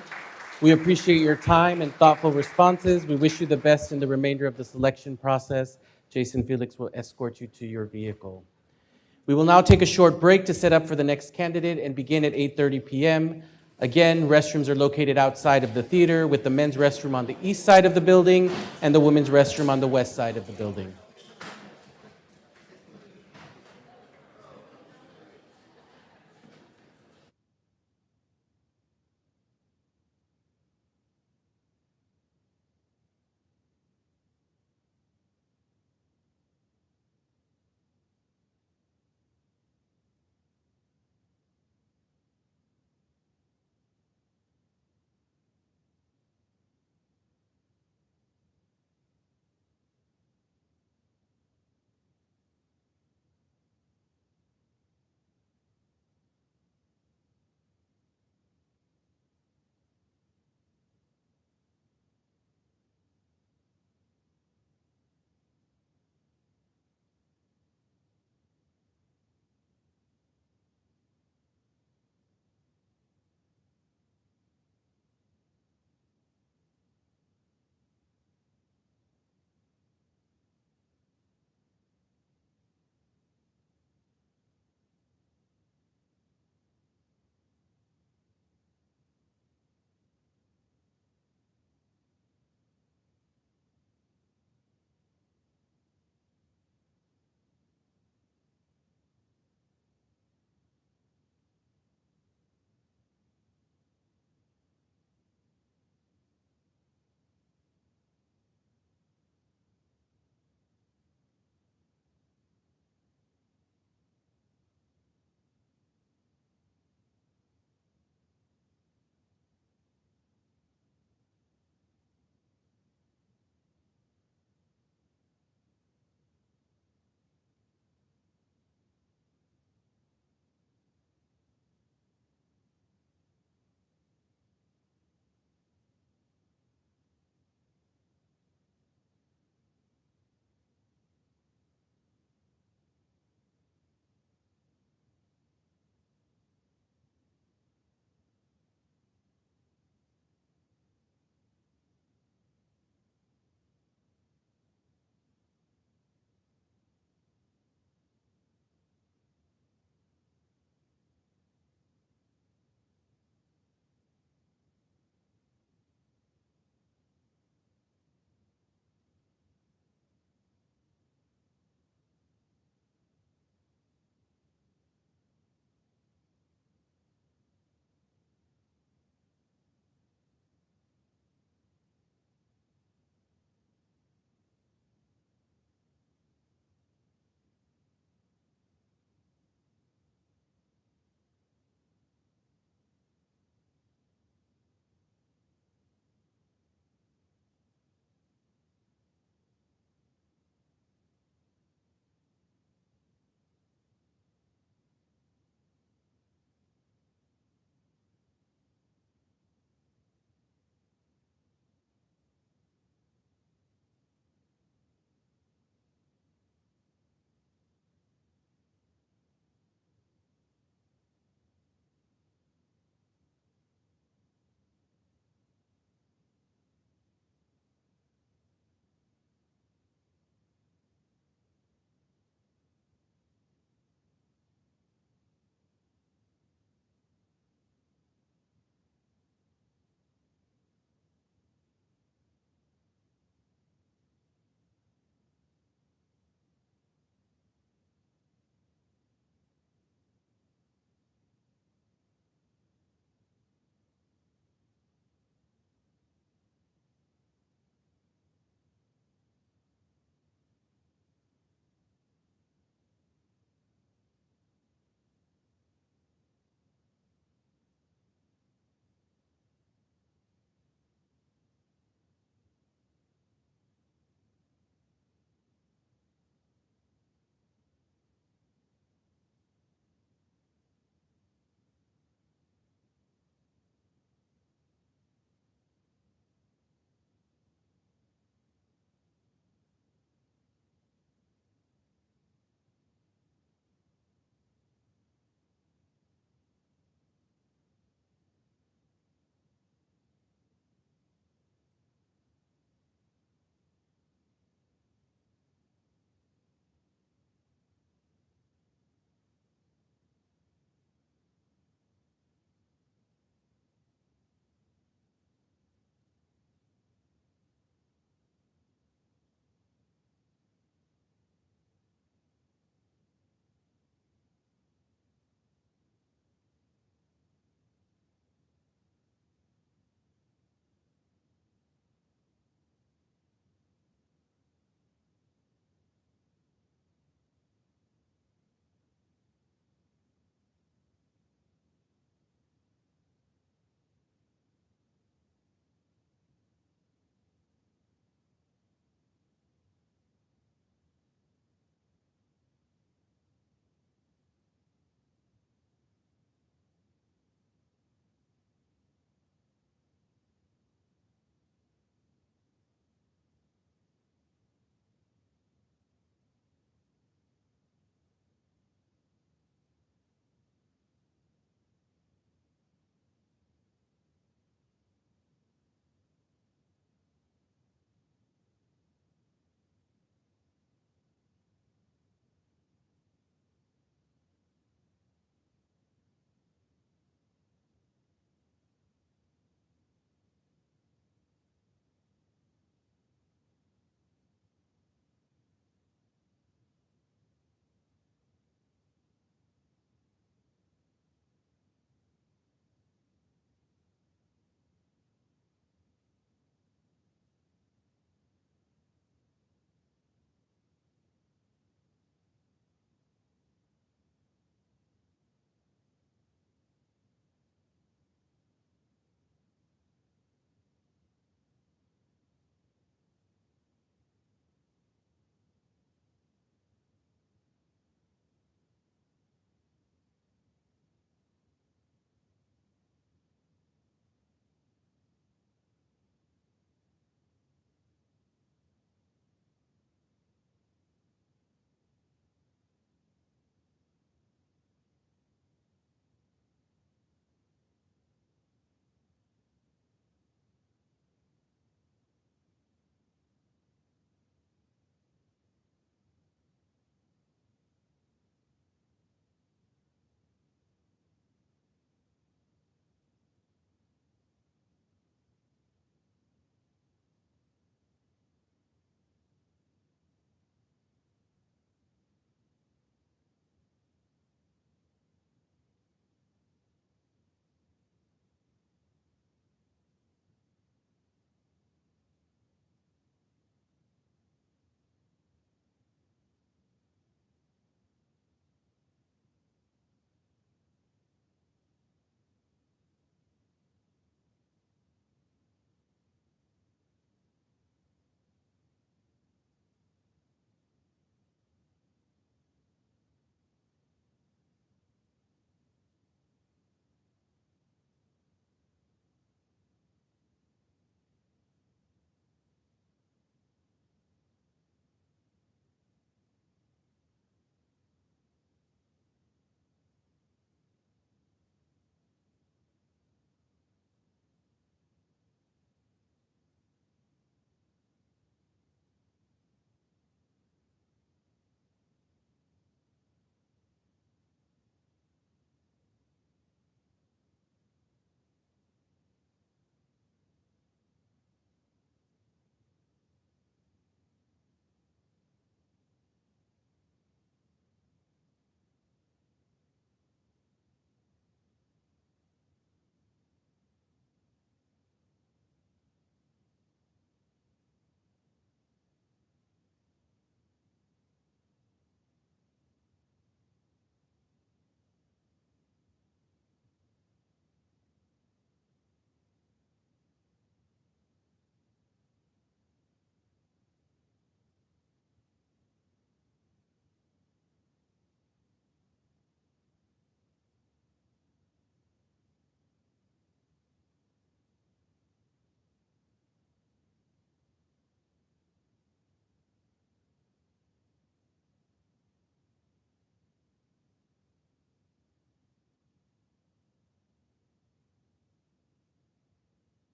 We appreciate your time and thoughtful responses. We wish you the best in the remainder of the selection process. Jason Felix will escort you to your vehicle. We will now take a short break to set up for the next candidate and begin at 8:30 p.m. Again, restrooms are located outside of the theater, with the men's restroom on the east side of the building and the women's restroom on the west side of the building.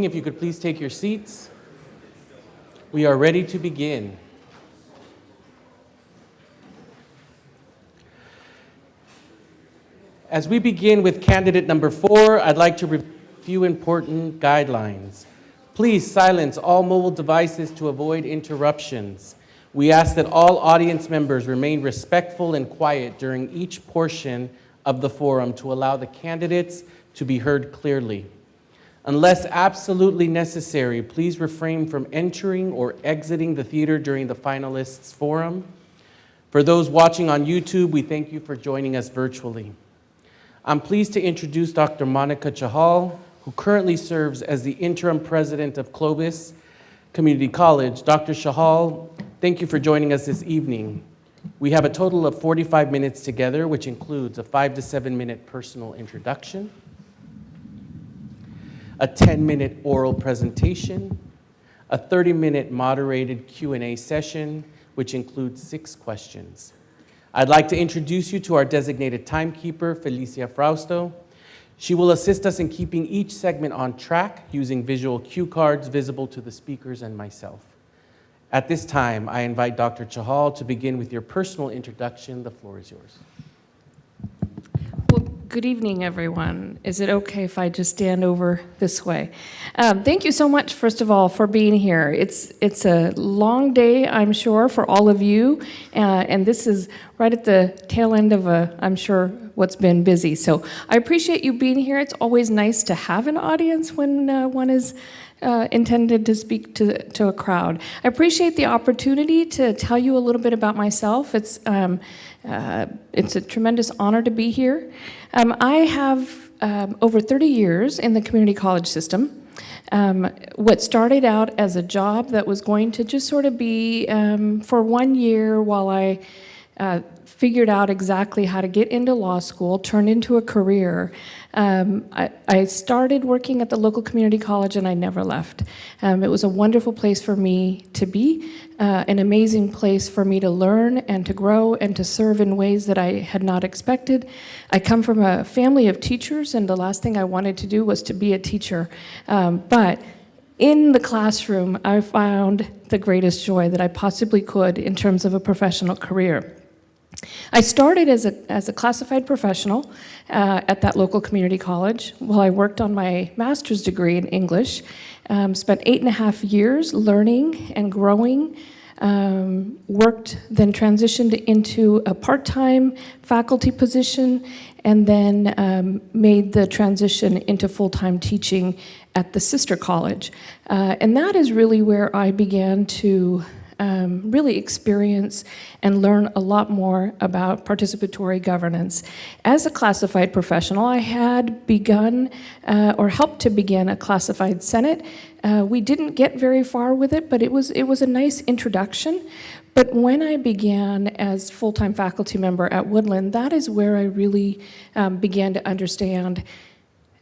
If you could please take your seats. We are ready to begin. As we begin with candidate number 4, I'd like to review a few important guidelines. Please silence all mobile devices to avoid interruptions. We ask that all audience members remain respectful and quiet during each portion of the forum to allow the candidates to be heard clearly. Unless absolutely necessary, please refrain from entering or exiting the theater during the finalists' forum. For those watching on YouTube, we thank you for joining us virtually. I'm pleased to introduce Dr. Monica Chahal, who currently serves as the interim president of Clovis Community College. Dr. Chahal, thank you for joining us this evening. We have a total of 45 minutes together, which includes a 5 to 7 minute personal introduction, a 10-minute oral presentation, a 30-minute moderated Q&A session, which includes 6 questions. I'd like to introduce you to our designated timekeeper, Felicia Frausto. She will assist us in keeping each segment on track using visual cue cards visible to the speakers and myself. At this time, I invite Dr. Chahal to begin with your personal introduction. The floor is yours.
Well, good evening, everyone. Is it okay if I just stand over this way? Thank you so much, first of all, for being here. It's a long day, I'm sure, for all of you, and this is right at the tail end of I'm sure, what's been busy. So I appreciate you being here. It's always nice to have an audience when one is intended to speak to a crowd. I appreciate the opportunity to tell you a little bit about myself. It's a tremendous honor to be here. I have over 30 years in the community college system. What started out as a job that was going to just sort of be for 1 year while I figured out exactly how to get into law school, turned into a career. I started working at the local community college and I never left. It was a wonderful place for me to be, an amazing place for me to learn and to grow and to serve in ways that I had not expected. I come from a family of teachers, and the last thing I wanted to do was to be a teacher. But in the classroom, I found the greatest joy that I possibly could in terms of a professional career. I started as a classified professional at that local community college while I worked on my master's degree in English. Spent 8.5 years learning and growing. Worked, then transitioned into a part-time faculty position, and then made the transition into full-time teaching at the sister college. And that is really where I began to really experience and learn a lot more about participatory governance. As a classified professional, I had begun or helped to begin a classified senate. We didn't get very far with it, but it was a nice introduction. But when I began as full-time faculty member at Woodland, that is where I really began to understand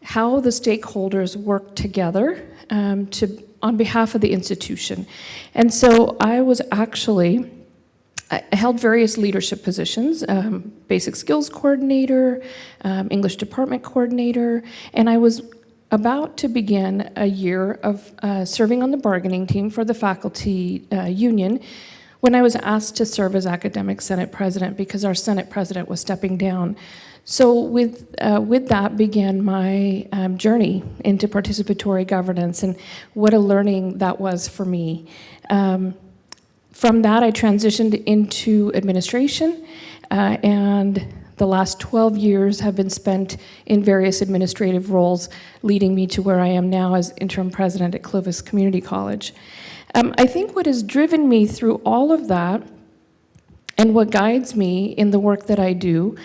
how the stakeholders work together on behalf of the institution. And so I held various leadership positions, basic skills coordinator, English department coordinator, and I was about to begin a year of serving on the bargaining team for the faculty union when I was asked to serve as academic senate president because our senate president was stepping down. So with that began my journey into participatory governance, and what a learning that was for me. From that, I transitioned into administration, and the last 12 years have been spent in various administrative roles, leading me to where I am now as interim president at Clovis Community College. I think what has driven me through all of that and what guides me in the work that I do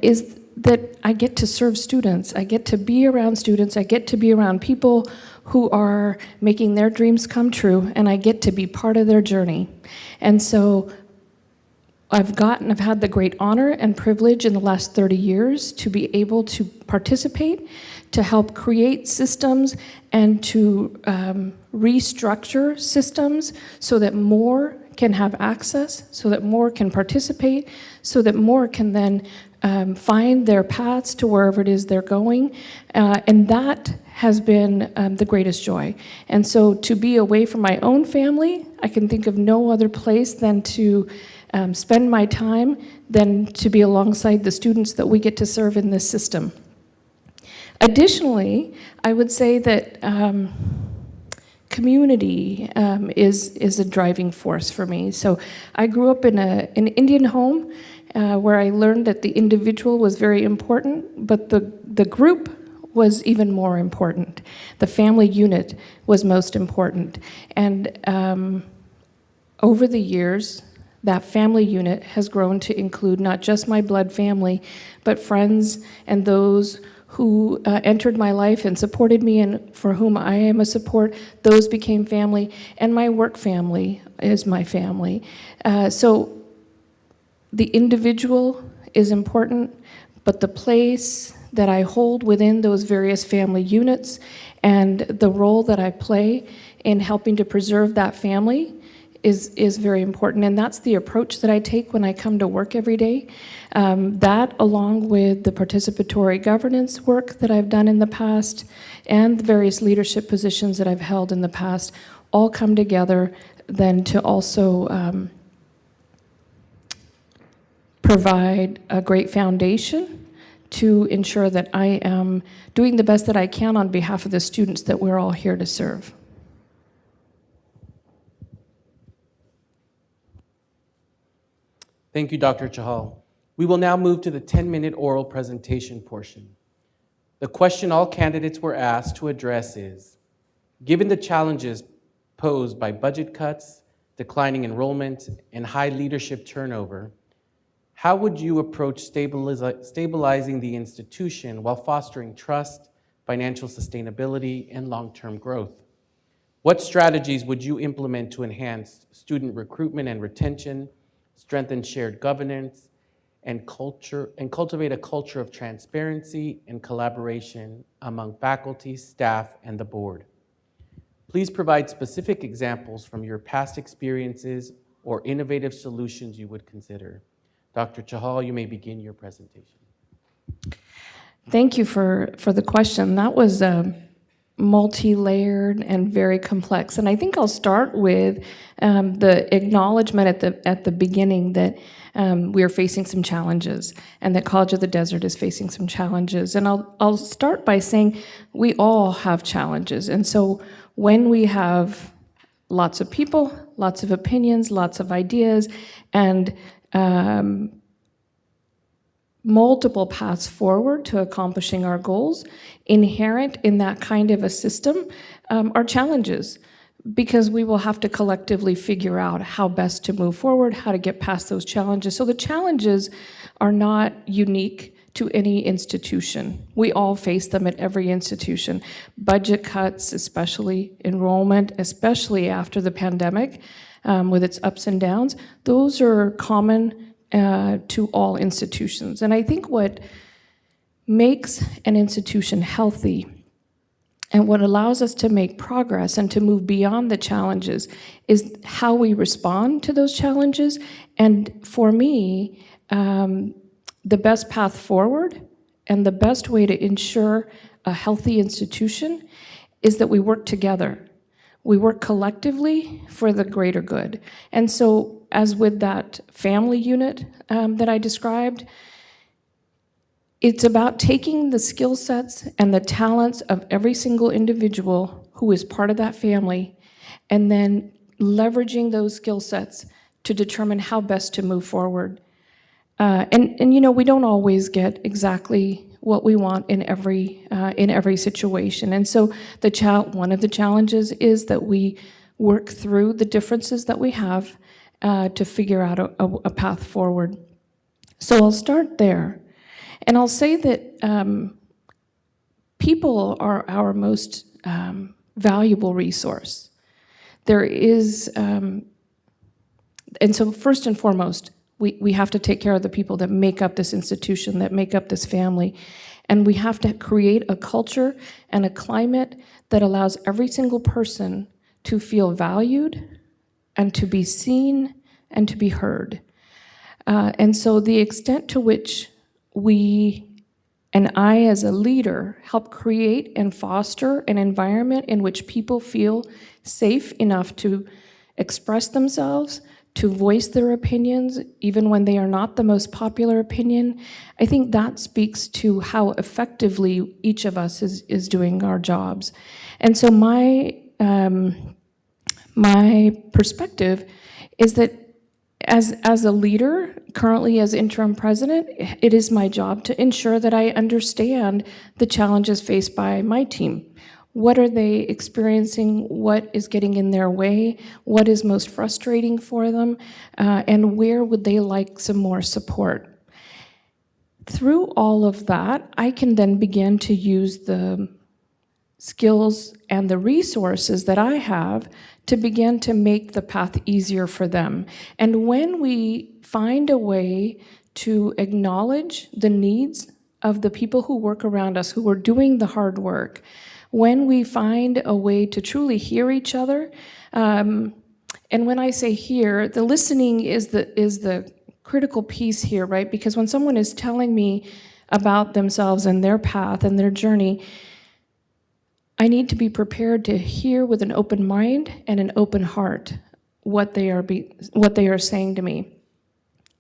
is that I get to serve students. I get to be around students. I get to be around people who are making their dreams come true, and I get to be part of their journey. And so I've had the great honor and privilege in the last 30 years to be able to participate, to help create systems, and to restructure systems so that more can have access, so that more can participate, so that more can then find their paths to wherever it is they're going. And that has been the greatest joy. And so to be away from my own family, I can think of no other place than to spend my time than to be alongside the students that we get to serve in this system. Additionally, I would say that community is a driving force for me. So I grew up in an Indian home where I learned that the individual was very important, but the group was even more important. The family unit was most important. And over the years, that family unit has grown to include not just my blood family, but friends and those who entered my life and supported me and for whom I am a support. Those became family, and my work family is my family. So the individual is important, but the place that I hold within those various family units and the role that I play in helping to preserve that family is very important. And that's the approach that I take when I come to work every day. That, along with the participatory governance work that I've done in the past and the various leadership positions that I've held in the past, all come together then to also provide a great foundation to ensure that I am doing the best that I can on behalf of the students that we're all here to serve.
Thank you, Dr. Chahal. We will now move to the 10-minute oral presentation portion. The question all candidates were asked to address is, given the challenges posed by budget cuts, declining enrollment, and high leadership turnover, how would you approach stabilizing the institution while fostering trust, financial sustainability, and long-term growth? What strategies would you implement to enhance student recruitment and retention, strengthen shared governance, and cultivate a culture of transparency and collaboration among faculty, staff, and the board? Please provide specific examples from your past experiences or innovative solutions you would consider. Dr. Chahal, you may begin your presentation.
Thank you for the question. That was multi-layered and very complex. And I think I'll start with the acknowledgement at the beginning that we are facing some challenges and that College of the Desert is facing some challenges. And I'll start by saying we all have challenges. And so when we have lots of people, lots of opinions, lots of ideas, and multiple paths forward to accomplishing our goals, inherent in that kind of a system are challenges, because we will have to collectively figure out how best to move forward, how to get past those challenges. So the challenges are not unique to any institution. We all face them at every institution. Budget cuts, especially enrollment, especially after the pandemic, with its ups and downs, those are common to all institutions. And I think what makes an institution healthy and what allows us to make progress and to move beyond the challenges is how we respond to those challenges. And for me, the best path forward and the best way to ensure a healthy institution is that we work together. We work collectively for the greater good. And so, as with that family unit that I described, it's about taking the skill sets and the talents of every single individual who is part of that family, and then leveraging those skill sets to determine how best to move forward. And you know, we don't always get exactly what we want in every situation. And so one of the challenges is that we work through the differences that we have to figure out a path forward. So I'll start there. And I'll say that people are our most valuable resource. There is, and so first and foremost, we have to take care of the people that make up this institution, that make up this family. And we have to create a culture and a climate that allows every single person to feel valued and to be seen and to be heard. And so the extent to which we And I, as a leader, help create and foster an environment in which people feel safe enough to express themselves, to voice their opinions, even when they are not the most popular opinion. I think that speaks to how effectively each of us is doing our jobs. And so my perspective is that as a leader, currently as interim president, it is my job to ensure that I understand the challenges faced by my team. What are they experiencing? What is getting in their way? What is most frustrating for them? And where would they like some more support? Through all of that, I can then begin to use the skills and the resources that I have to begin to make the path easier for them. And when we find a way to acknowledge the needs of the people who work around us, who are doing the hard work, when we find a way to truly hear each other, and when I say hear, the listening is the critical piece here, right? Because when someone is telling me about themselves and their path and their journey, I need to be prepared to hear with an open mind and an open heart what they are saying to me.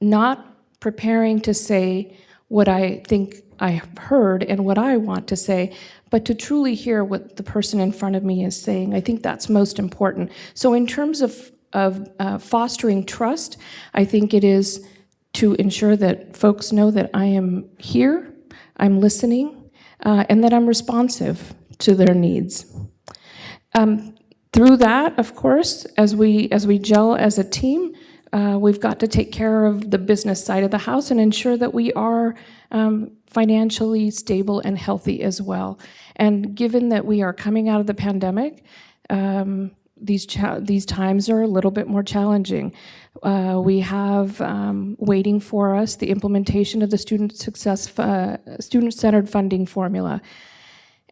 Not preparing to say what I think I have heard and what I want to say, but to truly hear what the person in front of me is saying. I think that's most important. So in terms of fostering trust, I think it is to ensure that folks know that I am here, I'm listening, and that I'm responsive to their needs. Through that, of course, as we gel as a team, we've got to take care of the business side of the house and ensure that we are financially stable and healthy as well. And given that we are coming out of the pandemic, these times are a little bit more challenging. We have waiting for us the implementation of the student-centered funding formula.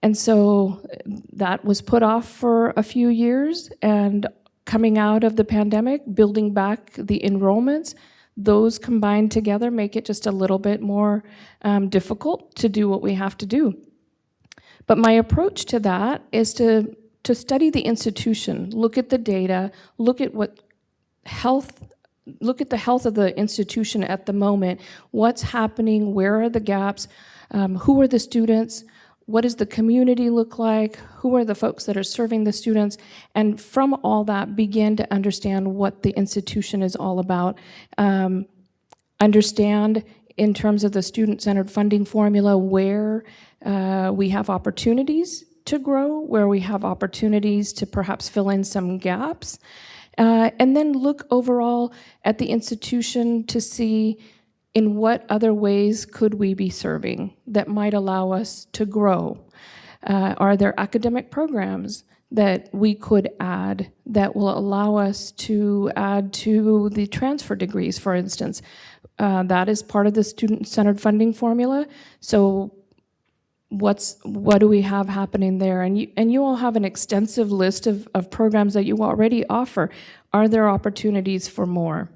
And so that was put off for a few years, and coming out of the pandemic, building back the enrollments, those combined together make it just a little bit more difficult to do what we have to do. But my approach to that is to study the institution, look at the data, look at the health of the institution at the moment, what's happening, where are the gaps, who are the students, what does the community look like, who are the folks that are serving the students, and from all that begin to understand what the institution is all about. Understand in terms of the student-centered funding formula where we have opportunities to grow, where we have opportunities to perhaps fill in some gaps, and then look overall at the institution to see in what other ways could we be serving that might allow us to grow. Are there academic programs that we could add that will allow us to add to the transfer degrees, for instance? That is part of the student-centered funding formula. So what do we have happening there? And you all have an extensive list of programs that you already offer. Are there opportunities for more?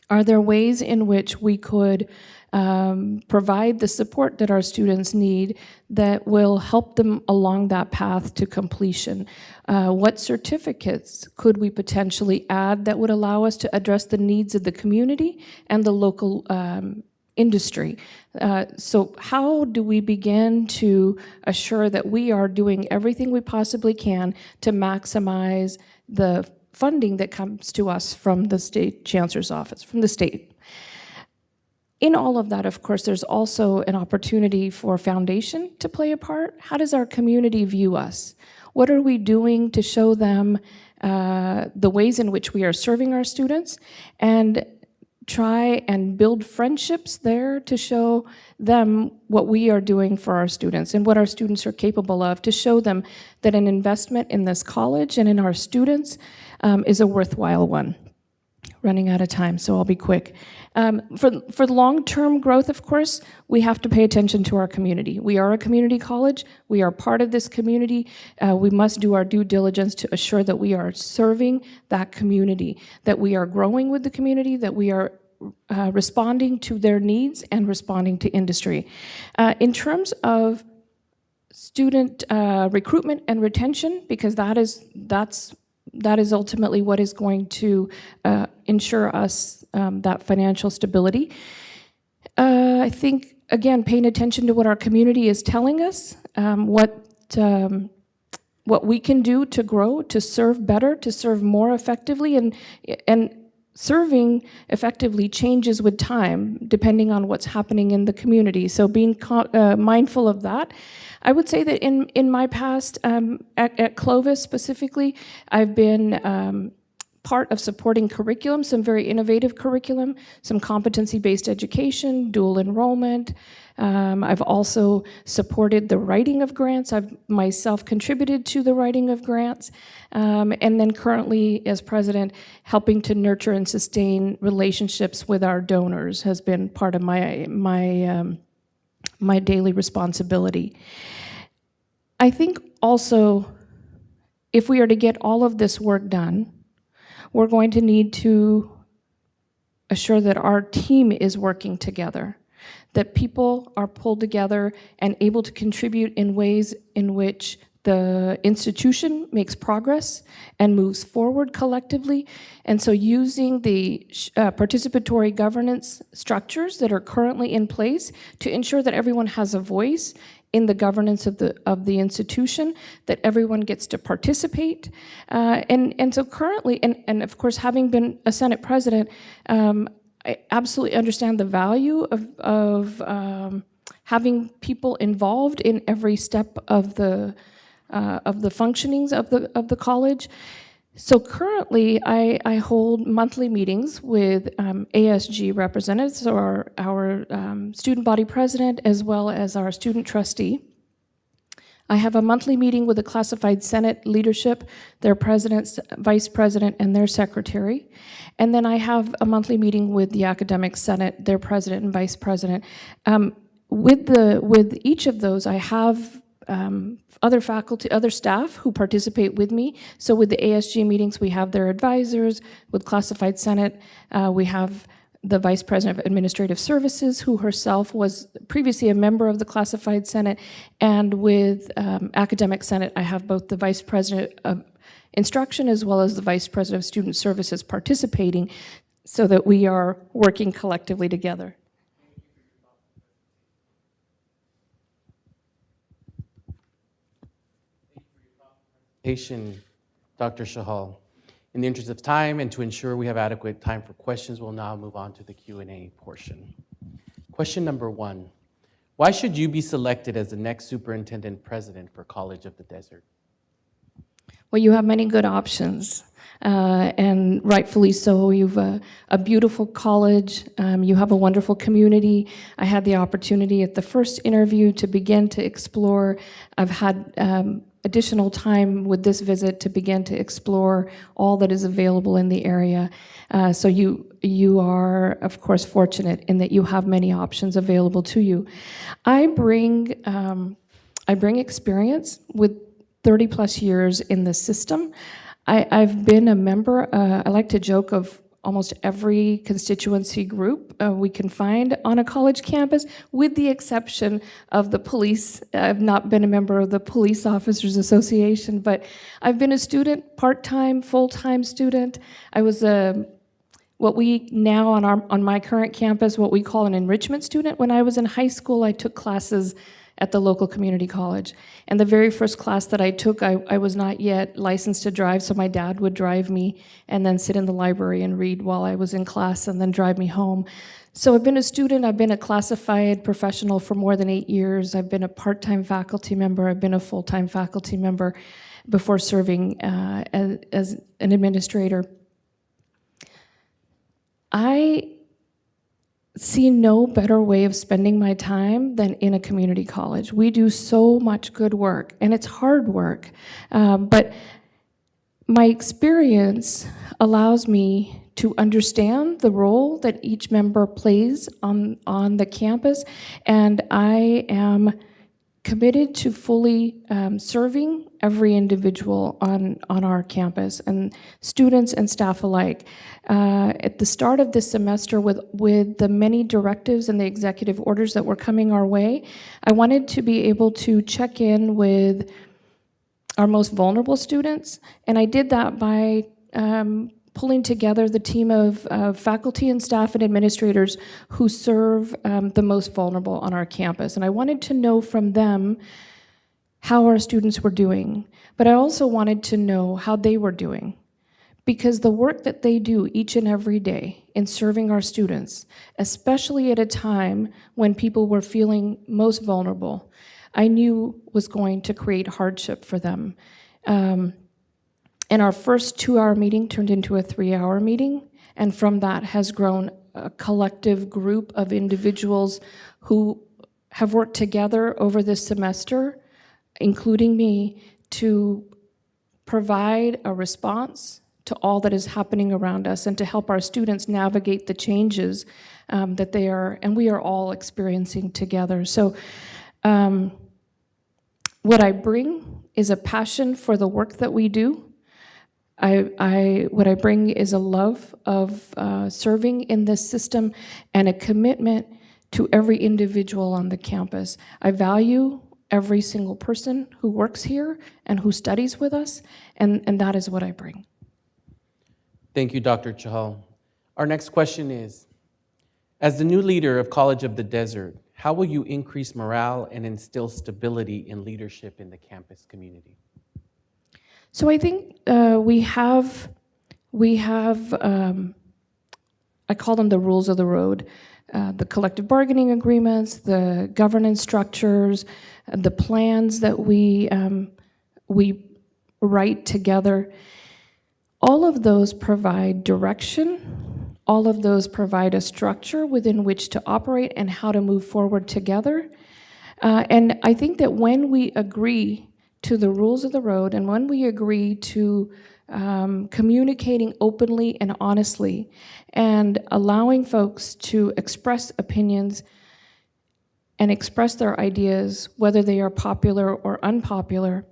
Are there ways in which we could provide the support that our students need that will help them along that path to completion? What certificates could we potentially add that would allow us to address the needs of the community and the local industry? So how do we begin to assure that we are doing everything we possibly can to maximize the funding that comes to us from the state chancellor's office, from the state? In all of that, of course, there's also an opportunity for foundation to play a part. How does our community view us? What are we doing to show them the ways in which we are serving our students, and try and build friendships there to show them what we are doing for our students and what our students are capable of, to show them that an investment in this college and in our students is a worthwhile one. Running out of time, so I'll be quick. For long-term growth, of course, we have to pay attention to our community. We are a community college. We are part of this community. We must do our due diligence to assure that we are serving that community, that we are growing with the community, that we are responding to their needs and responding to industry. In terms of student recruitment and retention, because that is ultimately what is going to ensure us that financial stability. I think, again, paying attention to what our community is telling us, what we can do to grow, to serve better, to serve more effectively, and serving effectively changes with time, depending on what's happening in the community. So being mindful of that. I would say that in my past, at Clovis specifically, I've been part of supporting curriculum, some very innovative curriculum, some competency-based education, dual enrollment. I've also supported the writing of grants. I've myself contributed to the writing of grants. And then currently, as president, helping to nurture and sustain relationships with our donors has been part of my daily responsibility. I think also, if we are to get all of this work done, we're going to need to assure that our team is working together, that people are pulled together and able to contribute in ways in which the institution makes progress and moves forward collectively. And so using the participatory governance structures that are currently in place to ensure that everyone has a voice in the governance of the institution, that everyone gets to participate. And so currently, and of course, having been a Senate president, I absolutely understand the value of having people involved in every step of the functionings of the college. So currently, I hold monthly meetings with ASG representatives, or our student body president, as well as our student trustee. I have a monthly meeting with the classified Senate leadership, their president, vice president, and their secretary. And then I have a monthly meeting with the academic senate, their president and vice president. With each of those, I have other faculty, other staff who participate with me. So with the ASG meetings, we have their advisors. With classified Senate, we have the Vice President of Administrative Services, who herself was previously a member of the classified Senate. And with Academic Senate, I have both the Vice President of Instruction as well as the Vice President of Student Services participating, so that we are working collectively together.
Dr. Chahal. In the interest of time and to ensure we have adequate time for questions, we'll now move on to the Q&A portion. Question number 1, why should you be selected as the next superintendent president for College of the Desert?
Well, you have many good options, and rightfully so. You've a beautiful college. You have a wonderful community. I had the opportunity at the first interview to begin to explore. I've had additional time with this visit to begin to explore all that is available in the area. So you are, of course, fortunate in that you have many options available to you. I bring experience with 30 plus years in the system. I've been a member, I like to joke, of almost every constituency group we can find on a college campus, with the exception of the police. I've not been a member of the Police Officers Association, but I've been a student, part-time, full-time student. I was what we now on my current campus, what we call an enrichment student. When I was in high school, I took classes at the local community college. And the very first class that I took, I was not yet licensed to drive, so my dad would drive me and then sit in the library and read while I was in class and then drive me home. So I've been a student, I've been a classified professional for more than 8 years. I've been a part-time faculty member, I've been a full-time faculty member before serving as an administrator. I see no better way of spending my time than in a community college. We do so much good work, and it's hard work. But my experience allows me to understand the role that each member plays on the campus, and I am committed to fully serving every individual on our campus, and students and staff alike. At the start of this semester, with the many directives and the executive orders that were coming our way, I wanted to be able to check in with our most vulnerable students, and I did that by pulling together the team of faculty and staff and administrators who serve the most vulnerable on our campus. And I wanted to know from them how our students were doing, but I also wanted to know how they were doing. Because the work that they do each and every day in serving our students, especially at a time when people were feeling most vulnerable, I knew was going to create hardship for them. And our first 2-hour meeting turned into a 3-hour meeting, and from that has grown a collective group of individuals who have worked together over this semester, including me, to provide a response to all that is happening around us and to help our students navigate the changes that they are, and we are all experiencing together. So what I bring is a passion for the work that we do. What I bring is a love of serving in this system and a commitment to every individual on the campus. I value every single person who works here and who studies with us, and that is what I bring.
Thank you, Dr. Chahal. Our next question is, as the new leader of College of the Desert, how will you increase morale and instill stability in leadership in the campus community?
So I think we have I call them the rules of the road, the collective bargaining agreements, the governance structures, the plans that we write together. All of those provide direction. All of those provide a structure within which to operate and how to move forward together. And I think that when we agree to the rules of the road, and when we agree to communicating openly and honestly, and allowing folks to express opinions and express their ideas, whether they are popular or unpopular,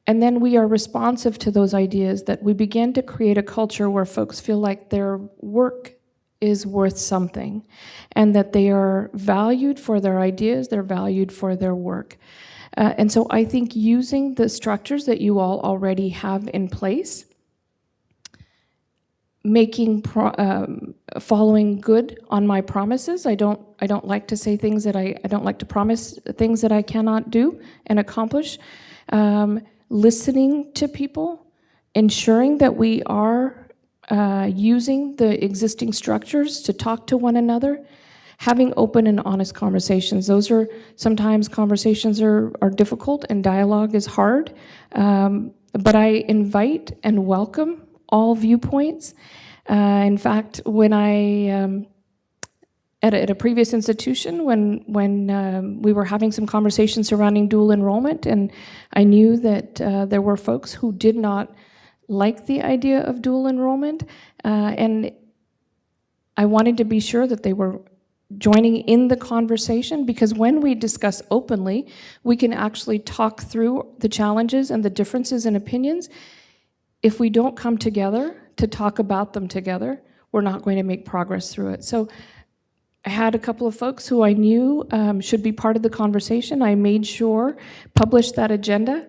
and then we are responsive to those ideas, that we begin to create a culture where folks feel like their work is worth something, and that they are valued for their ideas, they're valued for their work. And so I think using the structures that you all already have in place, following good on my promises. I don't like to say things that I don't like to promise things that I cannot do and accomplish. Listening to people, ensuring that we are using the existing structures to talk to one another, having open and honest conversations. Those are sometimes conversations are difficult and dialogue is hard, but I invite and welcome all viewpoints. In fact, when I at a previous institution, when we were having some conversations surrounding dual enrollment, and I knew that there were folks who did not like the idea of dual enrollment, and I wanted to be sure that they were joining in the conversation, because when we discuss openly, we can actually talk through the challenges and the differences in opinions. If we don't come together to talk about them together, we're not going to make progress through it. So I had a couple of folks who I knew should be part of the conversation. I made sure, published that agenda.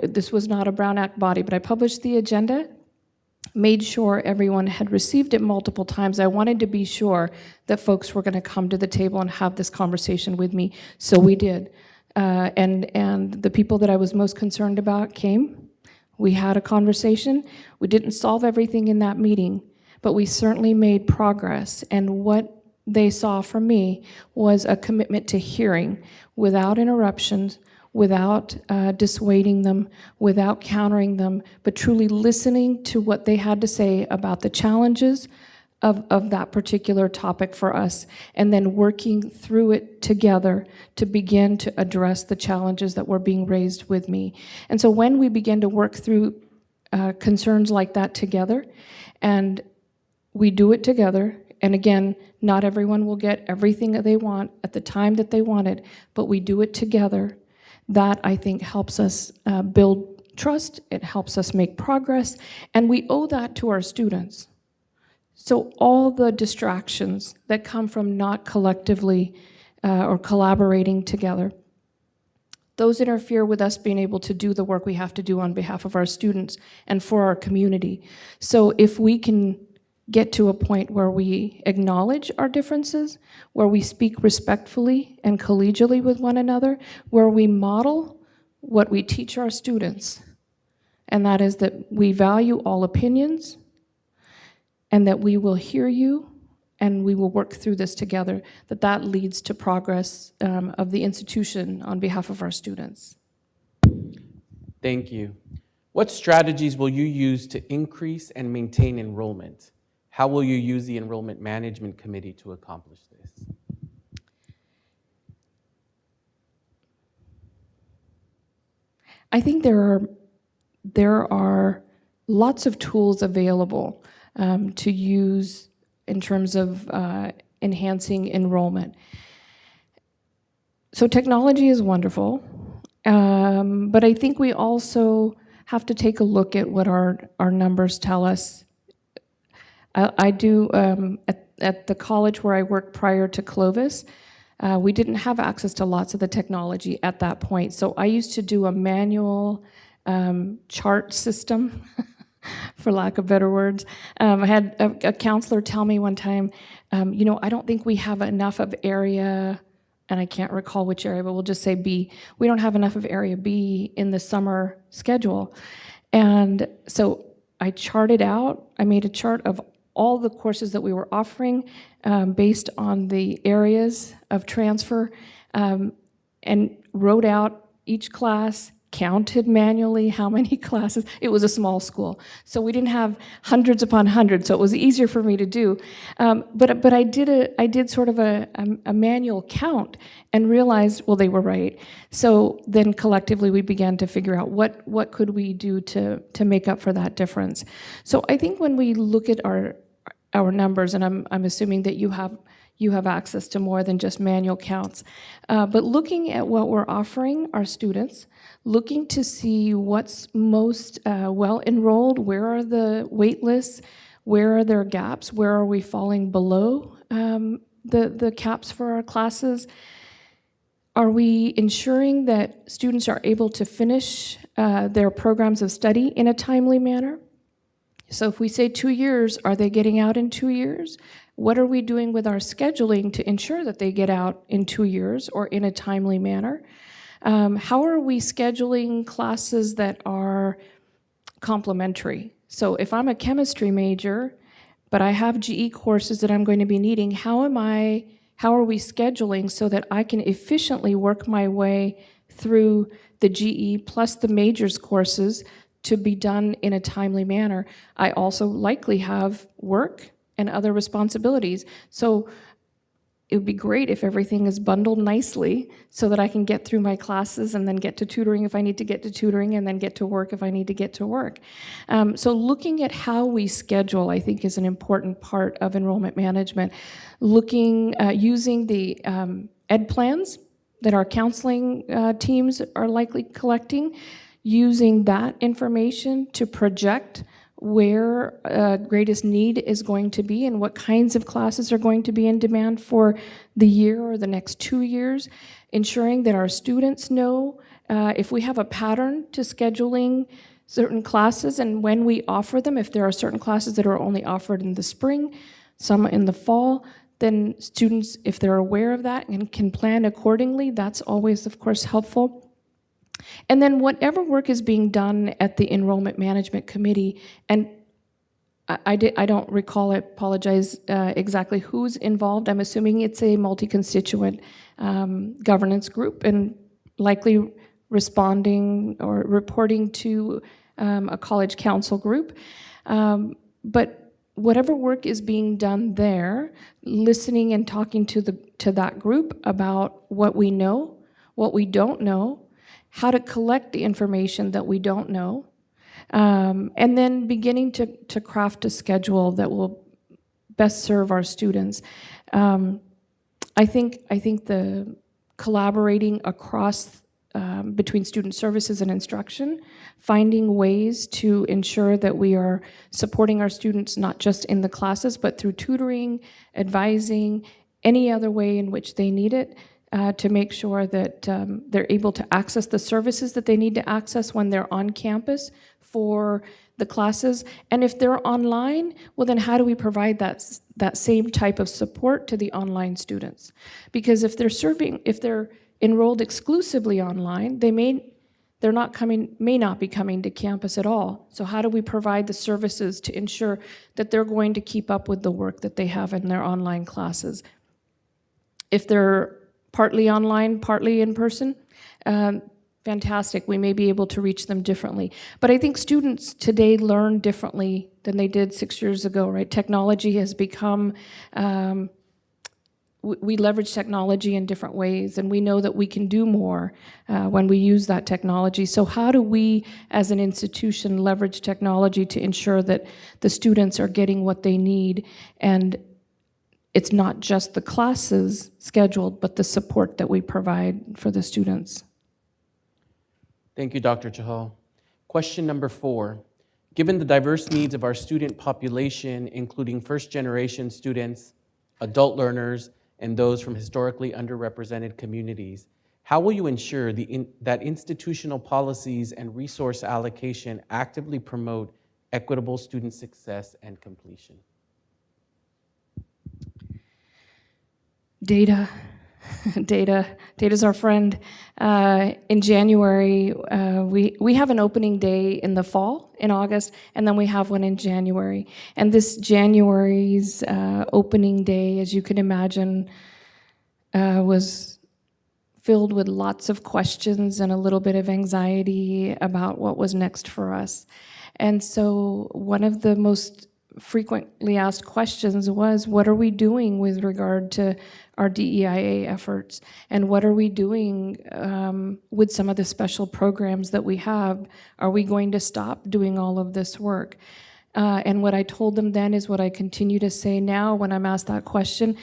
This was not a Brown Act body, but I published the agenda, made sure everyone had received it multiple times. I wanted to be sure that folks were going to come to the table and have this conversation with me, so we did. And the people that I was most concerned about came. We had a conversation. We didn't solve everything in that meeting, but we certainly made progress. And what they saw from me was a commitment to hearing without interruptions, without dissuading them, without countering them, but truly listening to what they had to say about the challenges of that particular topic for us, and then working through it together to begin to address the challenges that were being raised with me. And so when we begin to work through concerns like that together, and we do it together, and again, not everyone will get everything that they want at the time that they want it, but we do it together, That, I think, helps us build trust, it helps us make progress, and we owe that to our students. So all the distractions that come from not collectively or collaborating together, those interfere with us being able to do the work we have to do on behalf of our students and for our community. So if we can get to a point where we acknowledge our differences, where we speak respectfully and collegially with one another, where we model what we teach our students, and that is that we value all opinions, and that we will hear you, and we will work through this together, that leads to progress of the institution on behalf of our students.
Thank you. What strategies will you use to increase and maintain enrollment? How will you use the Enrollment Management Committee to accomplish this?
I think there are lots of tools available to use in terms of enhancing enrollment. So technology is wonderful, but I think we also have to take a look at what our numbers tell us. I do, at the college where I worked prior to Clovis, we didn't have access to lots of the technology at that point. So I used to do a manual chart system, for lack of better words. I had a counselor tell me one time, I don't think we have enough of area, and I can't recall which area, but we'll just say B. We don't have enough of area B in the summer schedule. And so I charted out, I made a chart of all the courses that we were offering based on the areas of transfer, and wrote out each class, counted manually how many classes. It was a small school, so we didn't have hundreds upon hundreds, so it was easier for me to do. But I did sort of a manual count and realized, well, they were right. So then collectively we began to figure out what could we do to make up for that difference. So I think when we look at our numbers, and I'm assuming that you have access to more than just manual counts, but looking at what we're offering our students, looking to see what's most well enrolled, where are the wait lists, where are there gaps, where are we falling below the caps for our classes. Are we ensuring that students are able to finish their programs of study in a timely manner? So if we say 2 years, are they getting out in 2 years? What are we doing with our scheduling to ensure that they get out in 2 years or in a timely manner? How are we scheduling classes that are complementary? So if I'm a chemistry major, but I have GE courses that I'm going to be needing, how are we scheduling so that I can efficiently work my way through the GE plus the majors courses to be done in a timely manner? I also likely have work and other responsibilities. So it would be great if everything is bundled nicely so that I can get through my classes and then get to tutoring if I need to get to tutoring, and then get to work if I need to get to work. So looking at how we schedule, I think, is an important part of enrollment management. Using the ed plans that our counseling teams are likely collecting, using that information to project where greatest need is going to be and what kinds of classes are going to be in demand for the year or the next 2 years, ensuring that our students know if we have a pattern to scheduling certain classes and when we offer them. If there are certain classes that are only offered in the spring, some in the fall, then students, if they're aware of that and can plan accordingly, that's always, of course, helpful. And then whatever work is being done at the Enrollment Management Committee, and I don't recall, I apologize, exactly who's involved. I'm assuming it's a multi-constituent governance group and likely responding or reporting to a college council group. But whatever work is being done there, listening and talking to that group about what we know, what we don't know, how to collect the information that we don't know, and then beginning to craft a schedule that will best serve our students. I think the collaborating across between student services and instruction, finding ways to ensure that we are supporting our students not just in the classes, but through tutoring, advising, any other way in which they need it, to make sure that they're able to access the services that they need to access when they're on campus for the classes. And if they're online, well, then how do we provide that same type of support to the online students? Because if they're enrolled exclusively online, they may not be coming to campus at all. So how do we provide the services to ensure that they're going to keep up with the work that they have in their online classes? If they're partly online, partly in person, fantastic. We may be able to reach them differently. But I think students today learn differently than they did 6 years ago, right? Technology has become, we leverage technology in different ways, and we know that we can do more when we use that technology. So how do we, as an institution, leverage technology to ensure that the students are getting what they need, and it's not just the classes scheduled, but the support that we provide for the students?
Thank you, Dr. Chahal. Question number 4. Given the diverse needs of our student population, including first-generation students, adult learners, and those from historically underrepresented communities, how will you ensure that institutional policies and resource allocation actively promote equitable student success and completion?
Data. Data's our friend. In January, we have an opening day in the fall, in August, and then we have one in January. And this January's opening day, as you can imagine, was filled with lots of questions and a little bit of anxiety about what was next for us. And so one of the most frequently asked questions was, what are we doing with regard to our DEIA efforts? And what are we doing with some of the special programs that we have? Are we going to stop doing all of this work? And what I told them then is what I continue to say now when I'm asked that question.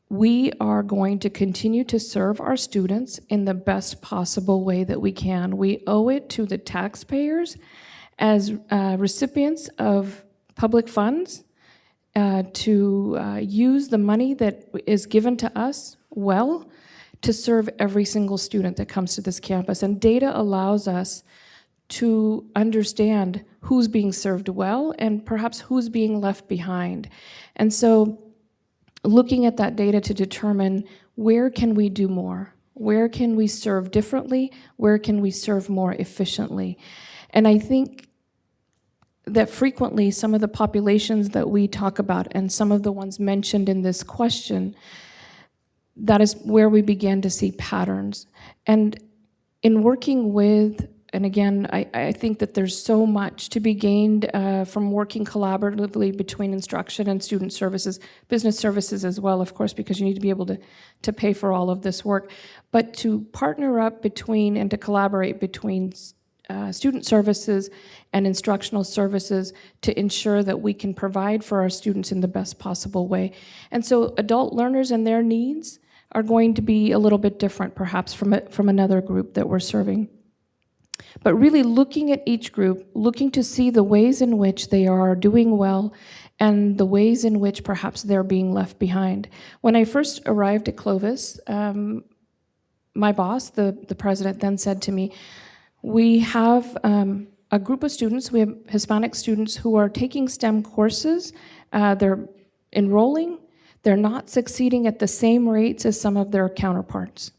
We are going to continue to serve our students in the best possible way that we can. We owe it to the taxpayers as recipients of public funds to use the money that is given to us well to serve every single student that comes to this campus. And data allows us to understand who's being served well and perhaps who's being left behind. And so looking at that data to determine where can we do more? Where can we serve differently? Where can we serve more efficiently? And I think that frequently some of the populations that we talk about and some of the ones mentioned in this question, that is where we began to see patterns. And in working with, and again, I think that there's so much to be gained from working collaboratively between instruction and student services, business services as well, of course, because you need to be able to pay for all of this work. But to partner up between and to collaborate between student services and instructional services to ensure that we can provide for our students in the best possible way. And so adult learners and their needs are going to be a little bit different perhaps from another group that we're serving. But really looking at each group, looking to see the ways in which they are doing well and the ways in which perhaps they're being left behind. When I first arrived at Clovis, my boss, the president, then said to me, we have a group of students, we have Hispanic students who are taking STEM courses, they're enrolling, they're not succeeding at the same rates as some of their counterparts.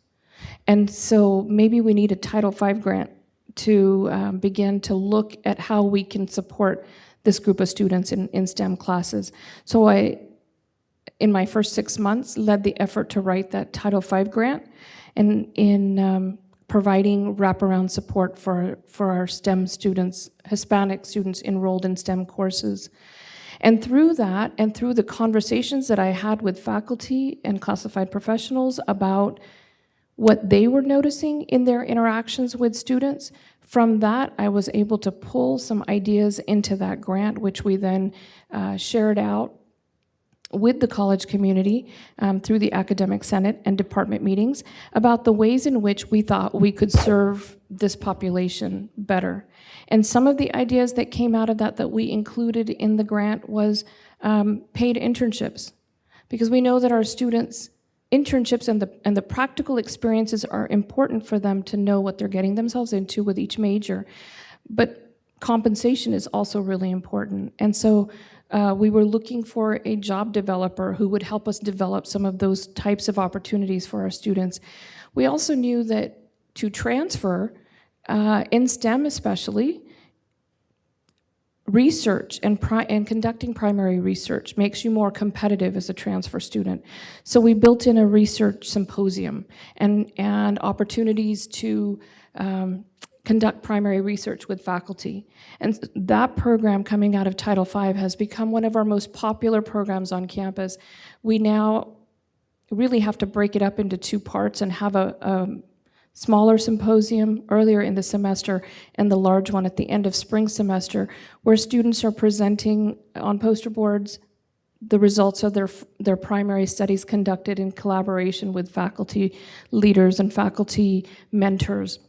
And so maybe we need a Title V grant to begin to look at how we can support this group of students in STEM classes. So I, in my first 6 months, led the effort to write that Title V grant and in providing wraparound support for our STEM students, Hispanic students enrolled in STEM courses. And through that, and through the conversations that I had with faculty and classified professionals about what they were noticing in their interactions with students, from that I was able to pull some ideas into that grant, which we then shared out with the college community through the Academic Senate and department meetings about the ways in which we thought we could serve this population better. And some of the ideas that came out of that we included in the grant was paid internships, because we know that our students' internships and the practical experiences are important for them to know what they're getting themselves into with each major. But compensation is also really important. And so we were looking for a job developer who would help us develop some of those types of opportunities for our students. We also knew that to transfer, in STEM especially, research and conducting primary research makes you more competitive as a transfer student. So we built in a research symposium and opportunities to conduct primary research with faculty. And that program coming out of Title V has become one of our most popular programs on campus. We now really have to break it up into two parts and have a smaller symposium earlier in the semester and the large one at the end of spring semester, where students are presenting on poster boards the results of their primary studies conducted in collaboration with faculty leaders and faculty mentors.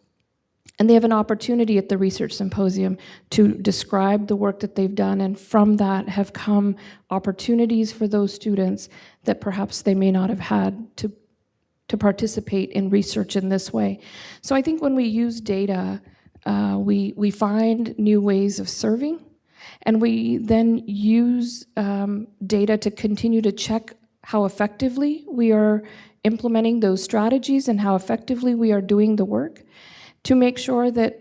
And they have an opportunity at the research symposium to describe the work that they've done, and from that have come opportunities for those students that perhaps they may not have had to participate in research in this way. So I think when we use data, we find new ways of serving, and we then use data to continue to check how effectively we are implementing those strategies and how effectively we are doing the work, to make sure that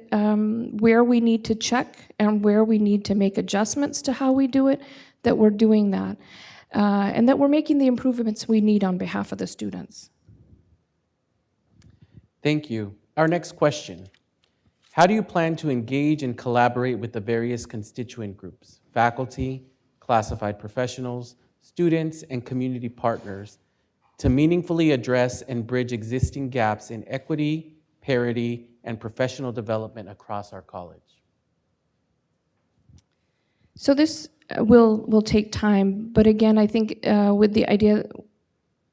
where we need to check and where we need to make adjustments to how we do it, that we're doing that, and that we're making the improvements we need on behalf of the students.
Thank you. Our next question. How do you plan to engage and collaborate with the various constituent groups, faculty, classified professionals, students, and community partners to meaningfully address and bridge existing gaps in equity, parity, and professional development across our college?
So this will take time, but again, I think with the idea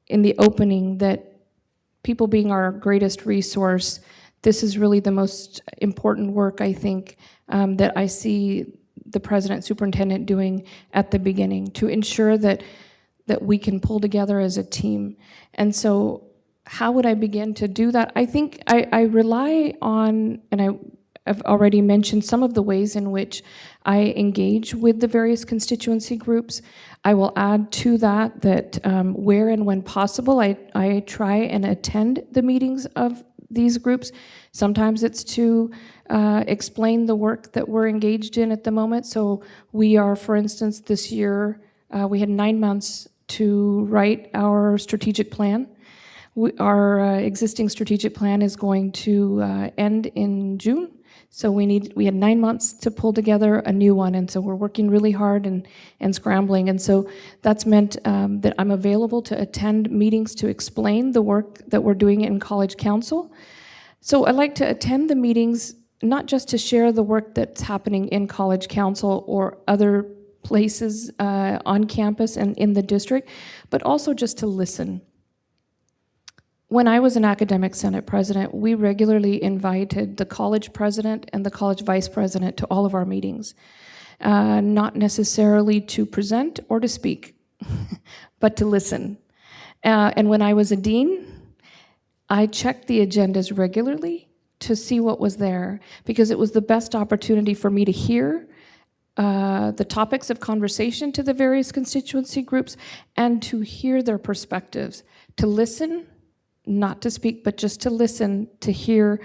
in the opening that people being our greatest resource, this is really the most important work, I think, that I see the president superintendent doing at the beginning, to ensure that we can pull together as a team. And so how would I begin to do that? I think I rely on, and I've already mentioned some of the ways in which I engage with the various constituency groups. I will add to that where and when possible, I try and attend the meetings of these groups. Sometimes it's to explain the work that we're engaged in at the moment. So we are, for instance, this year, we had 9 months to write our strategic plan. Our existing strategic plan is going to end in June. So we had 9 months to pull together a new one, and so we're working really hard and scrambling. And so that's meant that I'm available to attend meetings to explain the work that we're doing in College Council. So I like to attend the meetings, not just to share the work that's happening in College Council or other places on campus and in the district, but also just to listen. When I was an academic senate president, we regularly invited the college president and the college vice president to all of our meetings, not necessarily to present or to speak, but to listen. And when I was a dean, I checked the agendas regularly to see what was there, because it was the best opportunity for me to hear the topics of conversation to the various constituency groups and to hear their perspectives, to listen, not to speak, but just to listen, to hear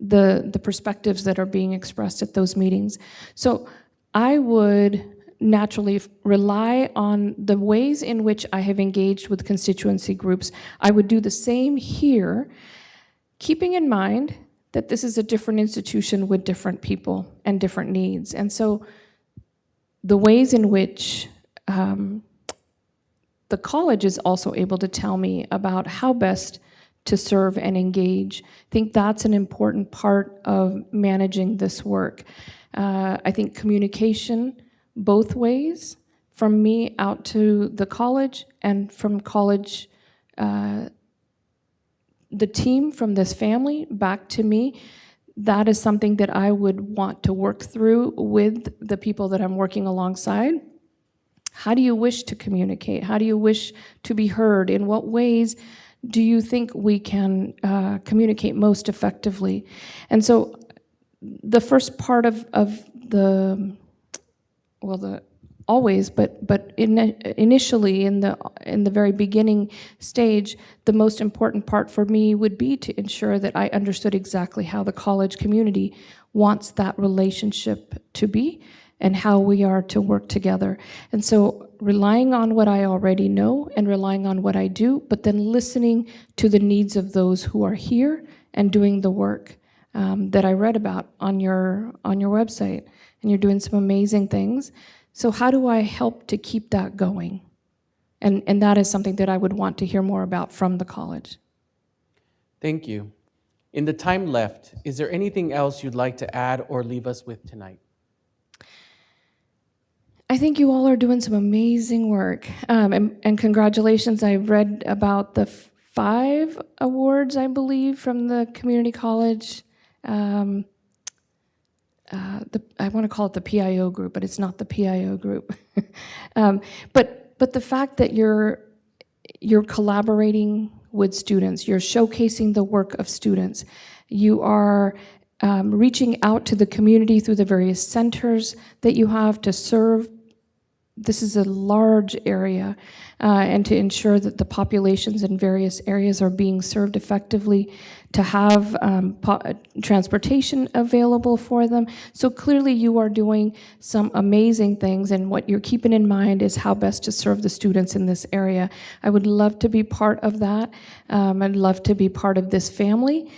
the perspectives that are being expressed at those meetings. So I would naturally rely on the ways in which I have engaged with constituency groups. I would do the same here, keeping in mind that this is a different institution with different people and different needs. And so the ways in which the college is also able to tell me about how best to serve and engage. I think that's an important part of managing this work. I think communication both ways from me out to the college, and from college, the team, from this family back to me, that is something that I would want to work through with the people that I'm working alongside. How do you wish to communicate? How do you wish to be heard? In what ways do you think we can communicate most effectively? And so the first part of the, well, the always, but initially in the very beginning stage, the most important part for me would be to ensure that I understood exactly how the college community wants that relationship to be and how we are to work together. And so relying on what I already know and relying on what I do, but then listening to the needs of those who are here and doing the work that I read about on your website. And you're doing some amazing things. So how do I help to keep that going? And that is something that I would want to hear more about from the college.
Thank you. In the time left, is there anything else you'd like to add or leave us with tonight?
I think you all are doing some amazing work. And congratulations, I read about the 5 awards, I believe, from the community college. I want to call it the PIO group, but it's not the PIO group. But the fact that you're collaborating with students, you're showcasing the work of students, you are reaching out to the community through the various centers that you have to serve. This is a large area, and to ensure that the populations in various areas are being served effectively, to have transportation available for them. So clearly you are doing some amazing things, and what you're keeping in mind is how best to serve the students in this area. I would love to be part of that. I'd love to be part of this family.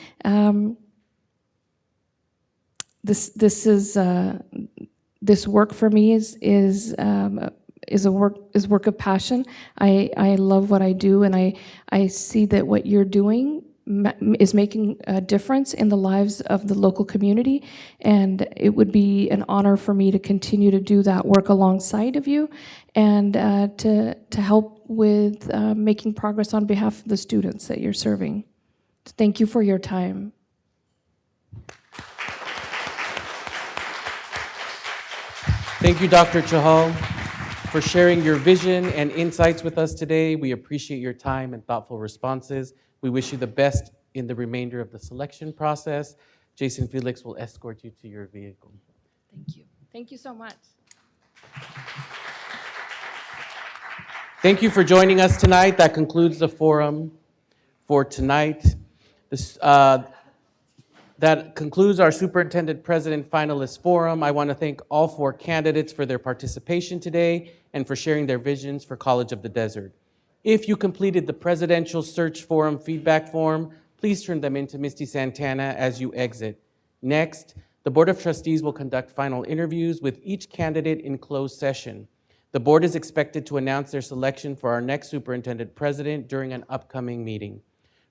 This work for me is work of passion. I love what I do, and I see that what you're doing is making a difference in the lives of the local community, and it would be an honor for me to continue to do that work alongside of you, and to help with making progress on behalf of the students that you're serving. Thank you for your time.
Thank you, Dr. Chahal, for sharing your vision and insights with us today. We appreciate your time and thoughtful responses. We wish you the best in the remainder of the selection process. Jason Felix will escort you to your vehicle.
Thank you. Thank you so much.
Thank you for joining us tonight. That concludes the forum for tonight. That concludes our Superintendent President Finalist Forum. I want to thank all 4 candidates for their participation today and for sharing their visions for College of the Desert. If you completed the Presidential Search Forum feedback form, please turn them into Misty Santana as you exit. Next, the Board of Trustees will conduct final interviews with each candidate in closed session. The board is expected to announce their selection for our next Superintendent President during an upcoming meeting.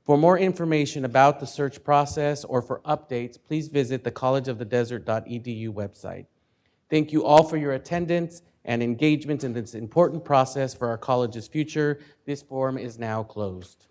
For more information about the search process or for updates, please visit the collegeofthedesert.edu website. Thank you all for your attendance and engagement in this important process for our college's future. This forum is now closed.